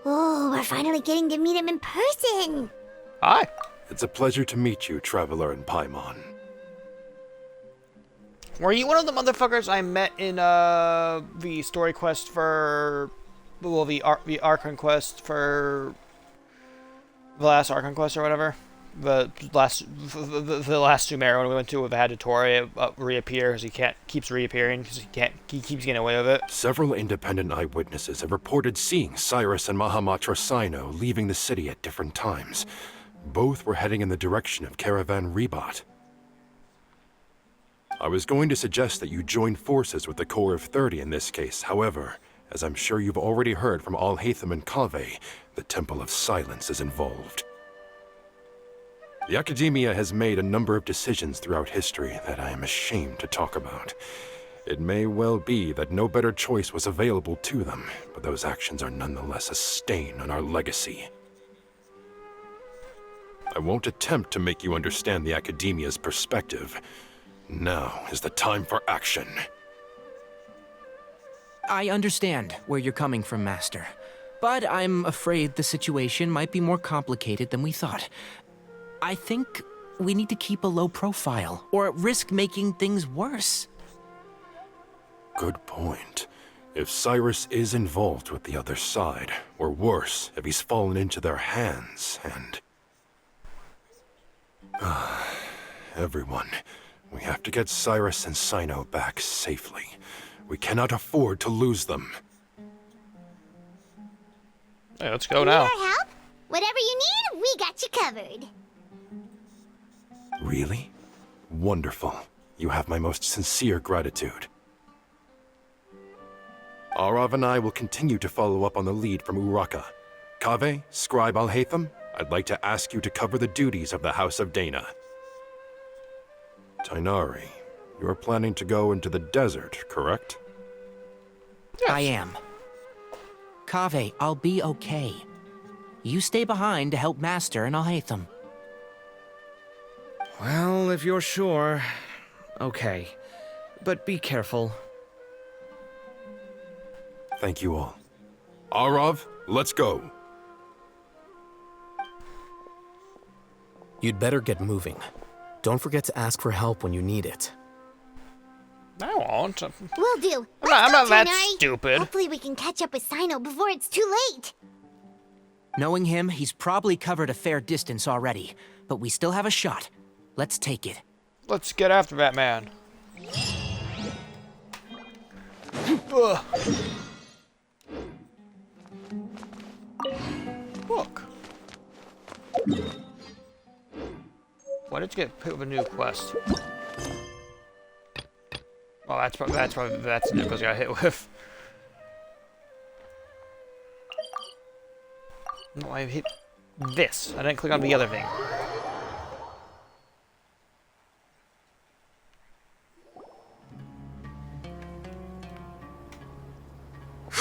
Oh, we're finally getting to meet him in person! Hi. It's a pleasure to meet you, Traveler in Paimon. Were you one of the motherfuckers I met in the story quest for... Well, the Archon quest for... The last Archon quest or whatever? The last sumeru when we went to with Haddatori reappears. He keeps reappearing because he keeps getting away with it. Several independent eyewitnesses have reported seeing Cyrus and Mahamatra Cyno leaving the city at different times. Both were heading in the direction of Caravan Rebat. I was going to suggest that you join forces with the Corps of 30 in this case. However, as I'm sure you've already heard from Alhaitham and Kaveh, the Temple of Silence is involved. The Academia has made a number of decisions throughout history that I am ashamed to talk about. It may well be that no better choice was available to them, but those actions are nonetheless a stain on our legacy. I won't attempt to make you understand the Academia's perspective. Now is the time for action. I understand where you're coming from, Master. But I'm afraid the situation might be more complicated than we thought. I think we need to keep a low profile, or risk making things worse. Good point. If Cyrus is involved with the other side, or worse, if he's fallen into their hands, and... Everyone, we have to get Cyrus and Cyno back safely. We cannot afford to lose them. Hey, let's go now. Need our help? Whatever you need, we got you covered. Really? Wonderful. You have my most sincere gratitude. Arav and I will continue to follow up on the lead from Uraka. Kaveh, Scribe Alhaitham, I'd like to ask you to cover the duties of the House of Dana. Tainari, you are planning to go into the desert, correct? Yes. I am. Kaveh, I'll be okay. You stay behind to help Master and Alhaitham. Well, if you're sure... Okay. But be careful. Thank you all. Arav, let's go. You'd better get moving. Don't forget to ask for help when you need it. I won't. Will do. I'm not that Tainari. stupid. Hopefully we can catch up with Cyno before it's too late. Knowing him, he's probably covered a fair distance already, but we still have a shot. Let's take it. Let's get after that man. Ugh. Look. Why did you get put with a new quest? Well, that's the new quest I got hit with. No, I hit this. I didn't click on the other thing.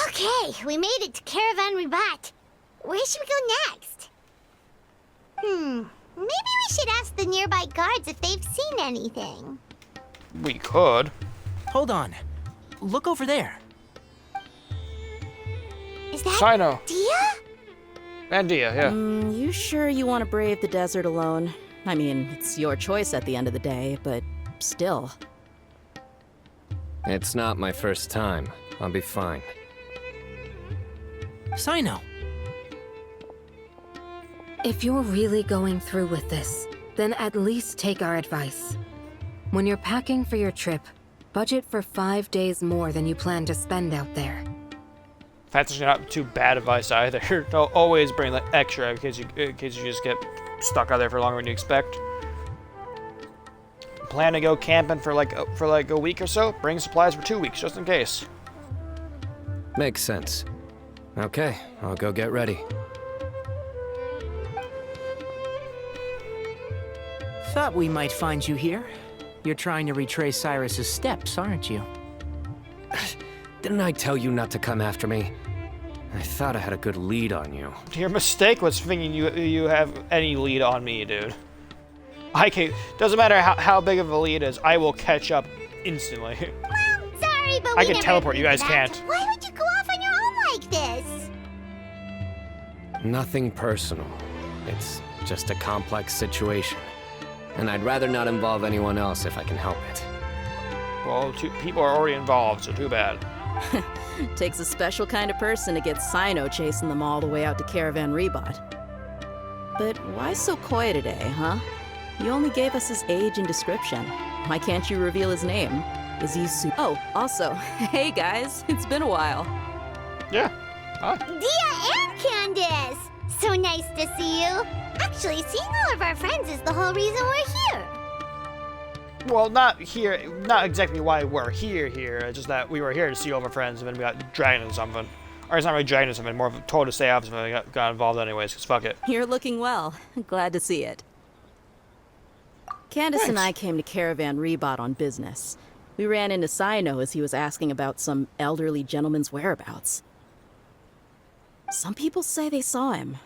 Okay, we made it to Caravan Ribat. Where should we go next? Maybe we should ask the nearby guards if they've seen anything. We could. Hold on. Look over there. Is that Cyno. Dia? And Dia, yeah. You sure you want to brave the desert alone? I mean, it's your choice at the end of the day, but still. It's not my first time. I'll be fine. Cyno. If you're really going through with this, then at least take our advice. When you're packing for your trip, budget for 5 days more than you plan to spend out there. That's actually not too bad advice either. Don't always bring like extra in case you just get stuck out there for longer than you expect. Plan to go camping for like a week or so. Bring supplies for 2 weeks just in case. Makes sense. Okay, I'll go get ready. Thought we might find you here. You're trying to retrace Cyrus's steps, aren't you? Didn't I tell you not to come after me? I thought I had a good lead on you. Your mistake was thinking you have any lead on me, dude. Doesn't matter how big of a lead is, I will catch up instantly. Well, sorry, but I can teleport, you guys can't. Why would you go off on your own like this? Nothing personal. It's just a complex situation. And I'd rather not involve anyone else if I can help it. Well, people are already involved, so too bad. Takes a special kind of person to get Cyno chasing them all the way out to Caravan Ribat. But why so coy today, huh? You only gave us his age and description. Why can't you reveal his name? Is he Oh, also, hey guys, it's been a while. Yeah. Hi. Dia and Candace! So nice to see you. Actually, seeing all of our friends is the whole reason we're here. Well, not exactly why we're here. It's just that we were here to see all of our friends, and then we got dragged into something. Or it's not really dragged into something, more of a told to stay out, and we got involved anyways, because fuck it. You're looking well. Glad to see it. Candace and I came to Caravan Ribat on business. We ran into Cyno as he was asking about some elderly gentleman's whereabouts. Some people say they saw him.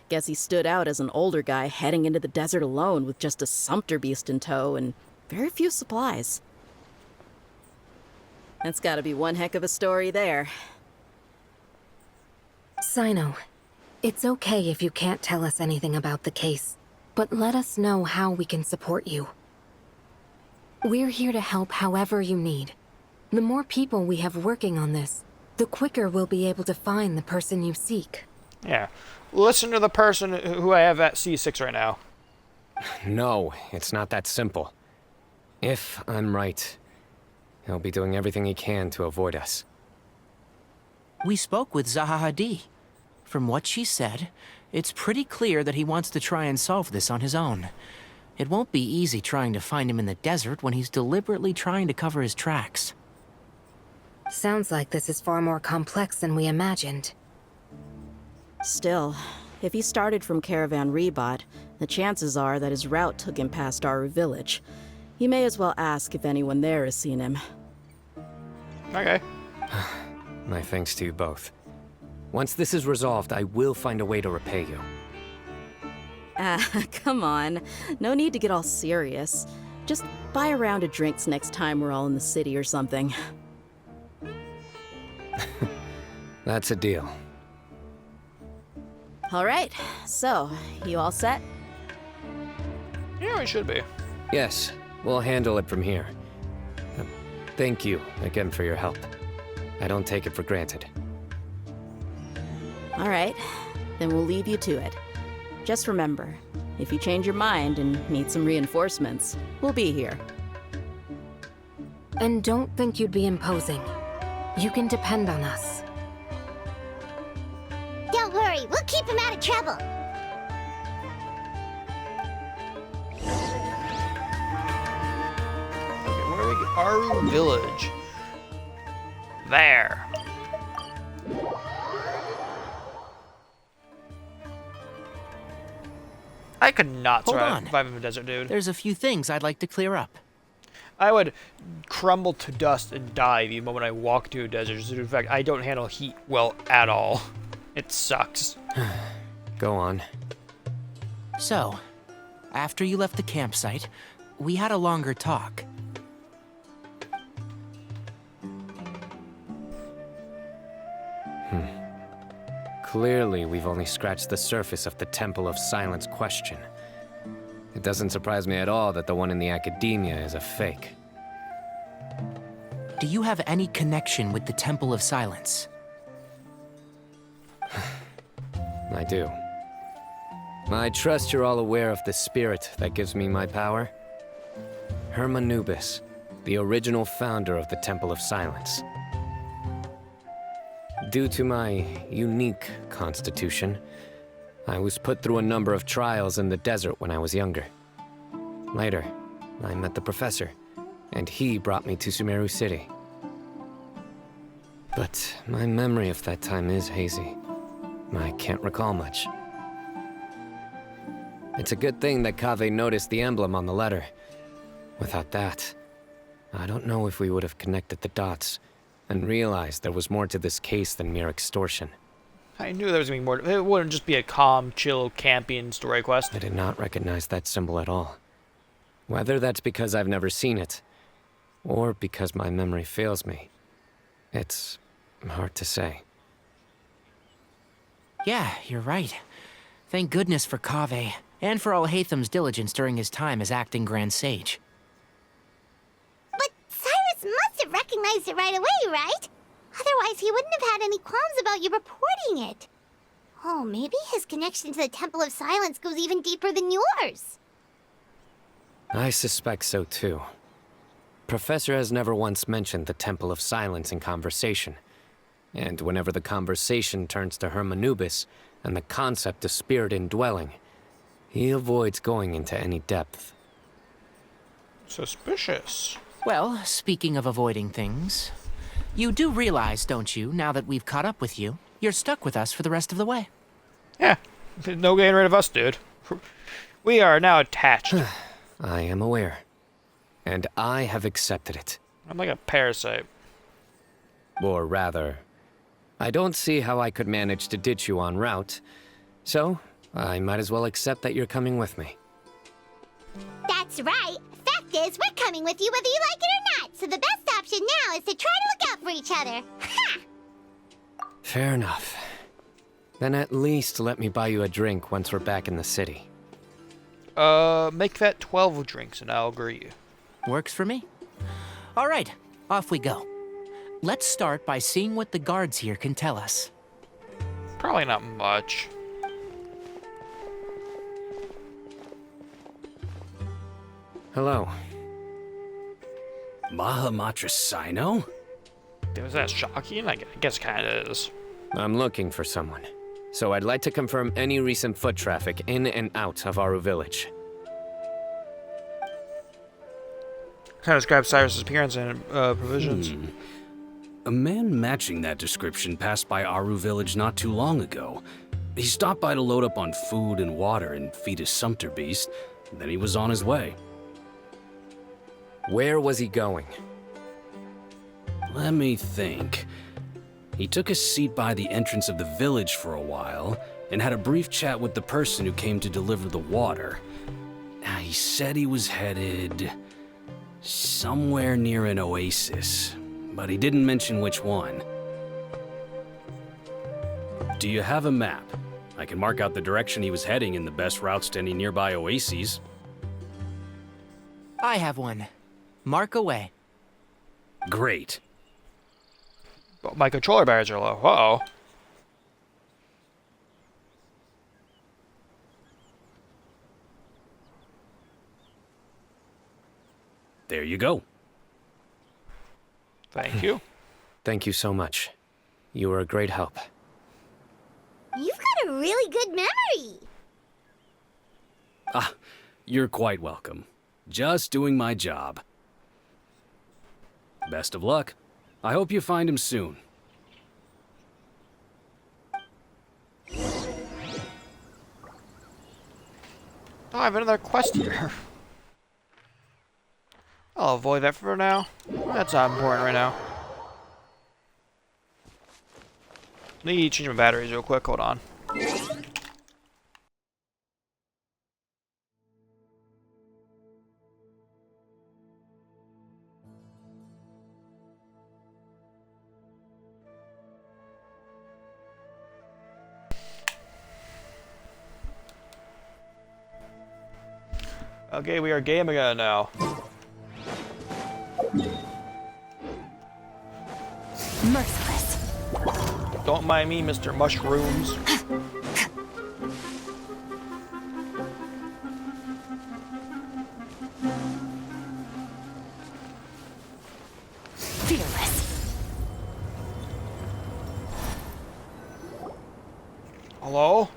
Guess he stood out as an older guy heading into the desert alone with just a sumpter beast in tow and very few supplies. That's gotta be one heck of a story there. Cyno, it's okay if you can't tell us anything about the case, but let us know how we can support you. We're here to help however you need. The more people we have working on this, the quicker we'll be able to find the person you seek. Yeah. Listen to the person who I have at C6 right now. No, it's not that simple. If I'm right, he'll be doing everything he can to avoid us. We spoke with Zaha Hadid. From what she said, it's pretty clear that he wants to try and solve this on his own. It won't be easy trying to find him in the desert when he's deliberately trying to cover his tracks. Sounds like this is far more complex than we imagined. Still, if he started from Caravan Ribat, the chances are that his route took him past our village. You may as well ask if anyone there has seen him. Okay. My thanks to you both. Once this is resolved, I will find a way to repay you. Come on. No need to get all serious. Just buy a round of drinks next time we're all in the city or something. That's a deal. All right, so, you all set? Yeah, we should be. Yes, we'll handle it from here. Thank you again for your help. I don't take it for granted. All right, then we'll leave you to it. Just remember, if you change your mind and need some reinforcements, we'll be here. And don't think you'd be imposing. You can depend on us. Don't worry, we'll keep him out of trouble. Okay, where are we? Aru Village. There. I could not survive in the desert, dude. There's a few things I'd like to clear up. I would crumble to dust and die the moment I walk to a desert. In fact, I don't handle heat well at all. It sucks. Go on. So, after you left the campsite, we had a longer talk. Clearly, we've only scratched the surface of the Temple of Silence question. It doesn't surprise me at all that the one in the academia is a fake. Do you have any connection with the Temple of Silence? I do. I trust you're all aware of the spirit that gives me my power. Hermanubis, the original founder of the Temple of Silence. Due to my unique constitution, I was put through a number of trials in the desert when I was younger. Later, I met the professor, and he brought me to Sumeru City. But my memory of that time is hazy. I can't recall much. It's a good thing that Kaveh noticed the emblem on the letter. Without that, I don't know if we would have connected the dots and realized there was more to this case than mere extortion. I knew there was going to be more. It wouldn't just be a calm, chill, camping story quest. I did not recognize that symbol at all. Whether that's because I've never seen it, or because my memory fails me, it's hard to say. Yeah, you're right. Thank goodness for Kaveh, and for Alhaitham's diligence during his time as acting Grand Sage. But Cyrus must have recognized it right away, right? Otherwise, he wouldn't have had any qualms about you reporting it. Oh, maybe his connection to the Temple of Silence goes even deeper than yours. I suspect so too. Professor has never once mentioned the Temple of Silence in conversation. And whenever the conversation turns to Hermanubis and the concept of spirit indwelling, he avoids going into any depth. Suspicious. Well, speaking of avoiding things, you do realize, don't you, now that we've caught up with you, you're stuck with us for the rest of the way? Yeah, there's no getting rid of us, dude. We are now attached. I am aware. And I have accepted it. I'm like a parasite. Or rather, I don't see how I could manage to ditch you en route, so I might as well accept that you're coming with me. That's right. Fact is, we're coming with you whether you like it or not, so the best option now is to try to look out for each other. Ha! Fair enough. Then at least let me buy you a drink once we're back in the city. Make that 12 drinks and I'll agree. Works for me. All right, off we go. Let's start by seeing what the guards here can tell us. Probably not much. Hello. Mahamatra Cyno? Was that shocking? I guess it kind of is. I'm looking for someone. So I'd like to confirm any recent foot traffic in and out of Aru Village. Kind of describe Cyrus's appearance and provisions. A man matching that description passed by Aru Village not too long ago. He stopped by to load up on food and water and feed his sumpter beast, then he was on his way. Where was he going? Let me think. He took a seat by the entrance of the village for a while, and had a brief chat with the person who came to deliver the water. He said he was headed somewhere near an oasis, but he didn't mention which one. Do you have a map? I can mark out the direction he was heading and the best routes to any nearby oases. I have one. Mark away. Great. But my controller batteries are low. Uh-oh. there you go. Thank you. Thank you so much. You were a great help. You've got a really good memory. Ah, you're quite welcome. Just doing my job. Best of luck. I hope you find him soon. Oh, I have another quest here. I'll avoid that for now. That's not important right now. Need to change my batteries real quick. Hold on. Okay, we are game again now. Merciless. Don't mind me, Mr. Mushrooms. Fearless. Hello?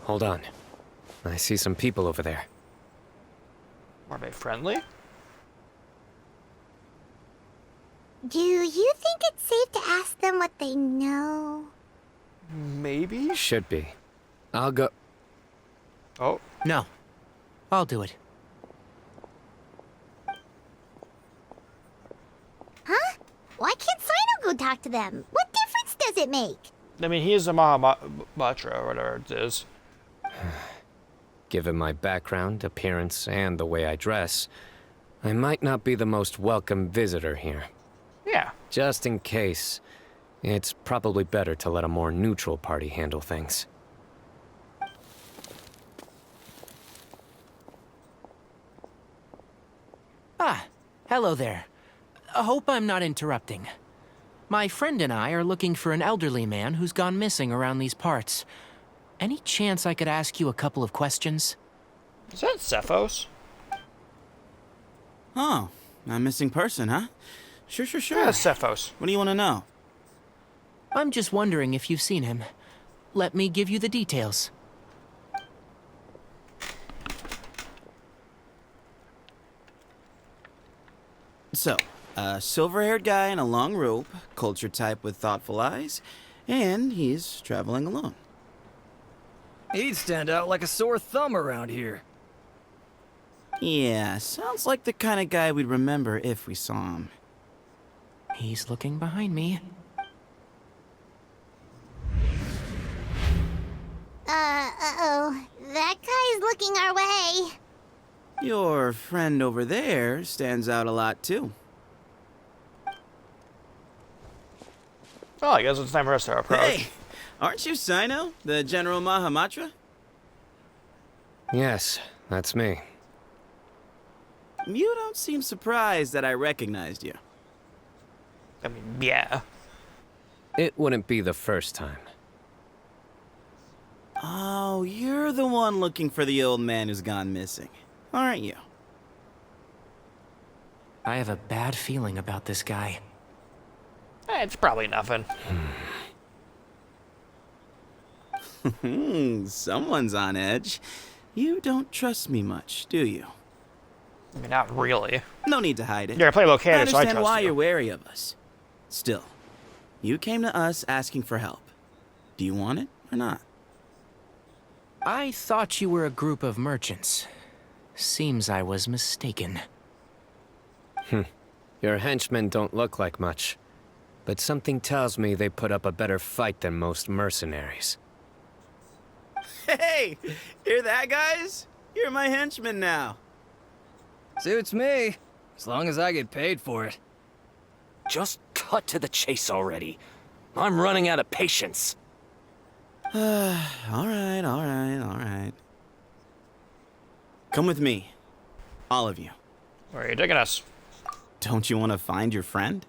Hold on. I see some people over there. Are they friendly? Do you think it's safe to ask them what they know? Maybe? Should be. I'll go. Oh. No. I'll do it. Huh? Why can't Cyno go talk to them? What difference does it make? I mean, he is a Mahamatra, or whatever it is. Given my background, appearance, and the way I dress, I might not be the most welcome visitor here. Yeah. Just in case, it's probably better to let a more neutral party handle things. Ah, hello there. I hope I'm not interrupting. My friend and I are looking for an elderly man who's gone missing around these parts. Any chance I could ask you a couple of questions? Is that Cephos? Oh, a missing person, huh? Sure. Yeah, Cephos. What do you want to know? I'm just wondering if you've seen him. Let me give you the details. So, a silver-haired guy in a long robe, culture type with thoughtful eyes, and he's traveling alone. He'd stand out like a sore thumb around here. Yeah, sounds like the kind of guy we'd remember if we saw him. He's looking behind me. Uh-oh. That guy's looking our way. Your friend over there stands out a lot, too. Oh, I guess it's time for us to approach. Hey, aren't you Cyno, the General Mahamatra? Yes, that's me. You don't seem surprised that I recognized you. I mean, yeah. It wouldn't be the first time. Oh, you're the one looking for the old man who's gone missing, aren't you? I have a bad feeling about this guy. It's probably nothing. Someone's on edge. You don't trust me much, do you? I mean, not really. No need to hide it. You're a play locator, I so I understand trust why you. you're wary of us. Still, you came to us asking for help. Do you want it or not? I thought you were a group of merchants. Seems I was mistaken. Your henchmen don't look like much, but something tells me they put up a better fight than most mercenaries. Hey, hear that, guys? You're my henchmen now. Suits me, as long as I get paid for it. Just cut to the chase already. I'm running out of patience. all right. Come with me. All of you. Where are you taking us? Don't you want to find your friend?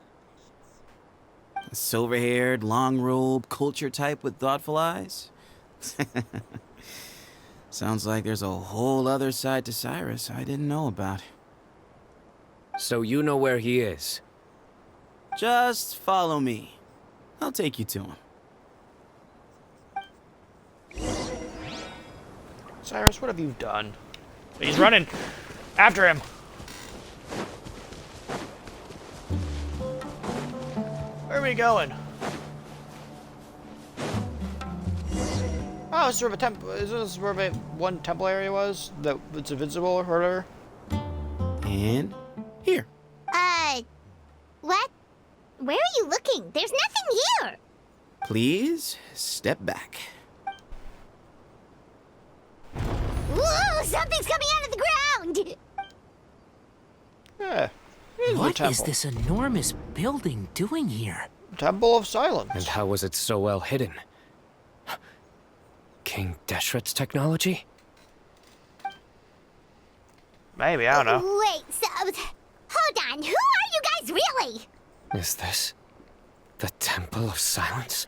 A silver-haired, long-robe, culture type with thoughtful eyes? Sounds like there's a whole other side to Cyrus I didn't know about. So you know where he is? Just follow me. I'll take you to him. Cyrus, what have you done? He's running! After him! Where are we going? Oh, this is where the temple. Isn't this where the one temple area was? That it's invincible earlier? And here. What? Where are you looking? There's nothing here. Please step back. Whoa, something's coming out of the ground! Yeah. What is this enormous building doing here? Temple of Silence. And how was it so well hidden? King Deshret's technology? Maybe, I don't know. Wait, so... Hold on, who are you guys really? Is this the Temple of Silence?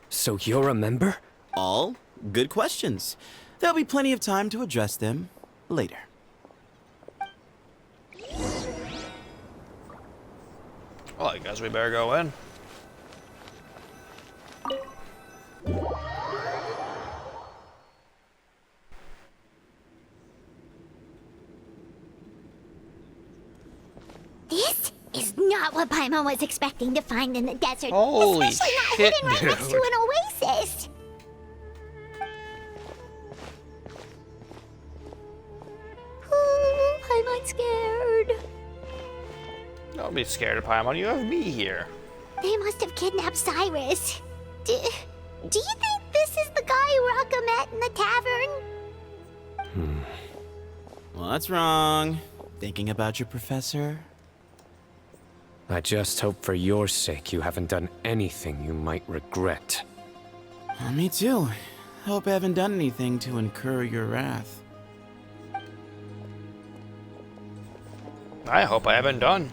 So you're a member? All good questions. There'll be plenty of time to address them later. Well, I guess we better go in. This is not what Paimon was expecting to find in the desert. Holy especially not shit, hidden right next to dude. an oasis. Ooh, Paimon's scared. Don't be scared of Paimon. You have me here. They must have kidnapped Cyrus. Do you think this is the guy Rocca met in the tavern? What's wrong? Thinking about your professor? I just hope for your sake you haven't done anything you might regret. Me too. Hope I haven't done anything to incur your wrath. I hope I haven't done.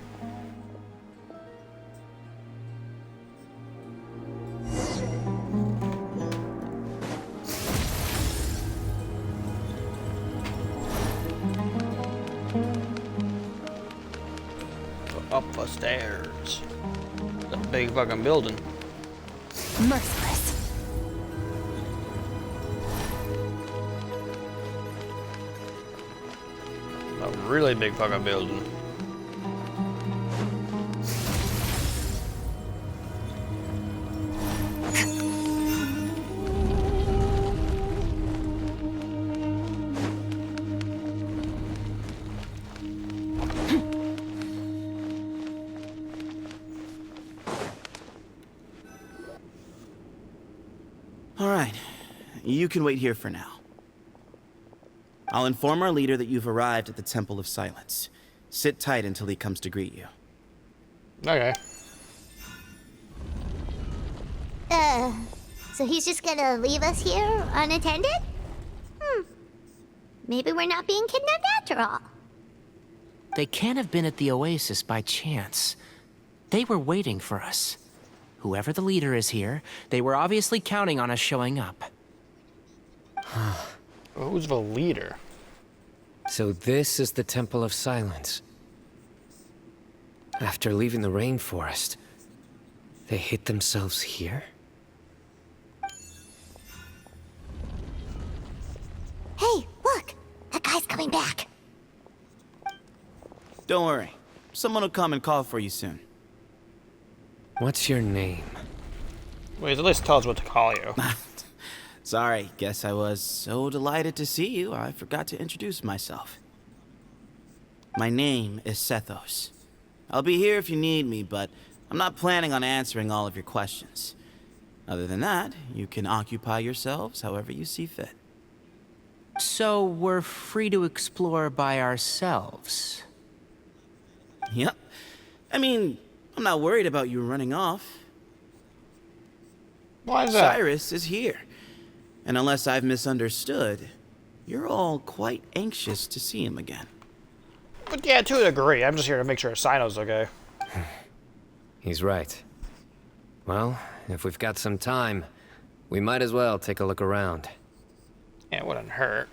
Up the stairs. The big fucking building. Merciless. A really big fucking building. All right, you can wait here for now. I'll inform our leader that you've arrived at the Temple of Silence. Sit tight until he comes to greet you. Okay. So he's just gonna leave us here unattended? Maybe we're not being kidnapped after all. They can't have been at the oasis by chance. They were waiting for us. Whoever the leader is here, they were obviously counting on us showing up. Who's the leader? So this is the Temple of Silence. After leaving the rainforest, they hid themselves here? Hey, look! That guy's coming back. Don't worry. Someone will come and call for you soon. What's your name? Wait, at least tell us what to call you. Sorry, guess I was so delighted to see you, I forgot to introduce myself. My name is Sethos. I'll be here if you need me, but I'm not planning on answering all of your questions. Other than that, you can occupy yourselves however you see fit. So we're free to explore by ourselves. Yep. I mean, I'm not worried about you running off. Why is that? Cyrus is here. And unless I've misunderstood, you're all quite anxious to see him again. But yeah, to a degree. I'm just here to make sure Cyno's okay. He's right. Well, if we've got some time, we might as well take a look around. Yeah, it wouldn't hurt.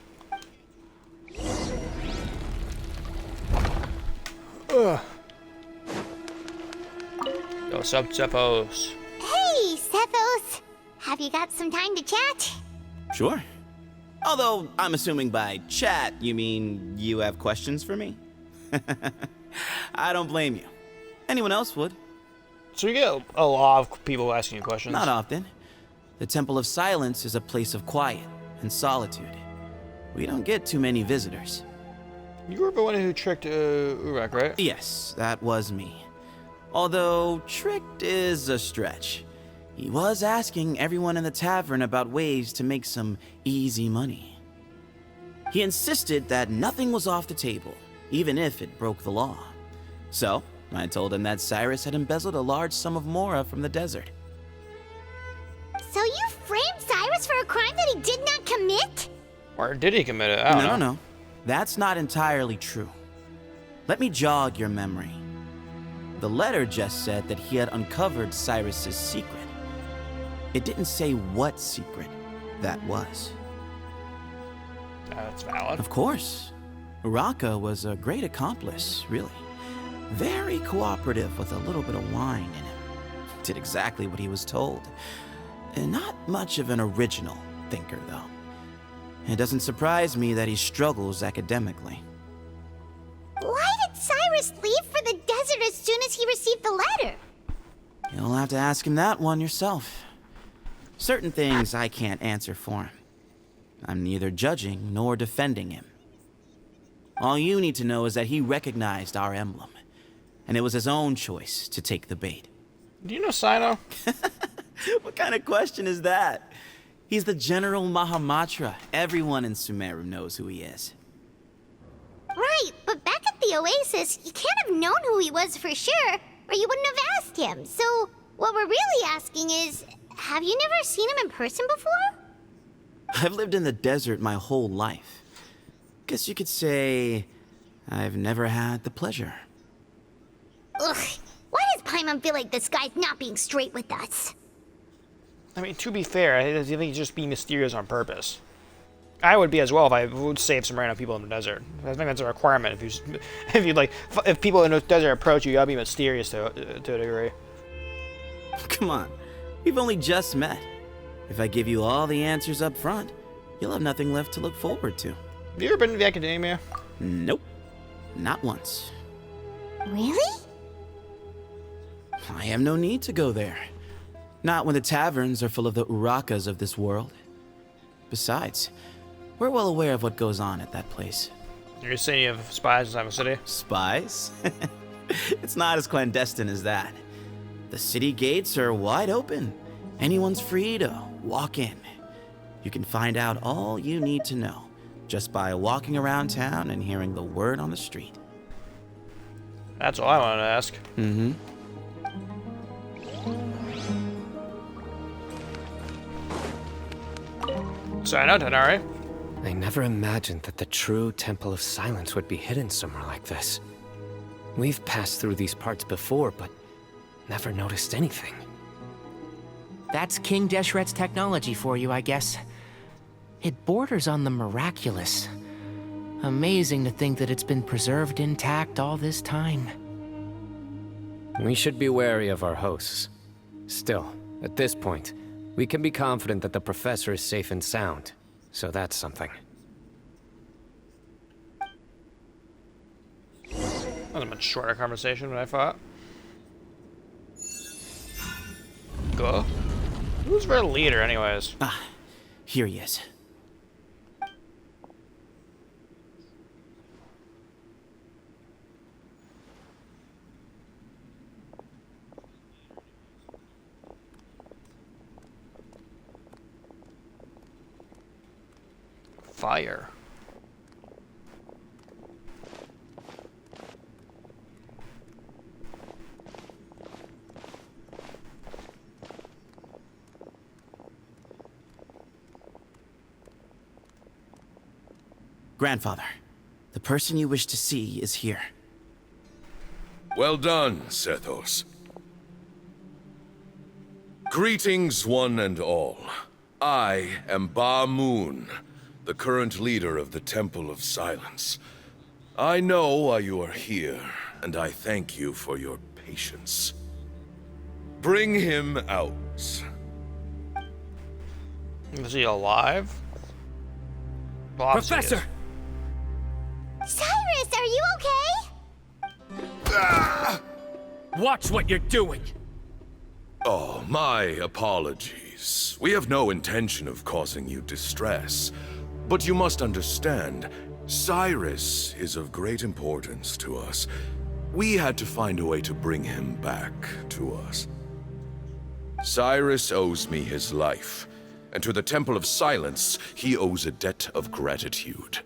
Ugh. Yo, sup, Cephos? Hey, Sethos! Have you got some time to chat? Sure. Although, I'm assuming by chat, you mean you have questions for me? I don't blame you. Anyone else would. So you get a lot of people asking you questions? Not often. The Temple of Silence is a place of quiet and solitude. We don't get too many visitors. You were the one who tricked Uruk, right? Yes, that was me. Although, tricked is a stretch. He was asking everyone in the tavern about ways to make some easy money. He insisted that nothing was off the table, even if it broke the law. So, I told him that Cyrus had embezzled a large sum of mora from the desert. So you framed Cyrus for a crime that he did not commit? Or did he commit it? I don't know. No. That's not entirely true. Let me jog your memory. The letter just said that he had uncovered Cyrus's secret. It didn't say what secret that was. That's valid. Of course. Uraka was a great accomplice, really. Very cooperative with a little bit of wine in him. Did exactly what he was told. And not much of an original thinker, though. It doesn't surprise me that he struggles academically. Why did Cyrus leave for the desert as soon as he received the letter? You'll have to ask him that one yourself. Certain things I can't answer for him. I'm neither judging nor defending him. All you need to know is that he recognized our emblem, and it was his own choice to take the bait. Do you know Cyno? What kind of question is that? He's the General Mahamatra. Everyone in Sumeru knows who he is. Right, but back at the Oasis, you can't have known who he was for sure, or you wouldn't have asked him. So, what we're really asking is, have you never seen him in person before? I've lived in the desert my whole life. Guess you could say I've never had the pleasure. Ugh, why does Paimon feel like this guy's not being straight with us? I mean, to be fair, I think he's just being mysterious on purpose. I would be as well if I would save some random people in the desert. I think that's a requirement. If people in the desert approach you, you gotta be mysterious to a degree. Come on, we've only just met. If I give you all the answers up front, you'll have nothing left to look forward to. Have you ever been to the academia? Nope, not once. Really? I have no need to go there. Not when the taverns are full of the Urakas of this world. Besides, we're well aware of what goes on at that place. You're saying you have spies inside the city? Spies? It's not as clandestine as that. The city gates are wide open. Anyone's free to walk in. You can find out all you need to know just by walking around town and hearing the word on the street. That's all I wanted to ask. Mm-hmm. Cyno, Tighnari. I never imagined that the true Temple of Silence would be hidden somewhere like this. We've passed through these parts before, but never noticed anything. That's King Deshret's technology for you, I guess. It borders on the miraculous. Amazing to think that it's been preserved intact all this time. We should be wary of our hosts. Still, at this point, we can be confident that the professor is safe and sound, so that's something. That was a much shorter conversation than I thought. Go. Who's their leader, anyways? Ah, here he is. Fire. Grandfather, the person you wish to see is here. Well done, Sethos. Greetings, one and all. I am Ba Moon, the current leader of the Temple of Silence. I know why you are here, and I thank you for your patience. Bring him out. Is he alive? Well, Professor! Cyrus, are you okay? Watch what you're doing! Oh, my apologies. We have no intention of causing you distress. But you must understand, Cyrus is of great importance to us. We had to find a way to bring him back to us. Cyrus owes me his life, and to the Temple of Silence, he owes a debt of gratitude.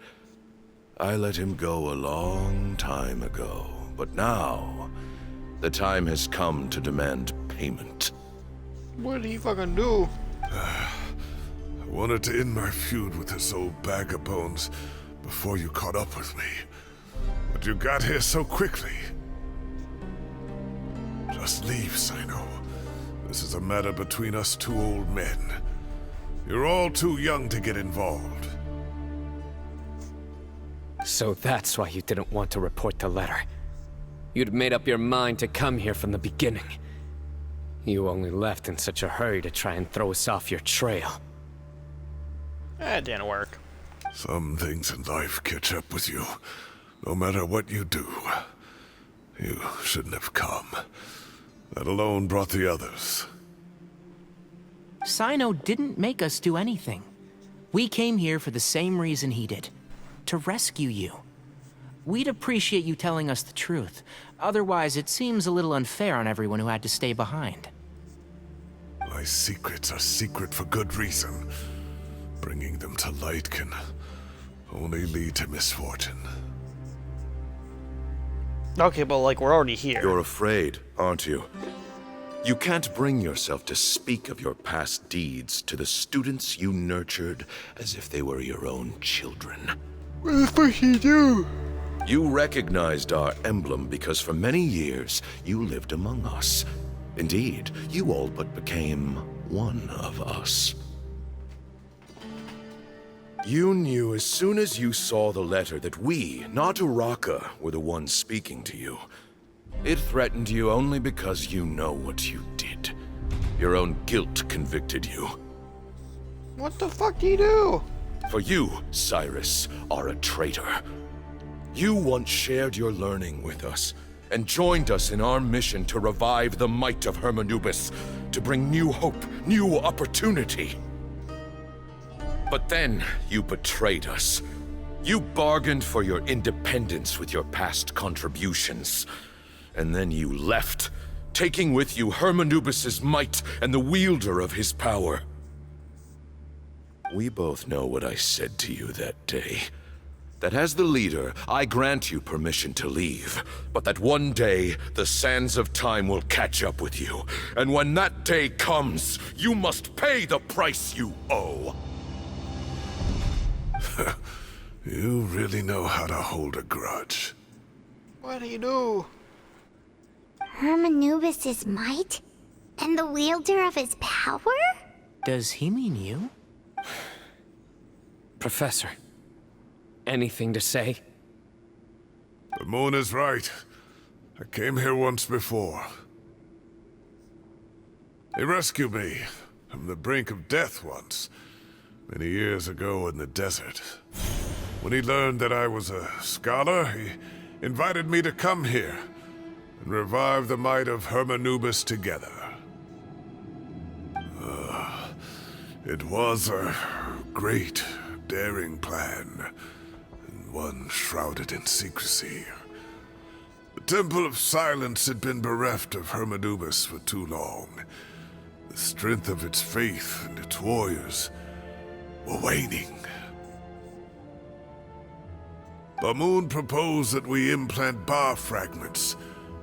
I let him go a long time ago, but now, the time has come to demand payment. What did he fucking do? I wanted to end my feud with this old bag of bones before you caught up with me. But you got here so quickly. Just leave, Cyno. This is a matter between us two old men. You're all too young to get involved. So that's why you didn't want to report the letter. You'd made up your mind to come here from the beginning. You only left in such a hurry to try and throw us off your trail. That didn't work. Some things in life catch up with you. No matter what you do, you shouldn't have come. That alone brought the others. Cyno didn't make us do anything. We came here for the same reason he did. To rescue you. We'd appreciate you telling us the truth. Otherwise, it seems a little unfair on everyone who had to stay behind. My secrets are secret for good reason. Bringing them to light can only lead to misfortune. Okay, but like, we're already here. You're afraid, aren't you? You can't bring yourself to speak of your past deeds to the students you nurtured as if they were your own children. What the fuck did you do? You recognized our emblem because for many years you lived among us. Indeed, you all but became one of us. You knew as soon as you saw the letter that we, not Uraka, were the ones speaking to you. It threatened you only because you know what you did. Your own guilt convicted you. What the fuck do you do? For you, Cyrus, are a traitor. You once shared your learning with us, and joined us in our mission to revive the might of Hermanubis, to bring new hope, new opportunity. But then, you betrayed us. You bargained for your independence with your past contributions. And then you left, taking with you Hermanubis' might and the wielder of his power. We both know what I said to you that day. That as the leader, I grant you permission to leave, but that one day, the sands of time will catch up with you. And when that day comes, you must pay the price you owe. You really know how to hold a grudge. What do you do? Hermanubis' might? And the wielder of his power? Does he mean you? Professor, anything to say? The moon is right. I came here once before. He rescued me from the brink of death once, many years ago in the desert. When he learned that I was a scholar, he invited me to come here and revive the might of Hermanubis together. It was a great, daring plan, and one shrouded in secrecy. The Temple of Silence had been bereft of Hermanubis for too long. The strength of its faith and its warriors were waning. Bamoon proposed that we implant bar fragments,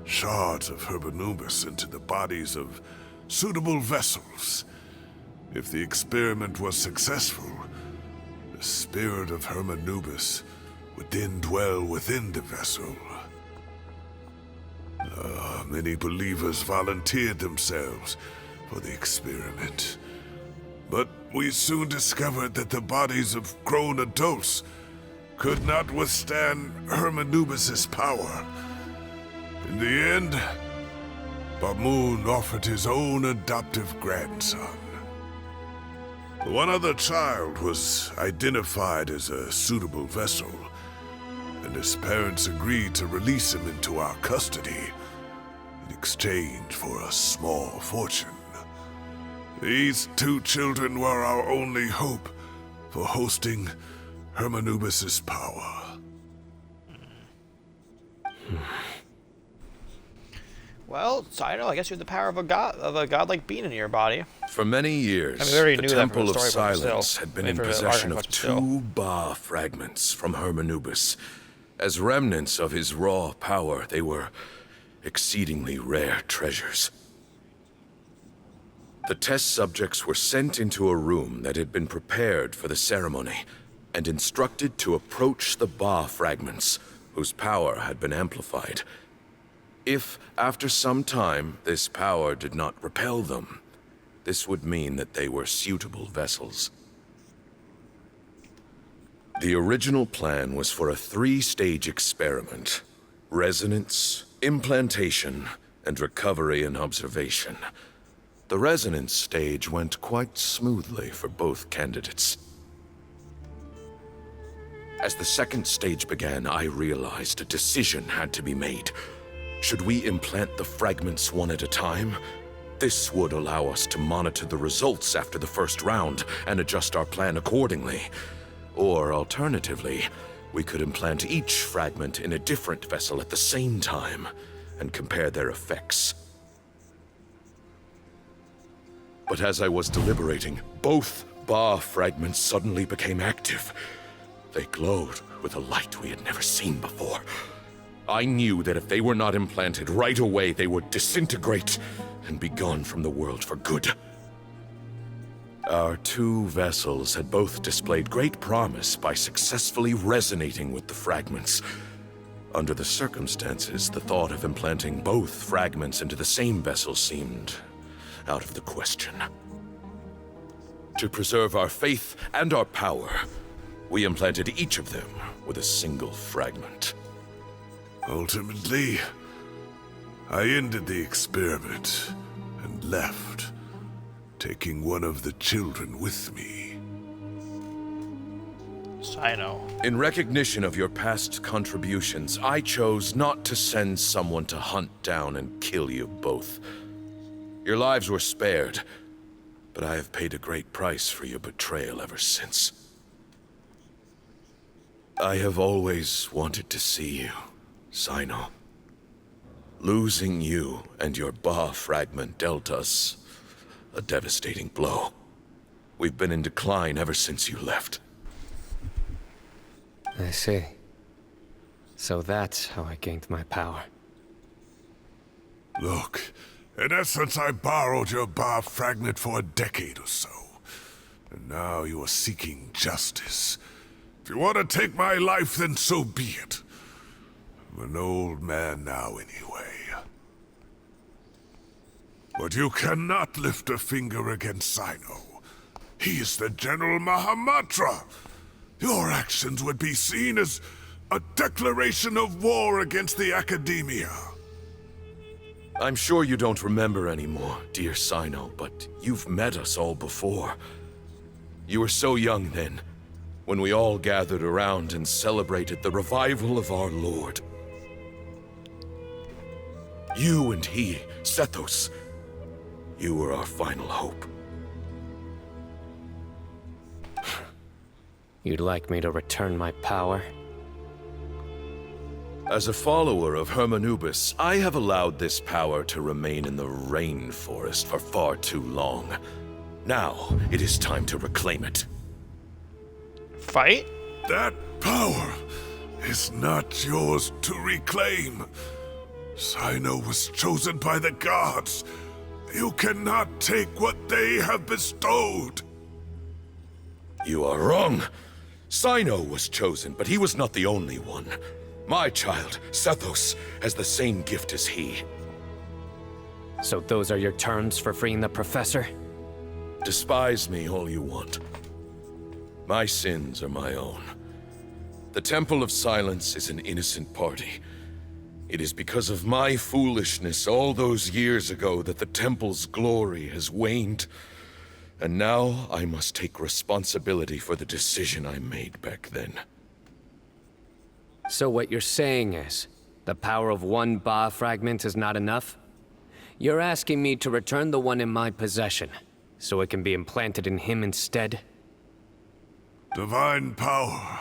shards of Hermanubis, into the bodies of suitable vessels. If the experiment was successful, the spirit of Hermanubis would then dwell within the vessel. Many believers volunteered themselves for the experiment, but we soon discovered that the bodies of grown adults could not withstand Hermanubis's power. In the end, Bamoon offered his own adoptive grandson. One other child was identified as a suitable vessel, and his parents agreed to release him into our custody in exchange for a small fortune. These two children were our only hope for hosting Hermanubis's power. Well, Cyno, I guess you have the power of a godlike being in your body. For many years, I mean, we already the knew that from Temple the of story, but Silence still. had been I mean, in for the possession argument, of but still. 2 Ba fragments from Hermanubis. As remnants of his raw power, they were exceedingly rare treasures. The test subjects were sent into a room that had been prepared for the ceremony and instructed to approach the Ba fragments, whose power had been amplified. If, after some time, this power did not repel them, this would mean that they were suitable vessels. The original plan was for a 3-stage experiment: resonance, implantation, and recovery and observation. The resonance stage went quite smoothly for both candidates. As the 2nd stage began, I realized a decision had to be made. Should we implant the fragments one at a time? This would allow us to monitor the results after the first round and adjust our plan accordingly. Or alternatively, we could implant each fragment in a different vessel at the same time and compare their effects. But as I was deliberating, both Ba fragments suddenly became active. They glowed with a light we had never seen before. I knew that if they were not implanted right away, they would disintegrate and be gone from the world for good. Our 2 vessels had both displayed great promise by successfully resonating with the fragments. Under the circumstances, the thought of implanting both fragments into the same vessel seemed out of the question. To preserve our faith and our power, we implanted each of them with a single fragment. Ultimately, I ended the experiment and left, taking one of the children with me. Cyno. In recognition of your past contributions, I chose not to send someone to hunt down and kill you both. Your lives were spared, but I have paid a great price for your betrayal ever since. I have always wanted to see you, Cyno. Losing you and your Ba fragment dealt us a devastating blow. We've been in decline ever since you left. I see. So that's how I gained my power. Look, in essence, I borrowed your Ba fragment for a decade or so. And now you are seeking justice. If you want to take my life, then so be it. I'm an old man now anyway. But you cannot lift a finger against Cyno. He is the General Mahamatra. Your actions would be seen as a declaration of war against the Academia. I'm sure you don't remember anymore, dear Cyno, but you've met us all before. You were so young then, when we all gathered around and celebrated the revival of our Lord. You and he, Sethos, you were our final hope. You'd like me to return my power? As a follower of Hermanubis, I have allowed this power to remain in the rainforest for far too long. Now, it is time to reclaim it. Fight? That power is not yours to reclaim. Cyno was chosen by the gods. You cannot take what they have bestowed. You are wrong. Cyno was chosen, but he was not the only one. My child, Sethos, has the same gift as he. So those are your terms for freeing the professor? Despise me all you want. My sins are my own. The Temple of Silence is an innocent party. It is because of my foolishness all those years ago that the Temple's glory has waned. And now I must take responsibility for the decision I made back then. So what you're saying is, the power of one Ba fragment is not enough? You're asking me to return the one in my possession, so it can be implanted in him instead? Divine power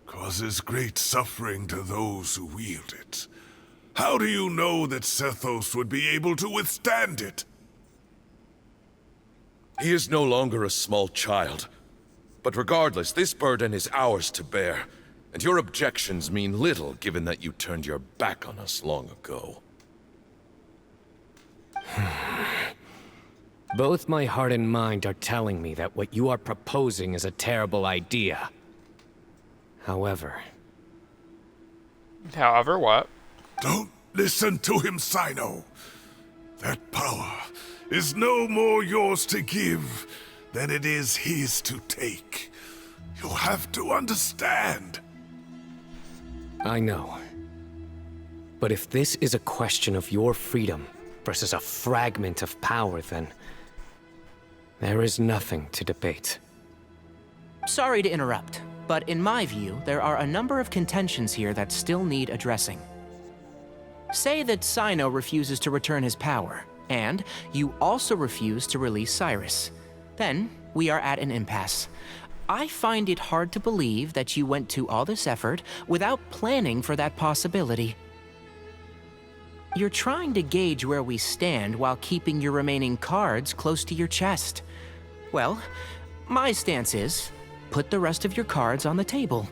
causes great suffering to those who wield it. How do you know that Sethos would be able to withstand it? He is no longer a small child. But regardless, this burden is ours to bear. And your objections mean little, given that you turned your back on us long ago. Both my heart and mind are telling me that what you are proposing is a terrible idea. However... However what? Don't listen to him, Cyno. That power is no more yours to give than it is his to take. You'll have to understand. I know. But if this is a question of your freedom versus a fragment of power, then there is nothing to debate. Sorry to interrupt, but in my view, there are a number of contentions here that still need addressing. Say that Cyno refuses to return his power, and you also refuse to release Cyrus. Then, we are at an impasse. I find it hard to believe that you went to all this effort without planning for that possibility. You're trying to gauge where we stand while keeping your remaining cards close to your chest. Well, my stance is, put the rest of your cards on the table.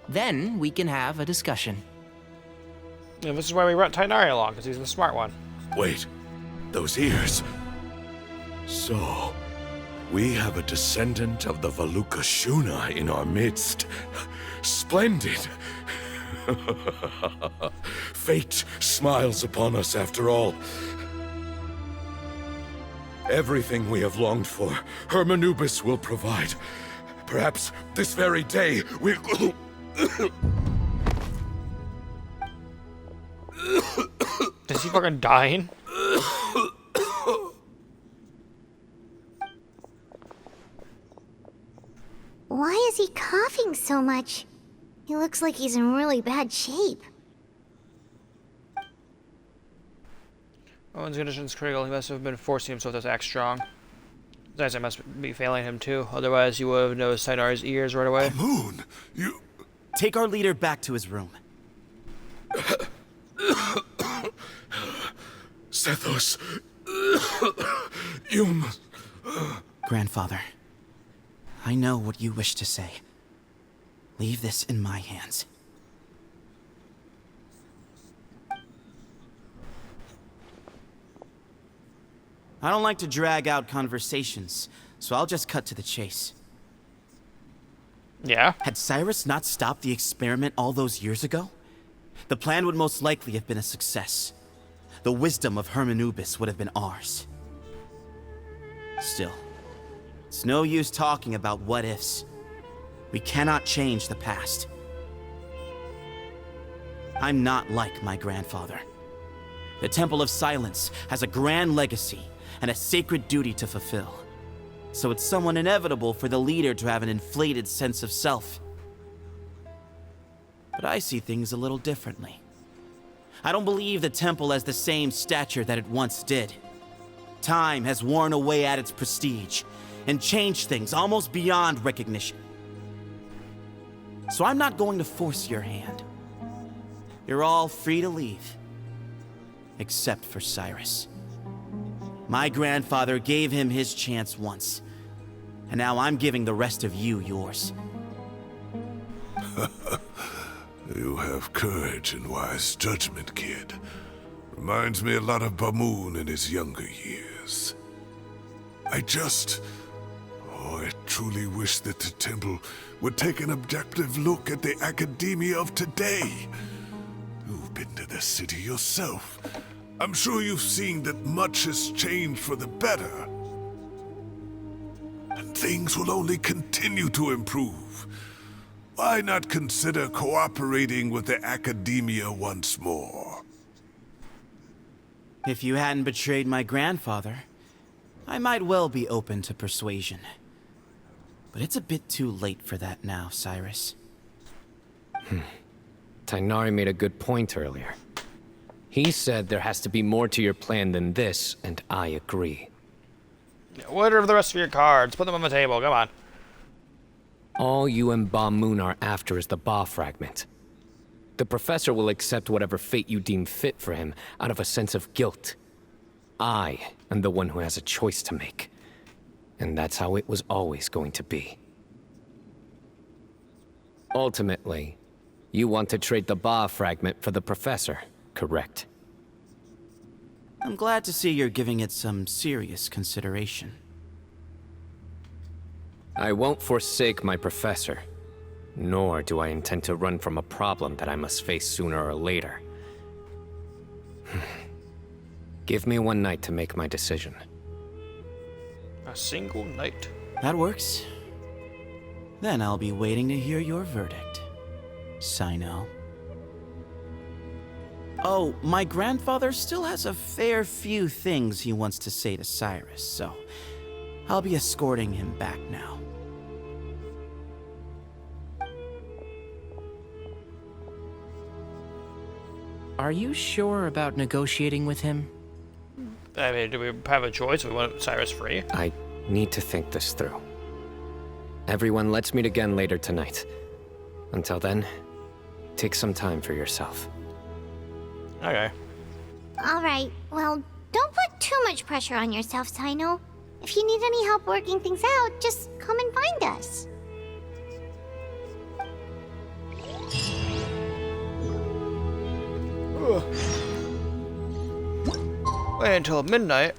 Then we can have a discussion. Yeah, this is why we brought Tighnari along, because he's the smart one. Wait, those ears. So, we have a descendant of the Valuka Shuna in our midst. Splendid. Fate smiles upon us after all. Everything we have longed for, Hermanubis will provide. Perhaps this very day we... Is he fucking dying? Why is he coughing so much? He looks like he's in really bad shape. Owen's condition is critical. He must have been forcing himself to act strong. Besides, it must be failing him too. Otherwise, you would have noticed Tighnari's ears right away. Moon, you... Take our leader back to his room. Sethos, you must... Grandfather, I know what you wish to say. Leave this in my hands. I don't like to drag out conversations, so I'll just cut to the chase. Yeah? Had Cyrus not stopped the experiment all those years ago, the plan would most likely have been a success. The wisdom of Hermanubis would have been ours. Still, it's no use talking about what-ifs. We cannot change the past. I'm not like my grandfather. The Temple of Silence has a grand legacy and a sacred duty to fulfill. So it's somewhat inevitable for the leader to have an inflated sense of self. But I see things a little differently. I don't believe the temple has the same stature that it once did. Time has worn away at its prestige and changed things almost beyond recognition. So I'm not going to force your hand. You're all free to leave. Except for Cyrus. My grandfather gave him his chance once, and now I'm giving the rest of you yours. You have courage and wise judgment, kid. Reminds me a lot of Bamoon in his younger years. I truly wish that the temple would take an objective look at the academia of today. You've been to the city yourself. I'm sure you've seen that much has changed for the better. things will only continue to improve. Why not consider cooperating with the Academia once more? If you hadn't betrayed my grandfather, I might well be open to persuasion. But it's a bit too late for that now, Cyrus. Tighnari made a good point earlier. He said there has to be more to your plan than this, and I agree. What are the rest of your cards? Put them on the table, come on. All you and Ba Moon are after is the Ba fragment. The professor will accept whatever fate you deem fit for him out of a sense of guilt. I am the one who has a choice to make. And that's how it was always going to be. Ultimately, you want to trade the Ba fragment for the professor, correct? I'm glad to see you're giving it some serious consideration. I won't forsake my professor, nor do I intend to run from a problem that I must face sooner or later. Give me one night to make my decision. A single night? That works. Then I'll be waiting to hear your verdict, Cyno. Oh, my grandfather still has a fair few things he wants to say to Cyrus, so I'll be escorting him back now. Are you sure about negotiating with him? I mean, do we have a choice? We want Cyrus free? I need to think this through. Everyone, let's meet again later tonight. Until then, take some time for yourself. Okay. Alright, well, don't put too much pressure on yourself, Cyno. If you need any help working things out, just come and find us. Wait until midnight.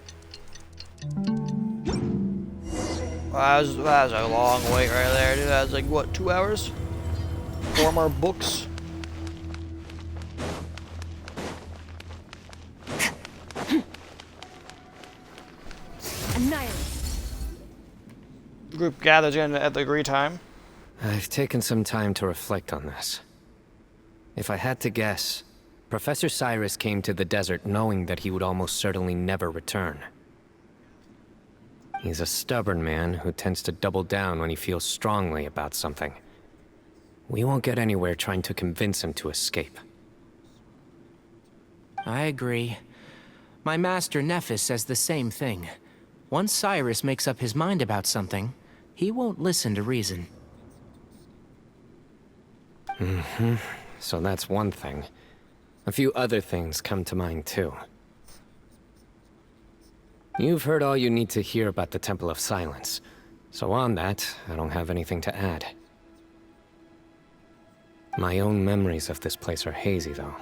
Wow, that was a long wait right there, dude. That was like, what, 2 hours? 4 more books? The group gathers in at the agreed time. I've taken some time to reflect on this. If I had to guess, Professor Cyrus came to the desert knowing that he would almost certainly never return. He's a stubborn man who tends to double down when he feels strongly about something. We won't get anywhere trying to convince him to escape. I agree. My master Nephis says the same thing. Once Cyrus makes up his mind about something, he won't listen to reason. So that's one thing. A few other things come to mind too. You've heard all you need to hear about the Temple of Silence, so on that, I don't have anything to add. My own memories of this place are hazy, though.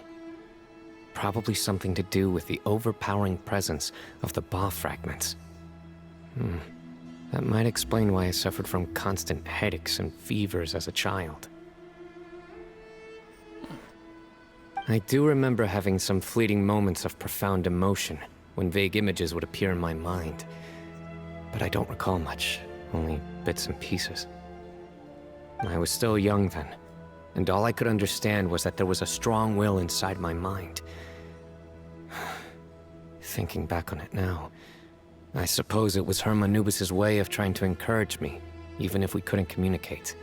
Probably something to do with the overpowering presence of the Ba fragments. That might explain why I suffered from constant headaches and fevers as a child. I do remember having some fleeting moments of profound emotion when vague images would appear in my mind. But I don't recall much, only bits and pieces. I was still young then, and all I could understand was that there was a strong will inside my mind. Thinking back on it now, I suppose it was Herm Anubis' way of trying to encourage me, even if we couldn't communicate.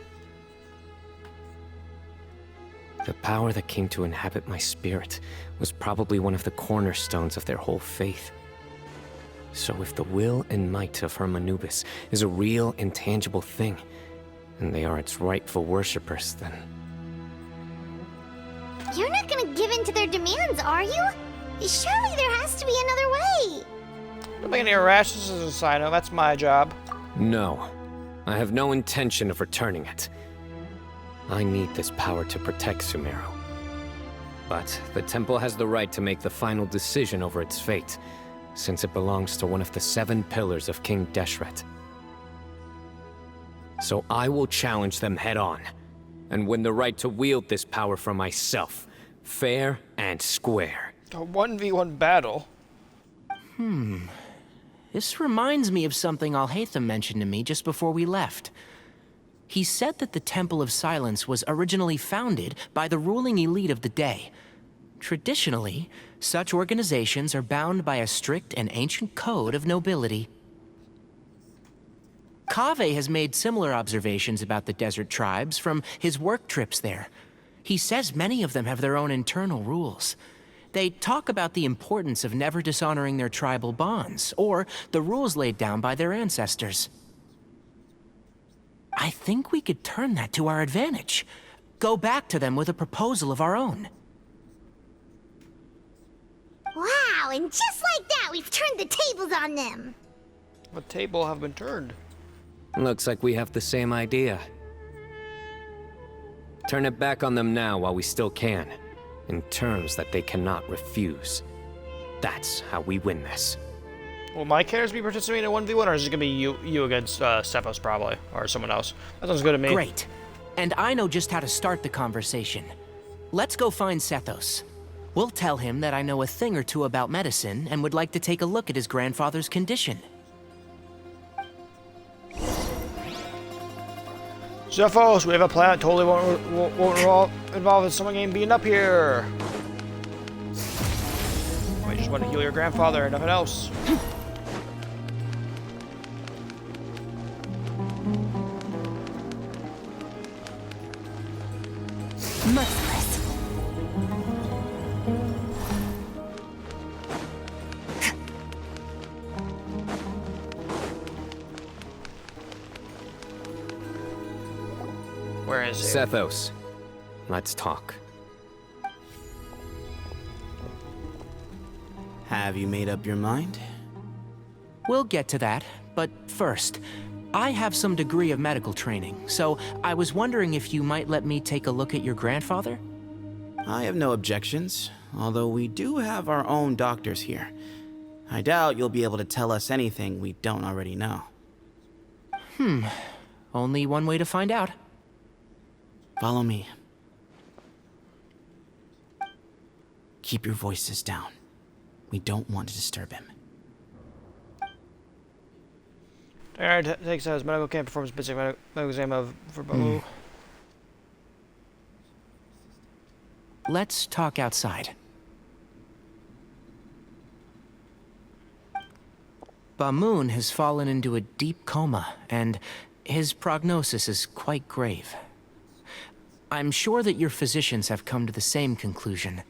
The power that came to inhabit my spirit was probably one of the cornerstones of their whole faith. So if the will and might of Herm Anubis is a real, intangible thing, and they are its rightful worshippers, then... You're not gonna give in to their demands, are you? Surely there has to be another way. Don't make any rash decisions, Cyno. That's my job. No. I have no intention of returning it. I need this power to protect Sumeru. But the temple has the right to make the final decision over its fate, since it belongs to one of the 7 pillars of King Deshret. So I will challenge them head-on, and win the right to wield this power for myself, fair and square. A 1v1 battle? This reminds me of something Alhaitham mentioned to me just before we left. He said that the Temple of Silence was originally founded by the ruling elite of the day. Traditionally, such organizations are bound by a strict and ancient code of nobility. Kaveh has made similar observations about the desert tribes from his work trips there. He says many of them have their own internal rules. They talk about the importance of never dishonoring their tribal bonds, or the rules laid down by their ancestors. I think we could turn that to our advantage. Go back to them with a proposal of our own. Wow, and just like that, we've turned the tables on them. What table have been turned? Looks like we have the same idea. Turn it back on them now while we still can, in terms that they cannot refuse. That's how we win this. Will my characters be participating in 1v1, or is it going to be you against Cephos, probably, or someone else? That sounds good to me. Great. And I know just how to start the conversation. Let's go find Sethos. We'll tell him that I know a thing or two about medicine and would like to take a look at his grandfather's condition. Cephos, we have a plan. Totally won't involve in someone getting beaten up here. We just want to heal your grandfather, nothing else. Merciless. Where is he? Sethos, let's talk. Have you made up your mind? We'll get to that, but first, I have some degree of medical training, so I was wondering if you might let me take a look at your grandfather? I have no objections, although we do have our own doctors here. I doubt you'll be able to tell us anything we don't already know. Only one way to find out. Follow me. Keep your voices down. We don't want to disturb him. Alright, takes his medical camp performs basic medical exam for Bamu. Let's talk outside. Bamun has fallen into a deep coma, and his prognosis is quite grave. I'm sure that your physicians have come to the same conclusion.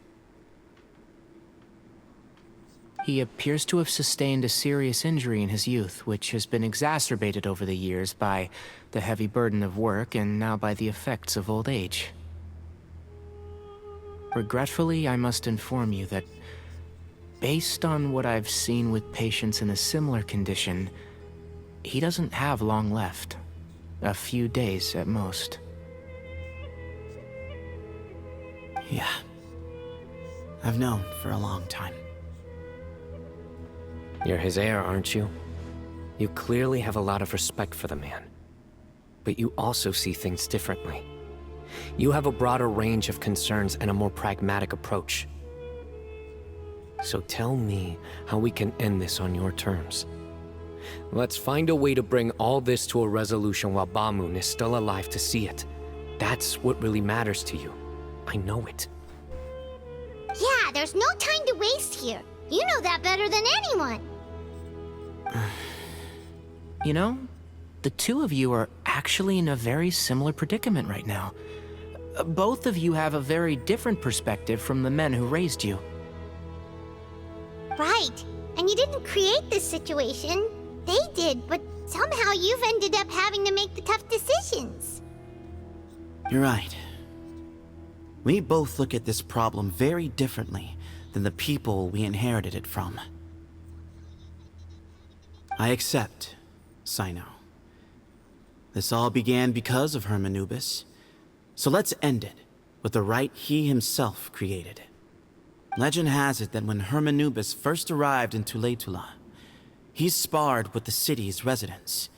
He appears to have sustained a serious injury in his youth, which has been exacerbated over the years by the heavy burden of work and now by the effects of old age. Regretfully, I must inform you that, based on what I've seen with patients in a similar condition, he doesn't have long left. A few days at most. Yeah. I've known for a long time. You're his heir, aren't you? You clearly have a lot of respect for the man. But you also see things differently. You have a broader range of concerns and a more pragmatic approach. So tell me how we can end this on your terms. Let's find a way to bring all this to a resolution while Bamun is still alive to see it. That's what really matters to you. I know it. Yeah, there's no time to waste here. You know that better than anyone. You know, the two of you are actually in a very similar predicament right now. Both of you have a very different perspective from the men who raised you. Right. And you didn't create this situation. They did, but somehow you've ended up having to make the tough decisions. You're right. We both look at this problem very differently than the people we inherited it from. I accept, Cyno. This all began because of Hermanubis, so let's end it with the rite he himself created. Legend has it that when Hermanubis first arrived in Tuletula, he sparred with the city's residents.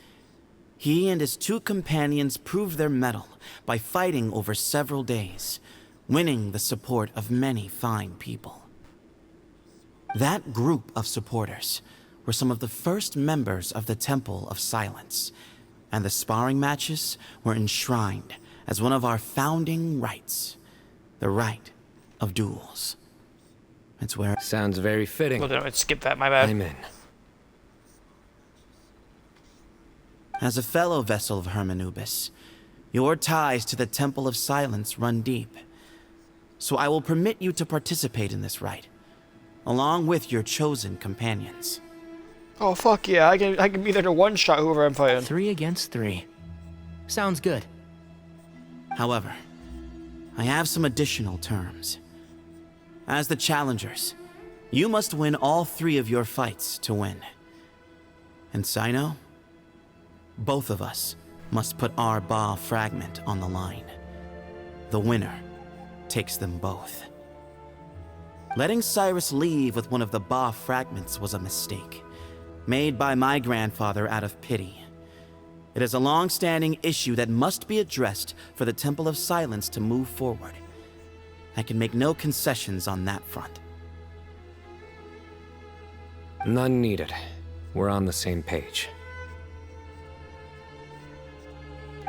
He and his two companions proved their mettle by fighting over several days, winning the support of many fine people. That group of supporters were some of the first members of the Temple of Silence, and the sparring matches were enshrined as one of our founding rights, the right of duels. It's where... Sounds very fitting. Well, then I'd skip that, my bad. I'm in. As a fellow vessel of Hermanubis, your ties to the Temple of Silence run deep. So I will permit you to participate in this rite, along with your chosen companions. Oh, fuck yeah. I can be there to one-shot whoever I'm fighting. 3 against 3. Sounds good. However, I have some additional terms. As the challengers, you must win all 3 of your fights to win. And Cyno, both of us must put our Ba fragment on the line. The winner takes them both. Letting Cyrus leave with one of the Ba fragments was a mistake, made by my grandfather out of pity. It is a long-standing issue that must be addressed for the Temple of Silence to move forward. I can make no concessions on that front. None needed. We're on the same page.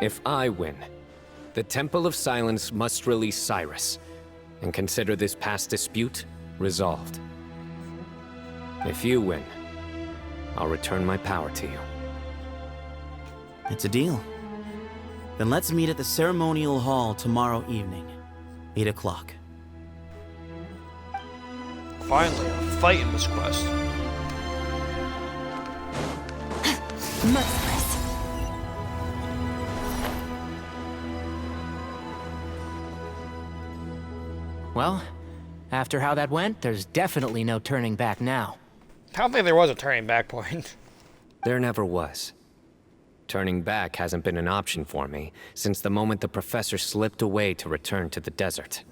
If I win, the Temple of Silence must release Cyrus, and consider this past dispute resolved. If you win, I'll return my power to you. It's a deal. Then let's meet at the ceremonial hall tomorrow evening, 8 o'clock. Finally, a fight in this quest. Merciless. Well, after how that went, there's definitely no turning back now. I don't think there was a turning back point. There never was. Turning back hasn't been an option for me since the moment the professor slipped away to return to the desert.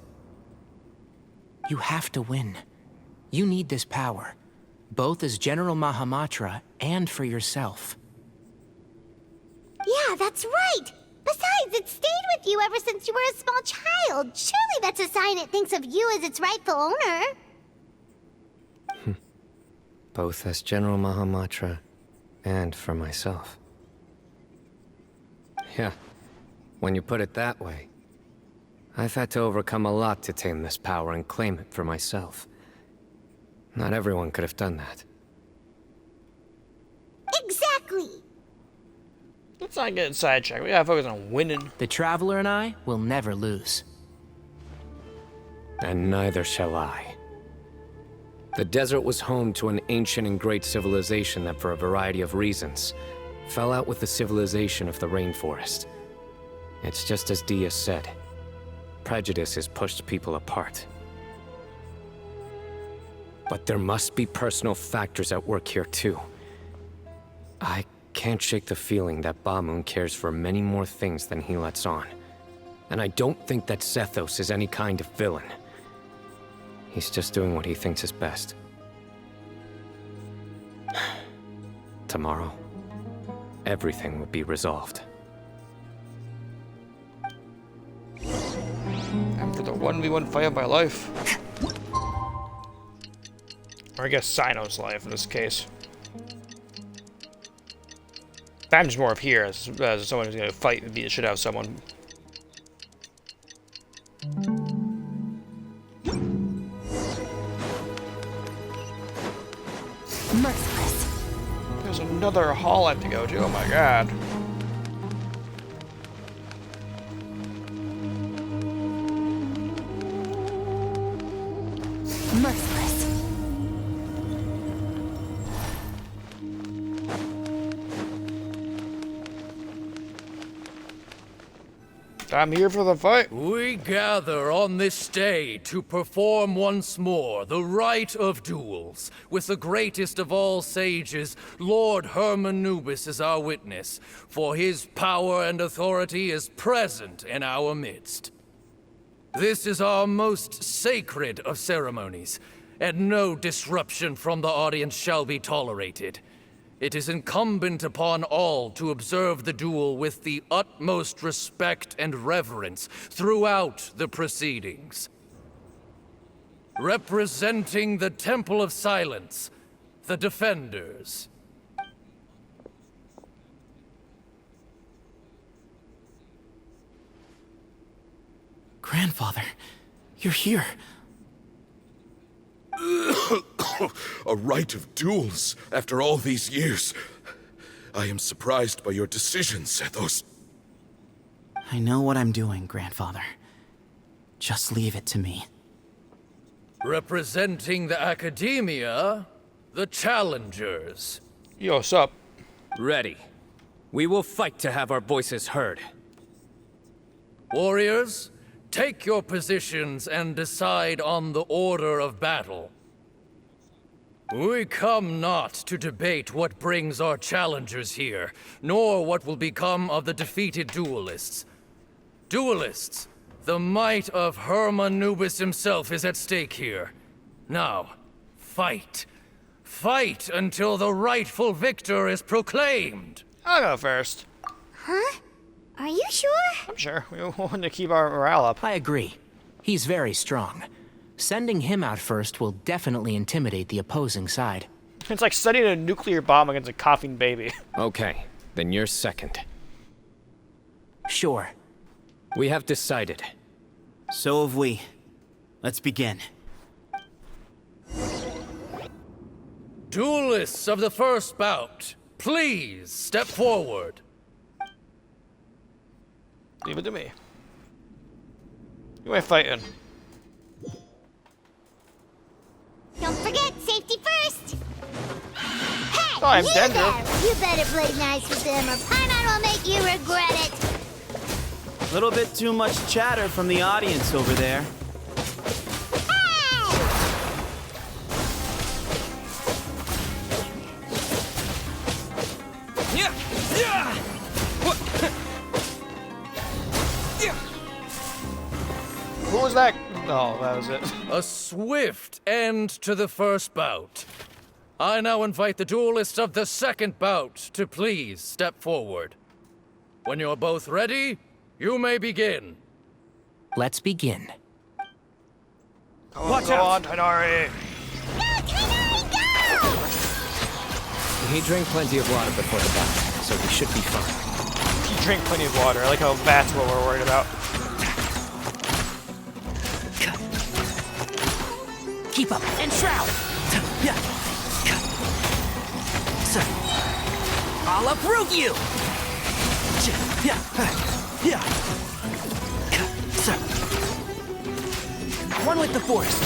You have to win. You need this power, both as General Mahamatra and for yourself. Yeah, that's right. Besides, it stayed with you ever since you were a small child. Surely that's a sign it thinks of you as its rightful owner. Both as General Mahamatra and for myself. Yeah, when you put it that way, I've had to overcome a lot to tame this power and claim it for myself. Not everyone could have done that. Exactly. Let's not get sidetracked. We gotta focus on winning. The Traveler and I will never lose. And neither shall I. The desert was home to an ancient and great civilization that, for a variety of reasons, fell out with the civilization of the rainforest. It's just as Dia said. Prejudice has pushed people apart. But there must be personal factors at work here too. I can't shake the feeling that Bamoon cares for many more things than he lets on. And I don't think that Sethos is any kind of villain. He's just doing what he thinks is best. Tomorrow, everything will be resolved. And for the 1v1 fight of my life. Or I guess Cyno's life in this case. I'm just more up here as someone who's gonna fight and beat the shit out of someone. Merciless. There's another hall I have to go to. Oh my god. Merciless. I'm here for the fight. We gather on this day to perform once more the rite of duels, with the greatest of all sages, Lord Hermanubis, as our witness, for his power and authority is present in our midst. This is our most sacred of ceremonies, and no disruption from the audience shall be tolerated. It is incumbent upon all to observe the duel with the utmost respect and reverence throughout the proceedings. Representing the Temple of Silence, the defenders. Grandfather, you're here. A rite of duels after all these years. I am surprised by your decision, Sethos. I know what I'm doing, Grandfather. Just leave it to me. Representing the Academia, the Challengers. Yo, what's up? Ready. We will fight to have our voices heard. Warriors, take your positions and decide on the order of battle. We come not to debate what brings our challengers here, nor what will become of the defeated duelists. Duelists, the might of Hermanubis himself is at stake here. Now, fight. Fight until the rightful victor is proclaimed. I'll go first. Huh? Are you sure? I'm sure. We want to keep our morale up. I agree. He's very strong. Sending him out first will definitely intimidate the opposing side. It's like setting a nuclear bomb against a coughing baby. Okay, then you're second. Sure. We have decided. So have we. Let's begin. Duelists of the first bout, please step forward. Leave it to me. Who am I fighting? Don't forget, safety first! Hey, I'm you Dendro. there! You better play nice with them, or Paimon will make you regret it! A little bit too much chatter from the audience over there. Who was that? Oh, that was it. A swift end to the first bout. I now invite the duelists of the second bout to please step forward. When you're both ready, you may begin. Let's begin. Watch out, Tainari! He drank plenty of water before the bout, so he should be fine. You drink plenty of water. I like how that's what we're worried about. Keep up and shroud. I'll uproot you. One with the force.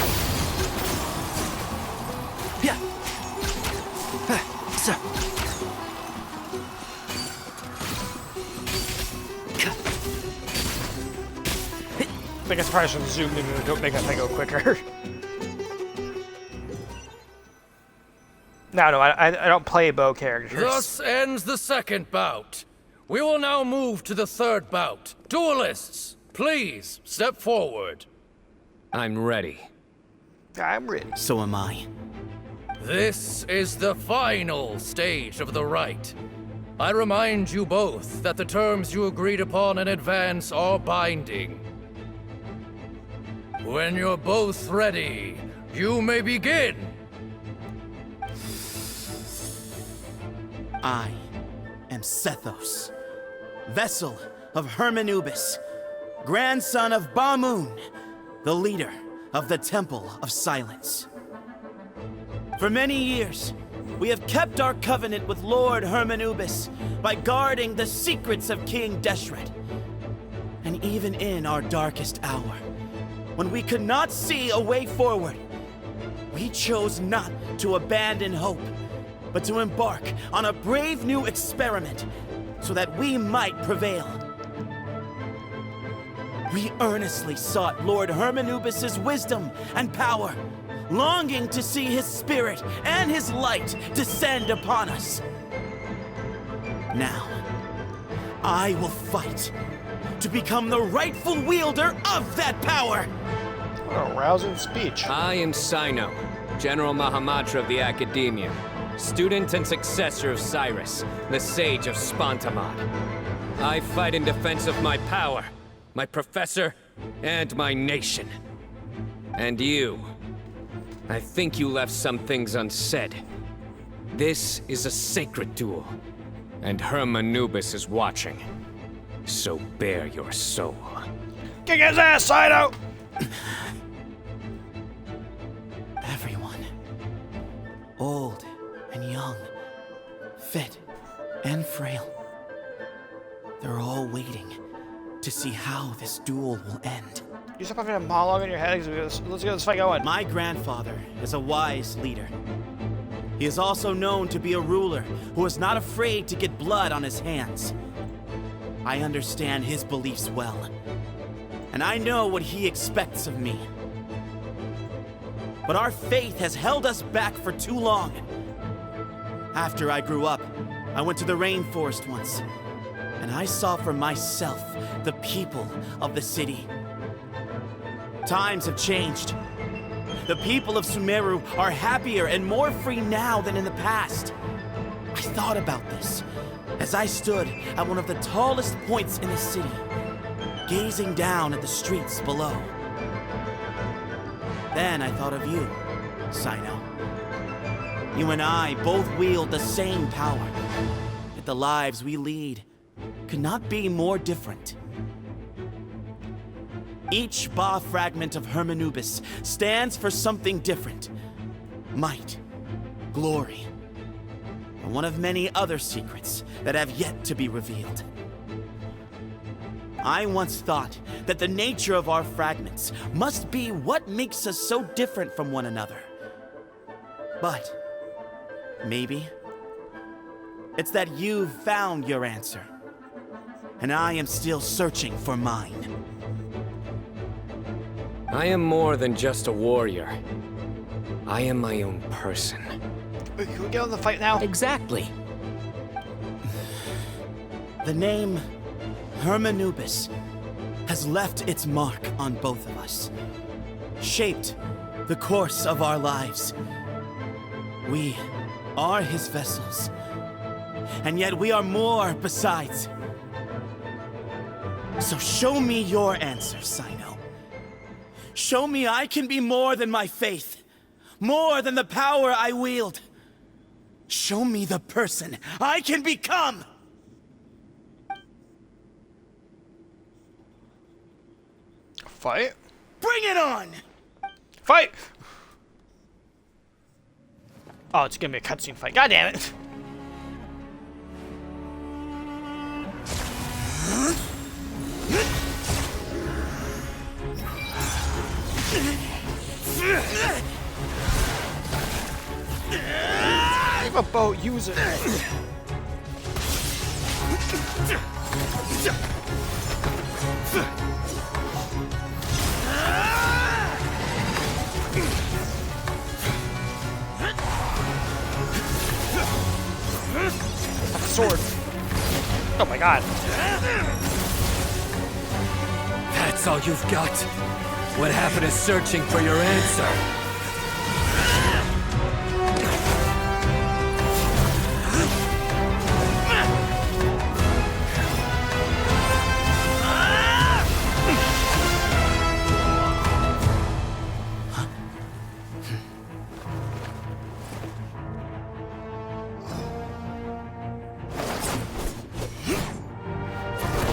I guess I probably should zoom in to make that thing go quicker. No, I don't play bow characters. Thus ends the second bout. We will now move to the third bout. Duelists, please step forward. I'm ready. I'm ready. So am I. This is the final stage of the rite. I remind you both that the terms you agreed upon in advance are binding. When you're both ready, you may begin. I am Sethos, vessel of Hermanubis, grandson of Bamoon, the leader of the Temple of Silence. For many years, we have kept our covenant with Lord Hermanubis by guarding the secrets of King Deshret. And even in our darkest hour, when we could not see a way forward, we chose not to abandon hope, but to embark on a brave new experiment so that we might prevail. We earnestly sought Lord Hermanubis' wisdom and power, longing to see his spirit and his light descend upon us. Now, I will fight to become the rightful wielder of that power. What a rousing speech. I am Cyno, General Mahamatra of the Academia, student and successor of Cyrus, the Sage of Spontamod. I fight in defense of my power, my professor, and my nation. And you. I think you left some things unsaid. This is a sacred duel, and Hermanubis is watching. So bare your soul. Kick his ass, Cyno! Everyone, old and young, fit and frail, they're all waiting to see how this duel will end. You stop having a monologue in your head. Let's get this fight going. My grandfather is a wise leader. He is also known to be a ruler who is not afraid to get blood on his hands. I understand his beliefs well, and I know what he expects of me. But our faith has held us back for too long. After I grew up, I went to the rainforest once, and I saw for myself the people of the city. Times have changed. The people of Sumeru are happier and more free now than in the past. I thought about this as I stood at one of the tallest points in the city, gazing down at the streets below. Then I thought of you, Cyno. You and I both wield the same power, yet the lives we lead could not be more different. Each Ba fragment of Hermanubis stands for something different. Might, glory, and one of many other secrets that have yet to be revealed. I once thought that the nature of our fragments must be what makes us so different from one another. But maybe it's that you've found your answer, and I am still searching for mine. I am more than just a warrior. I am my own person. Can we get on the fight now? Exactly. The name Hermanubis has left its mark on both of us, shaped the course of our lives. We are his vessels, and yet we are more besides. So show me your answer, Cyno. Show me I can be more than my faith, more than the power I wield. Show me the person I can become! Fight? Bring it on! Fight! Oh, it's gonna be a cutscene fight. God damn it! Leave a boat, use it. Like a sword. Oh my god. That's all you've got? What happened is searching for your answer.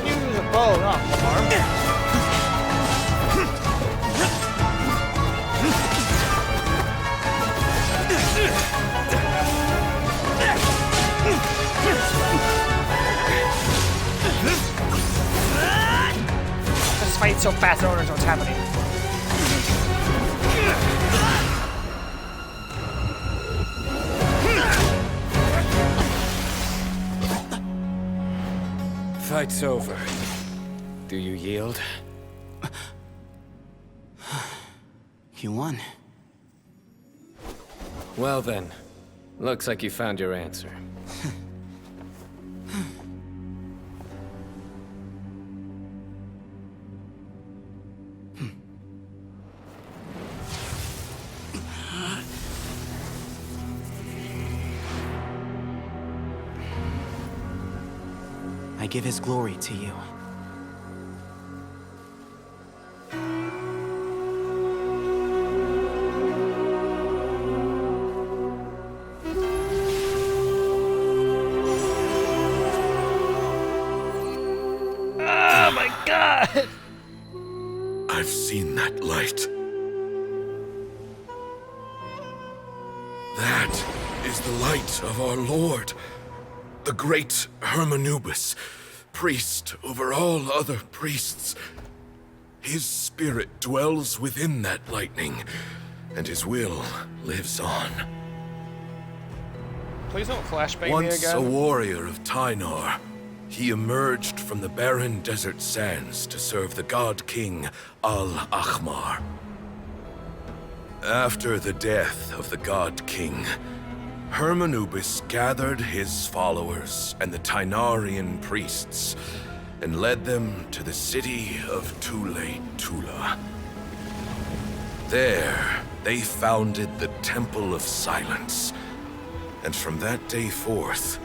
Use a bow, not a arm. This fight's so fast, I don't understand what's happening. Fight's over. Do you yield? You won. Well then, looks like you found your answer. I give his glory to you. God! I've seen that light. That is the light of our Lord, the great Hermanubis, priest over all other priests. His spirit dwells within that lightning, and his will lives on. Please don't flashbang me Once again. a warrior of Tynar, he emerged from the barren desert sands to serve the god king Al-Ahmar. After the death of the god king, Hermanubis gathered his followers and the Tynarian priests and led them to the city of Tule-Tula. There, they founded the Temple of Silence, and from that day forth,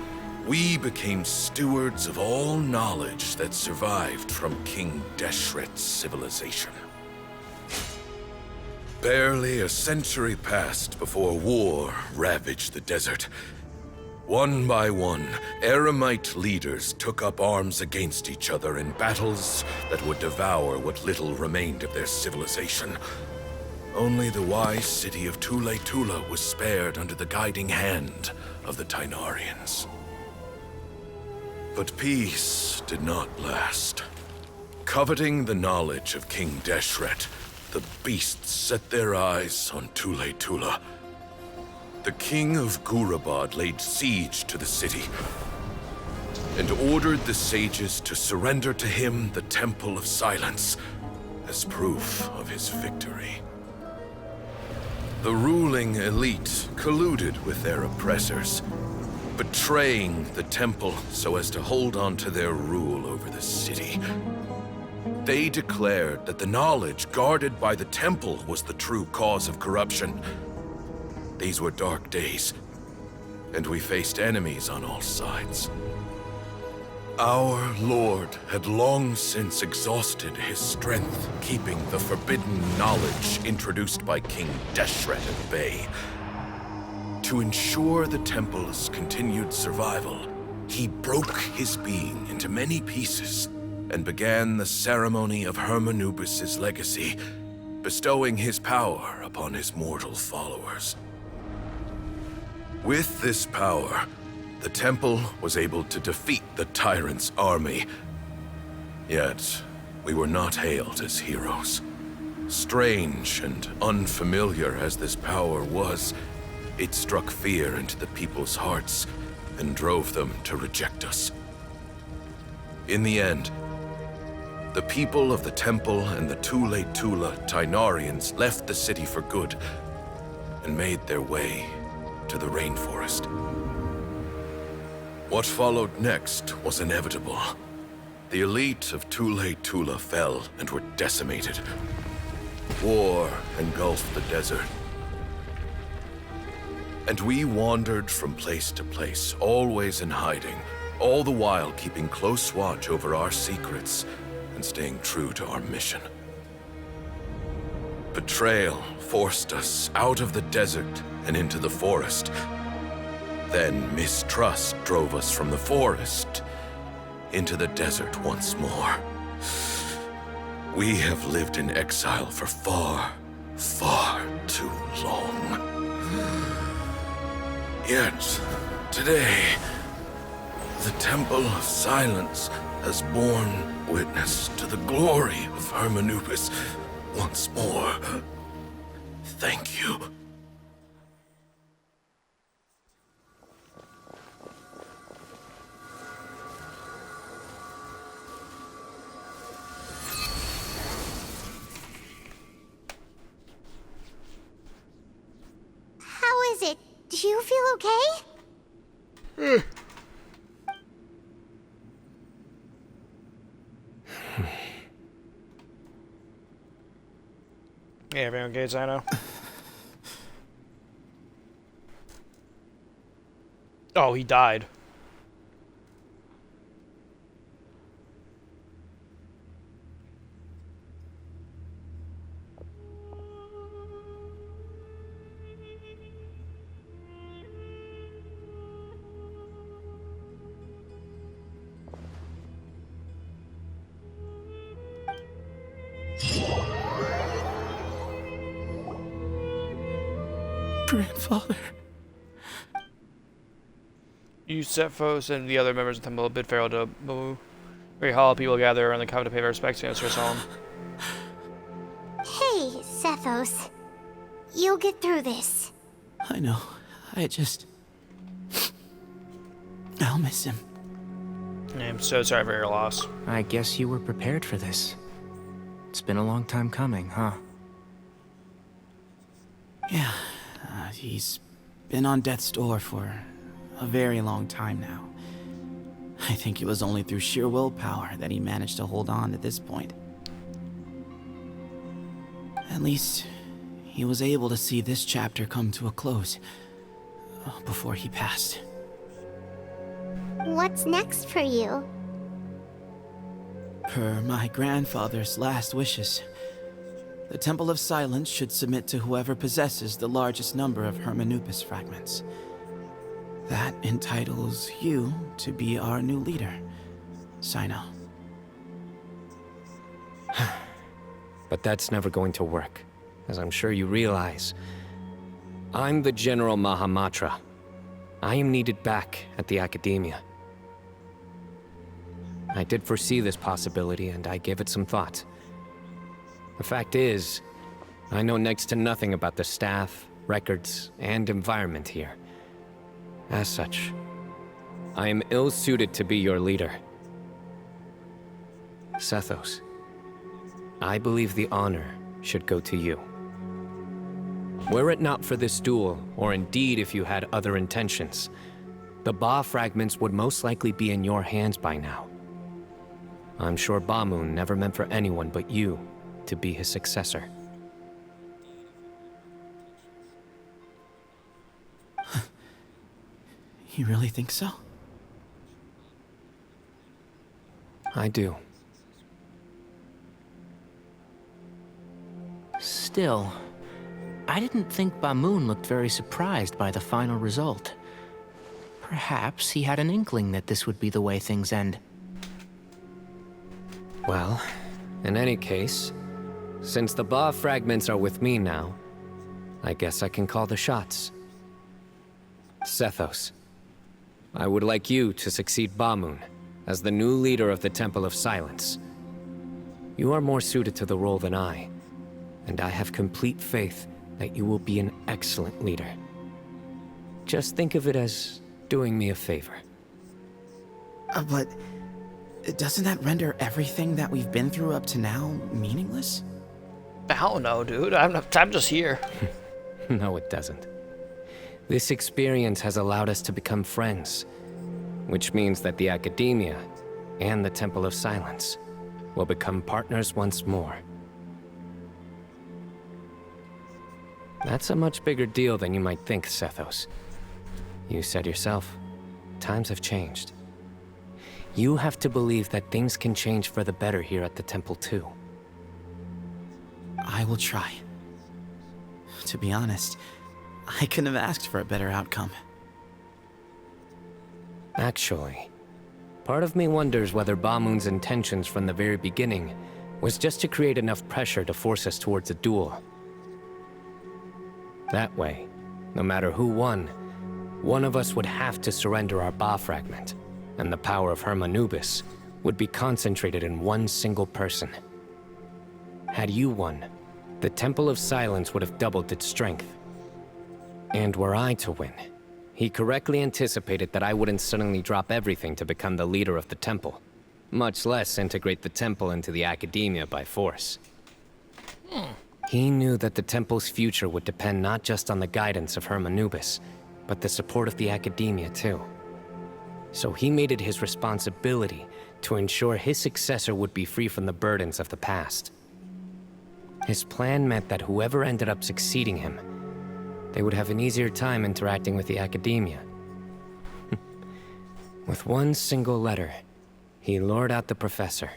we became stewards of all knowledge that survived from King Deshret's civilization. Barely a century passed before war ravaged the desert. One by one, Eremite leaders took up arms against each other in battles that would devour what little remained of their civilization. Only the wise city of Tule-Tula was spared under the guiding hand of the Tynarians. But peace did not last. Coveting the knowledge of King Deshret, the beasts set their eyes on Tule-Tula. The king of Gurabad laid siege to the city and ordered the sages to surrender to him the Temple of Silence as proof of his victory. The ruling elite colluded with their oppressors, betraying the temple so as to hold on to their rule over the city. They declared that the knowledge guarded by the temple was the true cause of corruption. These were dark days, and we faced enemies on all sides. Our Lord had long since exhausted his strength, keeping the forbidden knowledge introduced by King Deshret at bay. To ensure the temple's continued survival, he broke his being into many pieces and began the ceremony of Hermanubis' legacy, bestowing his power upon his mortal followers. With this power, the temple was able to defeat the tyrant's army. Yet, we were not hailed as heroes. Strange and unfamiliar as this power was, it struck fear into the people's hearts and drove them to reject us. In the end, the people of the temple and the Tule-Tula Tynarians left the city for good and made their way to the rainforest. What followed next was inevitable. The elite of Tule-Tula fell and were decimated. War engulfed the desert. And we wandered from place to place, always in hiding, all the while keeping close watch over our secrets and staying true to our mission. Betrayal forced us out of the desert and into the forest. Then mistrust drove us from the forest into the desert once more. We have lived in exile for far, far too long. Yet, today, the Temple of Silence has borne witness to the glory of Hermanubis once more. Thank you. How is it? Do you feel okay? Yeah, everyone okay, Cyno? Oh, he died. Grandfather. You, Cephos, and the other members of the temple bid farewell to Bamu. Very hall people gather around the coven to pay their respects to Sir Solemn. Hey, Sethos. You'll get through this. I know. I'll miss him. I'm so sorry for your loss. I guess you were prepared for this. It's been a long time coming, huh? Yeah, he's been on death's door for a very long time now. I think it was only through sheer willpower that he managed to hold on to this point. At least, he was able to see this chapter come to a close before he passed. What's next for you? Per my grandfather's last wishes, the Temple of Silence should submit to whoever possesses the largest number of Hermanupis fragments. That entitles you to be our new leader, Cyno. But that's never going to work, as I'm sure you realize. I'm the General Mahamatra. I am needed back at the Academia. I did foresee this possibility, and I gave it some thought. The fact is, I know next to nothing about the staff, records, and environment here. As such, I am ill-suited to be your leader. Sethos, I believe the honor should go to you. Were it not for this duel, or indeed if you had other intentions, the Ba fragments would most likely be in your hands by now. I'm sure Bamun never meant for anyone but you to be his successor. You really think so? I do. Still, I didn't think Bamun looked very surprised by the final result. Perhaps he had an inkling that this would be the way things end. Well, in any case, since the Ba fragments are with me now, I guess I can call the shots. Sethos, I would like you to succeed Bamun as the new leader of the Temple of Silence. You are more suited to the role than I, and I have complete faith that you will be an excellent leader. Just think of it as doing me a favor. But doesn't that render everything that we've been through up to now meaningless? Hell no, dude. I'm just here. No, it doesn't. This experience has allowed us to become friends, which means that the Academia and the Temple of Silence will become partners once more. That's a much bigger deal than you might think, Sethos. You said yourself, times have changed. You have to believe that things can change for the better here at the temple too. I will try. To be honest, I couldn't have asked for a better outcome. Actually, part of me wonders whether Bamun's intentions from the very beginning was just to create enough pressure to force us towards a duel. That way, no matter who won, one of us would have to surrender our Ba fragment, and the power of Hermanubis would be concentrated in one single person. Had you won, the Temple of Silence would have doubled its strength. And were I to win, he correctly anticipated that I wouldn't suddenly drop everything to become the leader of the temple, much less integrate the temple into the Academia by force. He knew that the temple's future would depend not just on the guidance of Hermanubis, but the support of the Academia too. So he made it his responsibility to ensure his successor would be free from the burdens of the past. His plan meant that whoever ended up succeeding him, they would have an easier time interacting with the Academia. With one single letter, he lured out the professor.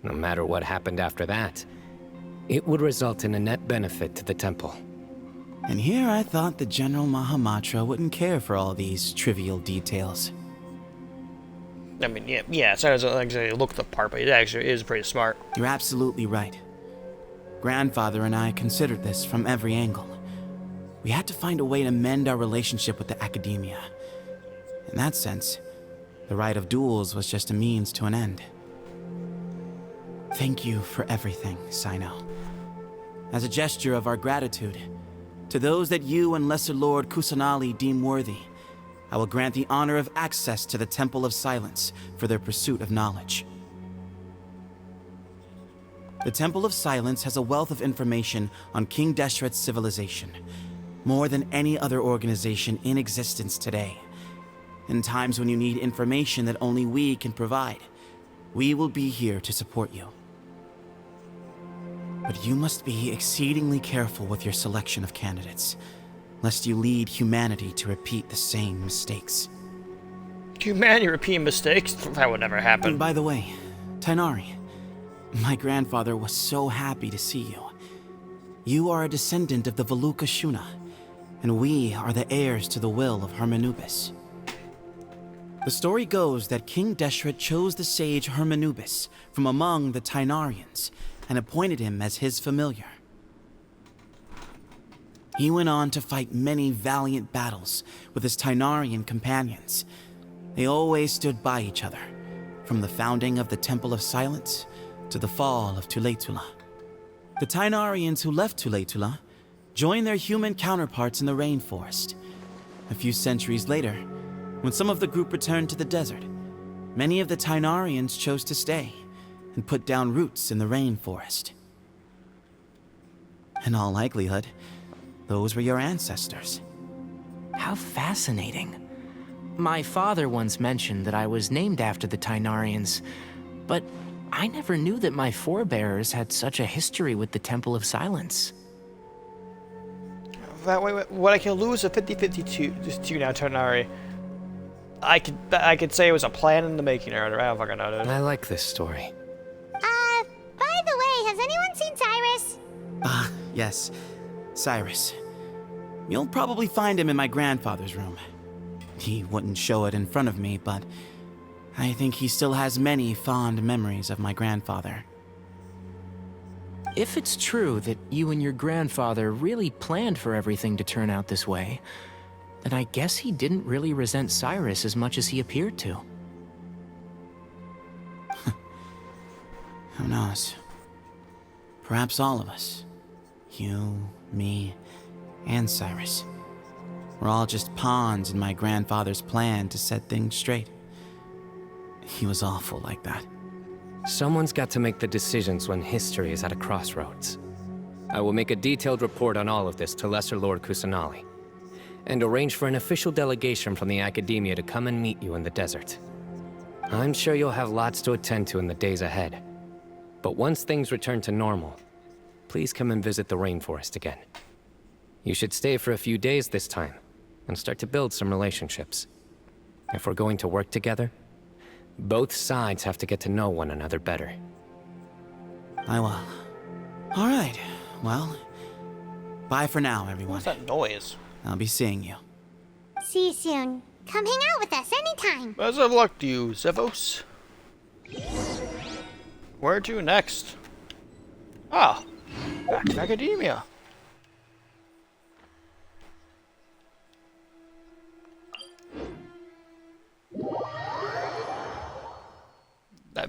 No matter what happened after that, it would result in a net benefit to the temple. And here I thought the General Mahamatra wouldn't care for all these trivial details. I mean, yeah, it doesn't actually look the part, but it actually is pretty smart. You're absolutely right. Grandfather and I considered this from every angle. we had to find a way to mend our relationship with the Academia. In that sense, the right of duels was just a means to an end. Thank you for everything, Cyno. As a gesture of our gratitude, to those that you and Lesser Lord Kusanali deem worthy, I will grant the honor of access to the Temple of Silence for their pursuit of knowledge. The Temple of Silence has a wealth of information on King Deshret's civilization, more than any other organization in existence today. In times when you need information that only we can provide, we will be here to support you. But you must be exceedingly careful with your selection of candidates, lest you lead humanity to repeat the same mistakes. Humanity repeating mistakes? That would never happen. And by the way, Tighnari, my grandfather was so happy to see you. You are a descendant of the Veluca Shuna, and we are the heirs to the will of Hermanubis. The story goes that King Deshret chose the sage Hermanubis from among the Tighnarians and appointed him as his familiar. He went on to fight many valiant battles with his Tighnarian companions. They always stood by each other, from the founding of the Temple of Silence to the fall of Tuletula. The Tighnarians who left Tuletula joined their human counterparts in the rainforest. A few centuries later, when some of the group returned to the desert, many of the Tighnarians chose to stay and put down roots in the rainforest. In all likelihood, those were your ancestors. How fascinating. My father once mentioned that I was named after the Tighnarians, but I never knew that my forebears had such a history with the Temple of Silence. That way, what I can lose a 50-50 to now, Tighnari. I could say it was a plan in the making, or I don't fucking know, dude. I like this story. By the way, has anyone seen Cyrus? Yes, Cyrus. You'll probably find him in my grandfather's room. He wouldn't show it in front of me, but I think he still has many fond memories of my grandfather. If it's true that you and your grandfather really planned for everything to turn out this way, then I guess he didn't really resent Cyrus as much as he appeared to. Who knows? Perhaps all of us. You, me, and Cyrus. We're all just pawns in my grandfather's plan to set things straight. He was awful like that. Someone's got to make the decisions when history is at a crossroads. I will make a detailed report on all of this to Lesser Lord Kusanali, and arrange for an official delegation from the Academia to come and meet you in the desert. I'm sure you'll have lots to attend to in the days ahead. But once things return to normal, please come and visit the rainforest again. You should stay for a few days this time, and start to build some relationships. If we're going to work together, both sides have to get to know one another better. I will. All right, well, bye for now, everyone. What's that noise? I'll be seeing you. See you soon. Come hang out with us anytime. Best of luck to you, Zephos. Where to next? Ah, back to Academia.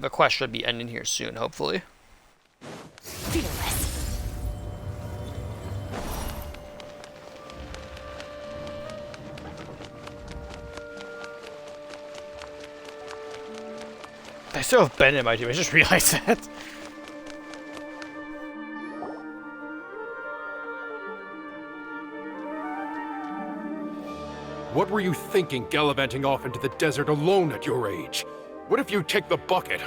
The quest should be ending here soon, hopefully. Fearless. I still have Ben in my team, I just realized that. What were you thinking gallivanting off into the desert alone at your age? What if you take the bucket,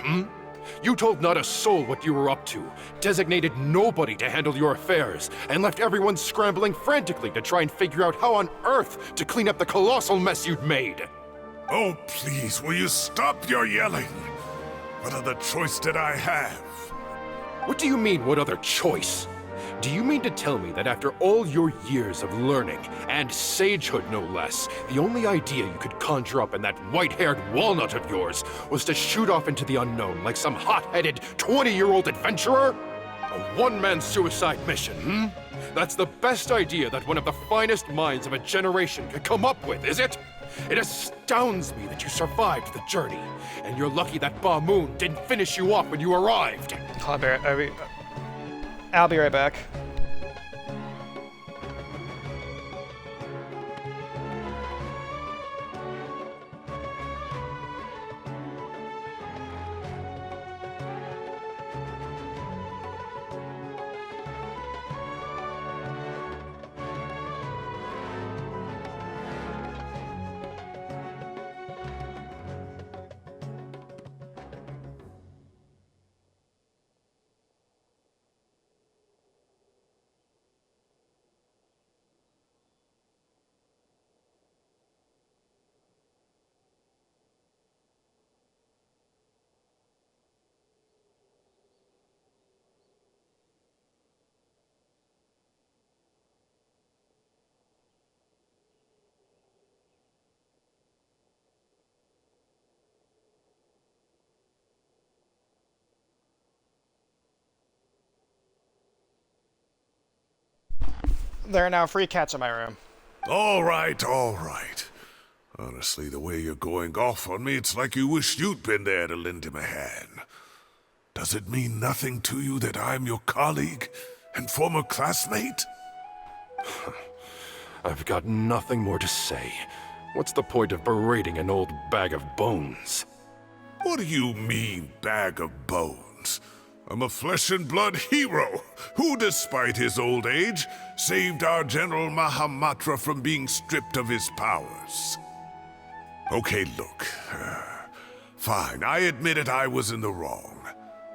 You told not a soul what you were up to, designated nobody to handle your affairs, and left everyone scrambling frantically to try and figure out how on earth to clean up the colossal mess you'd made. Oh, please, will you stop your yelling? What other choice did I have? What do you mean, what other choice? Do you mean to tell me that after all your years of learning, and sagehood no less, the only idea you could conjure up in that white-haired walnut of yours was to shoot off into the unknown like some hot-headed 20-year-old adventurer? A one-man suicide mission, hmm? That's the best idea that one of the finest minds of a generation could come up with, is it? It astounds me that you survived the journey, and you're lucky that Ba Moon didn't finish you off when you arrived. I'll be right back. There are now free cats in my room. All right, all right. Honestly, the way you're going off on me, it's like you wish you'd been there to lend him a hand. Does it mean nothing to you that I'm your colleague and former classmate? I've got nothing more to say. What's the point of berating an old bag of bones? What do you mean, bag of bones? I'm a flesh and blood hero who, despite his old age, saved our General Mahamatra from being stripped of his powers. Okay, look. Fine, I admit it, I was in the wrong.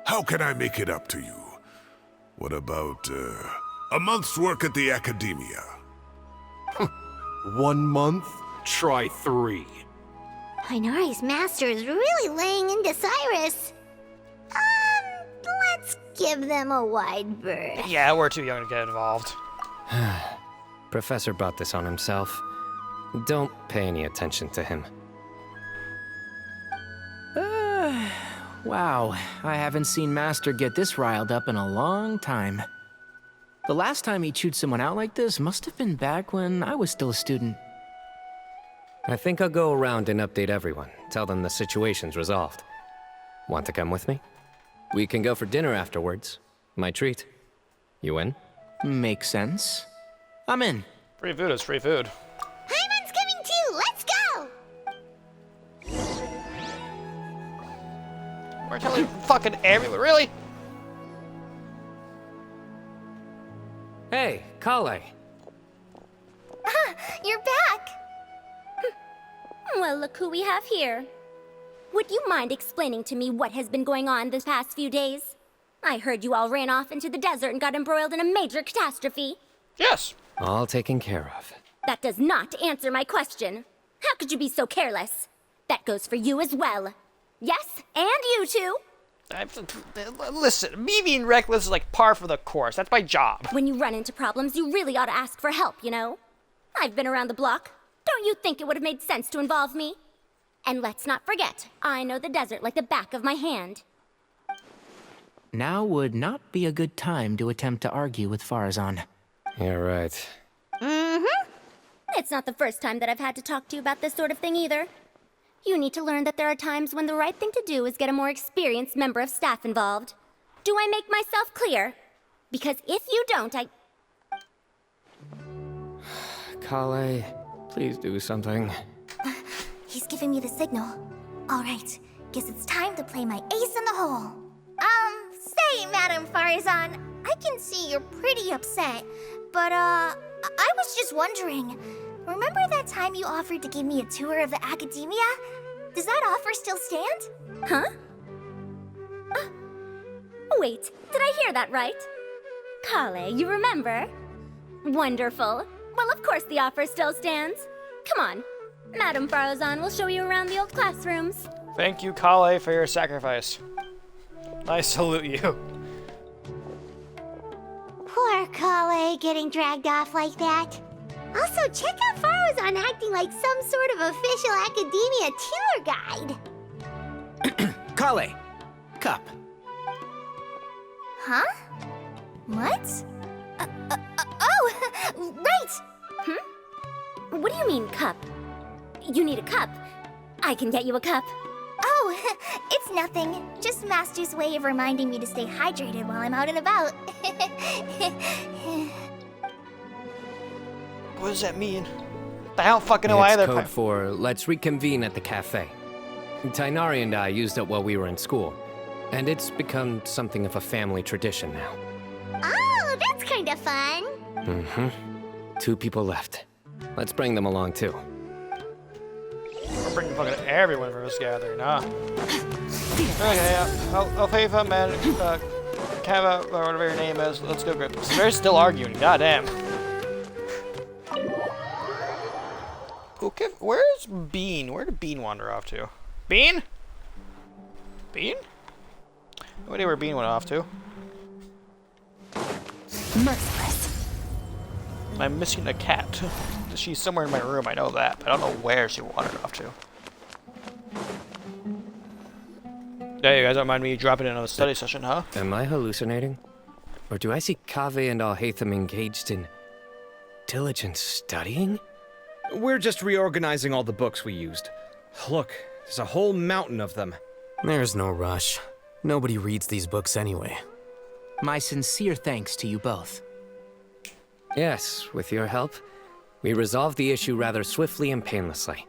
How can I make it up to you? What about, a month's work at the Academia? 1 month? Try 3. Inari's master is really laying into Cyrus. Let's give them a wide berth. Yeah, we're too young to get involved. Professor brought this on himself. Don't pay any attention to him. Wow, I haven't seen Master get this riled up in a long time. The last time he chewed someone out like this must have been back when I was still a student. I think I'll go around and update everyone. Tell them the situation's resolved. Want to come with me? We can go for dinner afterwards. My treat. You in? Makes sense. I'm in. Free food is free food. Hyman's coming too! Let's go! We're telling fucking everyone, really? Hey, Kale. You're back! Well, look who we have here. Would you mind explaining to me what has been going on this past few days? I heard you all ran off into the desert and got embroiled in a major catastrophe. Yes. All taken care of. That does not answer my question. How could you be so careless? That goes for you as well. Yes, and you too. Listen, me being reckless is like par for the course. That's my job. When you run into problems, you really ought to ask for help, you know? I've been around the block. Don't you think it would have made sense to involve me? And let's not forget, I know the desert like the back of my hand. Now would not be a good time to attempt to argue with Farazan. You're right. Mm-hmm. It's not the first time that I've had to talk to you about this sort of thing either. You need to learn that there are times when the right thing to do is get a more experienced member of staff involved. Do I make myself clear? Because if you don't, Kale, please do something. He's giving me the signal. All right, guess it's time to play my ace in the hole. Say, Madam Farazan, I can see you're pretty upset, but, I was just wondering, remember that time you offered to give me a tour of the Academia? Does that offer still stand? Huh? Wait, did I hear that right? Kale, you remember? Wonderful. Well, of course the offer still stands. Come on. Madam Farazan will show you around the old classrooms. Thank you, Kale, for your sacrifice. I salute you. Poor Kale getting dragged off like that. Also, check out Farazan acting like some sort of official Academia tour guide. Kale, cup. Huh? What? Oh, right! What do you mean, cup? You need a cup. I can get you a cup. Oh, it's nothing. Just Master's way of reminding me to stay hydrated while I'm out and about. What does that mean? I don't fucking know It's either. code for let's reconvene at the cafe. Tainari and I used it while we were in school, and it's become something of a family tradition now. Oh, that's kind of fun. Mm-hmm. 2 people left. Let's bring them along, too. We're bringing fucking everyone for this gathering, huh? Okay, yeah. I'll pay for man, Kava, or whatever your name is. Let's go grip. They're still arguing. Goddamn. Okay, where's Bean? Where did Bean wander off to? Bean? Bean? No idea where Bean went off to. Merciless. I'm missing a cat. She's somewhere in my room, I know that, but I don't know where she wandered off to. Yeah, you guys don't mind me dropping in on a study session, huh? Am I hallucinating? Or do I see Kaveh and Alhaitham engaged in diligent studying? We're just reorganizing all the books we used. Look, there's a whole mountain of them. There's no rush. Nobody reads these books anyway. My sincere thanks to you both. Yes, with your help, we resolved the issue rather swiftly and painlessly.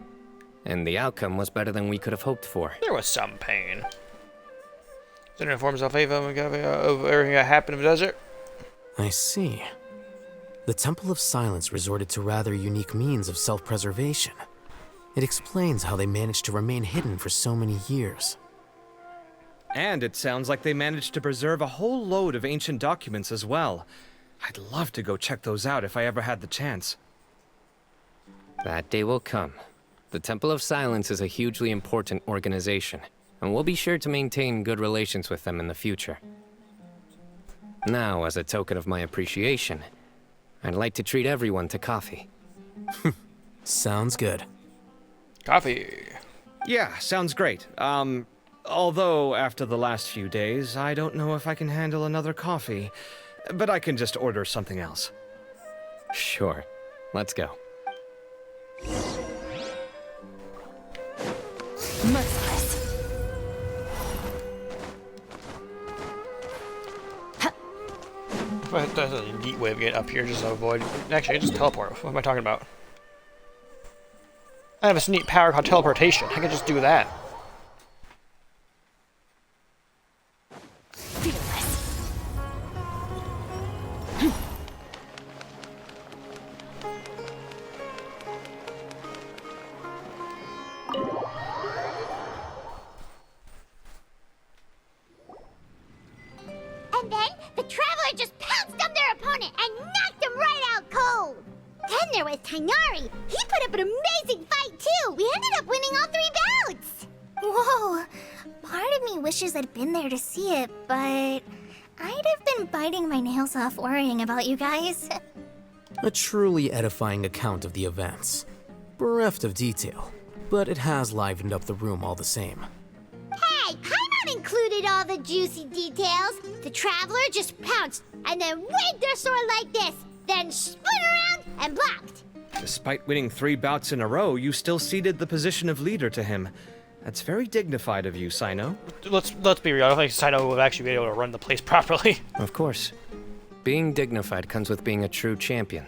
And the outcome was better than we could have hoped for. There was some pain. Senator informs Alhaitham of everything that happened in the desert. I see. The Temple of Silence resorted to rather unique means of self-preservation. It explains how they managed to remain hidden for so many years. And it sounds like they managed to preserve a whole load of ancient documents as well. I'd love to go check those out if I ever had the chance. That day will come. The Temple of Silence is a hugely important organization, and we'll be sure to maintain good relations with them in the future. Now, as a token of my appreciation, I'd like to treat everyone to coffee. Sounds good. Coffee. Yeah, sounds great. Although after the last few days, I don't know if I can handle another coffee. But I can just order something else. Sure. Let's go. Merciless. But that's a neat way of getting up here just to avoid... Actually, just teleport. What am I talking about? I have this neat power called teleportation. I can just do that. And then the Traveler just pounced on their opponent and knocked him right out cold. Then there was Tainari. He put up an amazing fight too. We ended up winning all 3 bouts. Whoa. Part of me wishes I'd been there to see it, but I'd have been biting my nails off worrying about you guys. A truly edifying account of the events. Bereft of detail, but it has livened up the room all the same. Hey, Paimon included all the juicy details. The Traveler just pounced and then waved their sword like this, then spun around and blocked. Despite winning 3 bouts in a row, you still ceded the position of leader to him. That's very dignified of you, Cyno. Let's be real. I don't think Cyno will actually be able to run the place properly. Of course. Being dignified comes with being a true champion.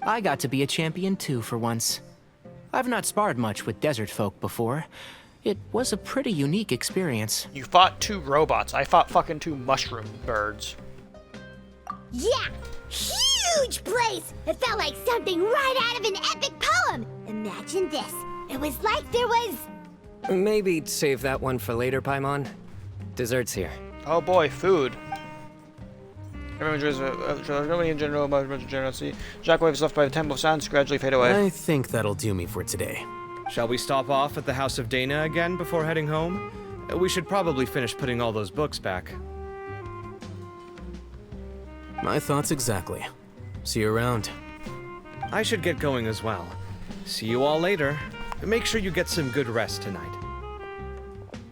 I got to be a champion too for once. I've not sparred much with desert folk before. It was a pretty unique experience. You fought 2 robots. I fought fucking 2 mushroom birds. Yeah, huge place. It felt like something right out of an epic poem. Imagine this. It was like there was... Maybe save that one for later, Paimon. Dessert's here. Oh boy, food. Everyone enjoys nobody in general, much generosity. Shockwaves left by the Temple of Silence gradually fade away. I think that'll do me for today. Shall we stop off at the House of Dana again before heading home? We should probably finish putting all those books back. My thoughts exactly. See you around. I should get going as well. See you all later. Make sure you get some good rest tonight.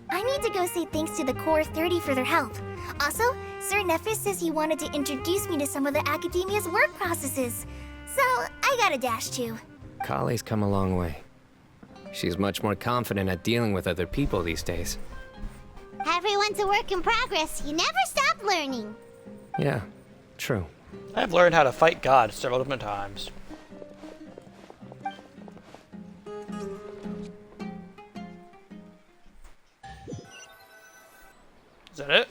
I need to go say thanks to the Core 30 for their help. Also, Sir Nephis says he wanted to introduce me to some of the Academia's work processes. So, I gotta dash too. Kali's come a long way. She's much more confident at dealing with other people these days. Everyone's a work in progress. You never stop learning. Yeah, true. I've learned how to fight God several different times. Is that it?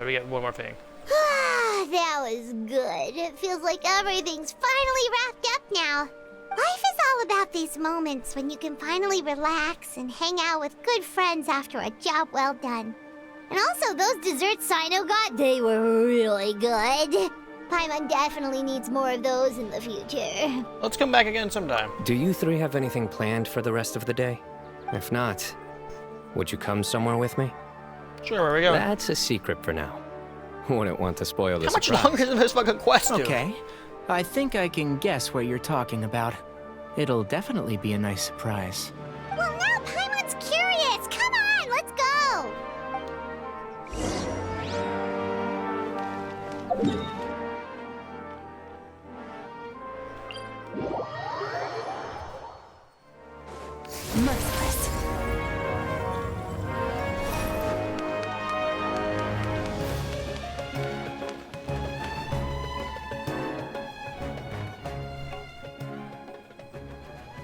Or we get one more thing? That was good. It feels like everything's finally wrapped up now. Life is all about these moments when you can finally relax and hang out with good friends after a job well done. And also, those desserts Cyno got, they were really good. Paimon definitely needs more of those in the future. Let's come back again sometime. Do you three have anything planned for the rest of the day? If not, would you come somewhere with me? Sure, where are we going? That's a secret for now. Wouldn't want to spoil the How much surprise. longer does this fucking quest do? Okay. I think I can guess what you're talking about. It'll definitely be a nice surprise. Well, now Paimon's curious. Come on, let's go. Merciless.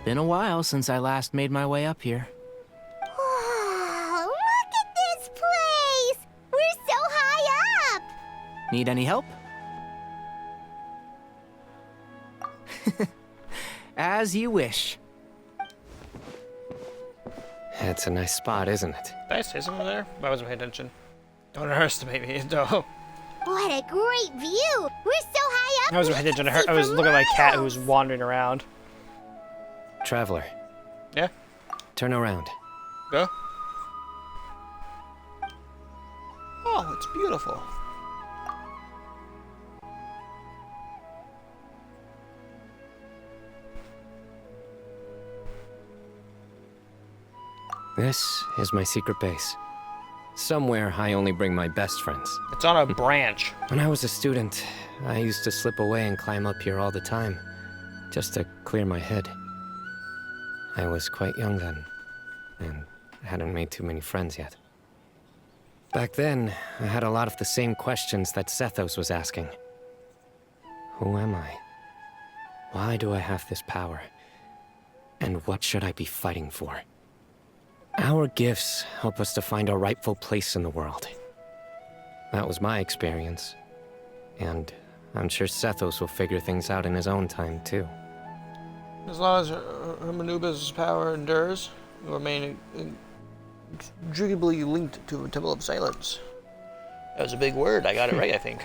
Been a while since I last made my way up here. Wow, look at this place. We're so high up. Need any help? As you wish. It's a nice spot, isn't it? Did I say something there? I wasn't paying attention. Don't underestimate me, though. What a great view. We're so high up. I wasn't paying attention to her. I was looking at my cat who was wandering around. Traveler. Yeah? Turn around. Go. Oh, it's beautiful. This is my secret base. Somewhere I only bring my best friends. It's on a branch. When I was a student, I used to slip away and climb up here all the time, just to clear my head. I was quite young then, and hadn't made too many friends yet. Back then, I had a lot of the same questions that Sethos was asking. Who am I? Why do I have this power? And what should I be fighting for? Our gifts help us to find our rightful place in the world. That was my experience. And I'm sure Sethos will figure things out in his own time, too. As long as Hermanubis' power endures, you remain inextricably linked to a Temple of Silence. That was a big word. I got it right, I think.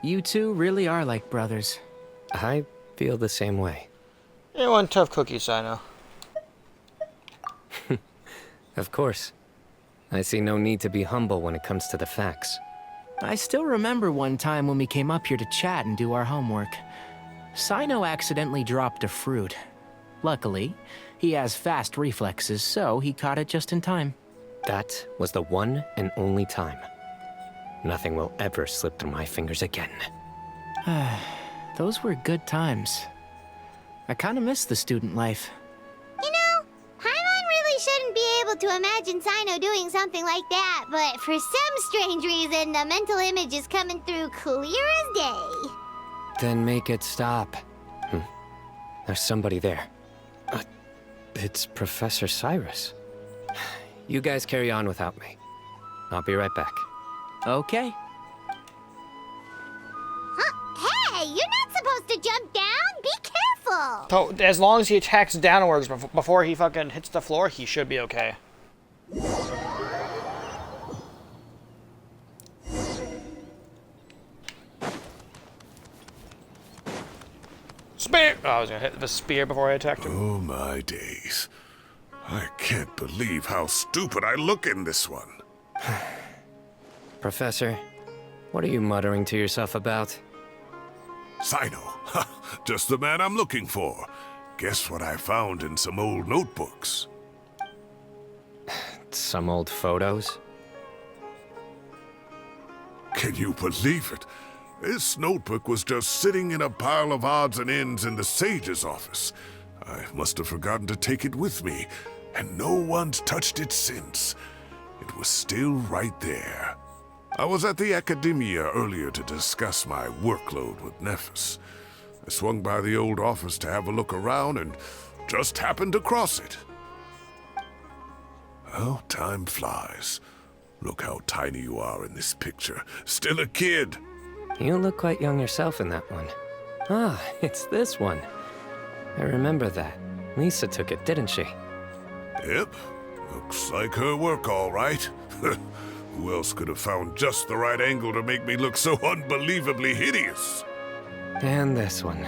You two really are like brothers. I feel the same way. You're one tough cookie, Cyno. Of course. I see no need to be humble when it comes to the facts. I still remember one time when we came up here to chat and do our homework. Cyno accidentally dropped a fruit. Luckily, he has fast reflexes, so he caught it just in time. That was the one and only time. Nothing will ever slip through my fingers again. Those were good times. I kinda miss the student life. You know, Paimon really shouldn't be able to imagine Cyno doing something like that, but for some strange reason, the mental image is coming through clear as day. Then make it stop. There's somebody there. It's Professor Cyrus. You guys carry on without me. I'll be right back. Okay. Huh? Hey, you're not supposed to jump down. Be careful. So, as long as he attacks downwards before he fucking hits the floor, he should be okay. Spear! Oh, I was gonna hit the spear before I attacked him. Oh my days. I can't believe how stupid I look in this one. Professor, what are you muttering to yourself about? Cyno, just the man I'm looking for. Guess what I found in some old notebooks? Some old photos? Can you believe it? This notebook was just sitting in a pile of odds and ends in the Sage's office. I must have forgotten to take it with me, and no one's touched it since. It was still right there. I was at the Academia earlier to discuss my workload with Nephis. I swung by the old office to have a look around and just happened to cross it. Oh, time flies. Look how tiny you are in this picture. Still a kid. You look quite young yourself in that one. Ah, it's this one. I remember that. Lisa took it, didn't she? Yep. Looks like her work, all right. Who else could have found just the right angle to make me look so unbelievably hideous? And this one.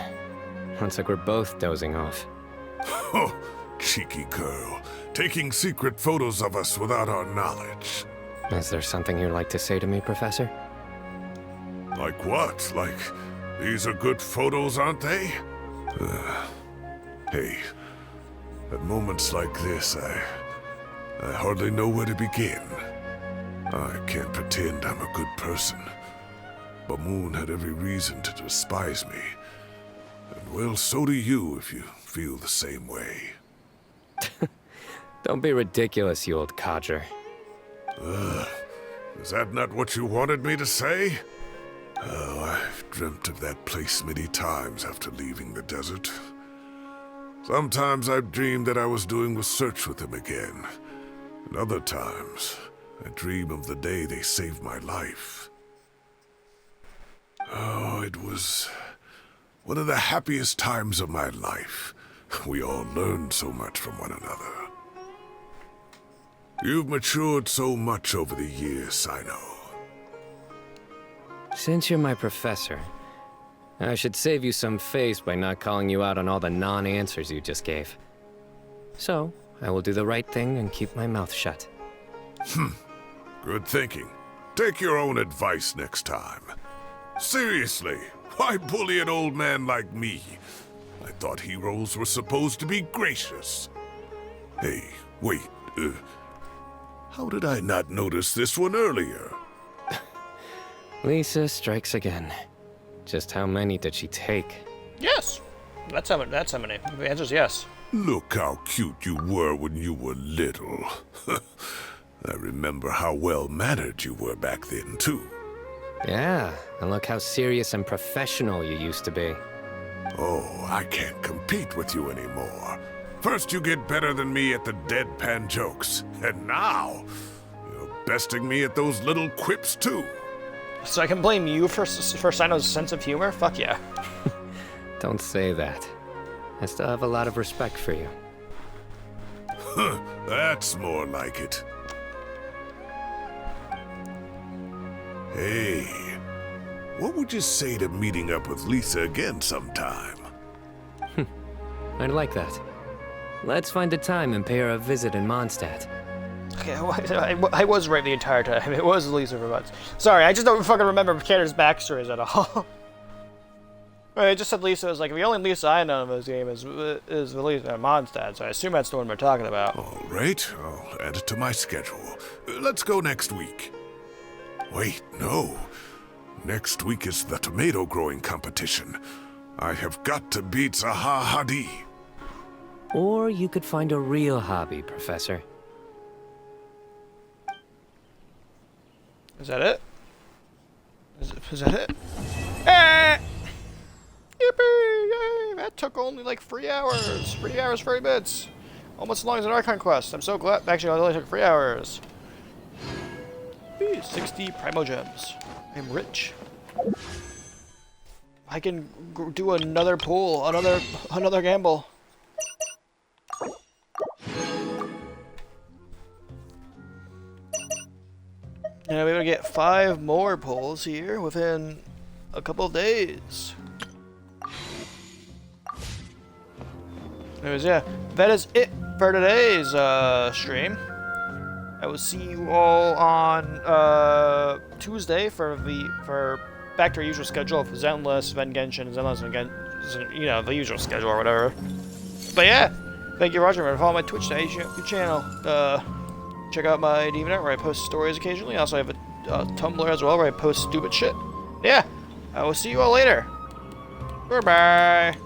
Looks like we're both dozing off. Oh, cheeky girl. Taking secret photos of us without our knowledge. Is there something you'd like to say to me, Professor? Like what? Like, these are good photos, aren't they? Hey, at moments like this, I hardly know where to begin. I can't pretend I'm a good person. But Moon had every reason to despise me. And well, so do you if you feel the same way. Don't be ridiculous, you old codger. Is that not what you wanted me to say? Oh, I've dreamt of that place many times after leaving the desert. Sometimes I've dreamed that I was doing research with them again. And other times, I dream of the day they saved my life. Oh, it was one of the happiest times of my life. We all learned so much from one another. You've matured so much over the years, Cyno. Since you're my professor, I should save you some face by not calling you out on all the non-answers you just gave. So, I will do the right thing and keep my mouth shut. Good thinking. Take your own advice next time. Seriously, why bully an old man like me? I thought heroes were supposed to be gracious. Hey, wait, how did I not notice this one earlier? Lisa strikes again. Just how many did she take? Yes. That's how many. The answer's yes. Look how cute you were when you were little. I remember how well-mannered you were back then, too. Yeah, and look how serious and professional you used to be. Oh, I can't compete with you anymore. First you get better than me at the deadpan jokes, and now you're besting me at those little quips, too. So I can blame you for Cyno's sense of humor? Fuck yeah. Don't say that. I still have a lot of respect for you. That's more like it. Hey, what would you say to meeting up with Lisa again sometime? I'd like that. Let's find a time and pay her a visit in Mondstadt. Okay, I was right the entire time. It was Lisa for months. Sorry, I just don't fucking remember characters' backstories at all. I just said Lisa was like, the only Lisa I know in this game is Lisa Mondstadt, so I assume that's the one we're talking about. All right, I'll add it to my schedule. Let's go next week. Wait, no. Next week is the tomato growing competition. I have got to beat Zaha Hadi. Or you could find a real hobby, Professor. Is that it? Is that it? Ah! Yippee! Yay! That took only like 3 hours. 3 hours, 30 minutes. Almost as long as an Archon quest. I'm so glad. Actually, it only took 3 hours. 60 Primo Gems. I'm rich. I can do another pool, another gamble. And I'll be able to get 5 more pulls here within a couple of days. Anyways, yeah, that is it for today's stream. I will see you all on Tuesday for back to our usual schedule of Zenless, Vengenshin, Zenless, you know, the usual schedule or whatever. But yeah, thank you for watching. Follow my Twitch channel. Check out my DeviantArt where I post stories occasionally. I also have a Tumblr as well, where I post stupid shit. Yeah, I will see you all later. Bye-bye.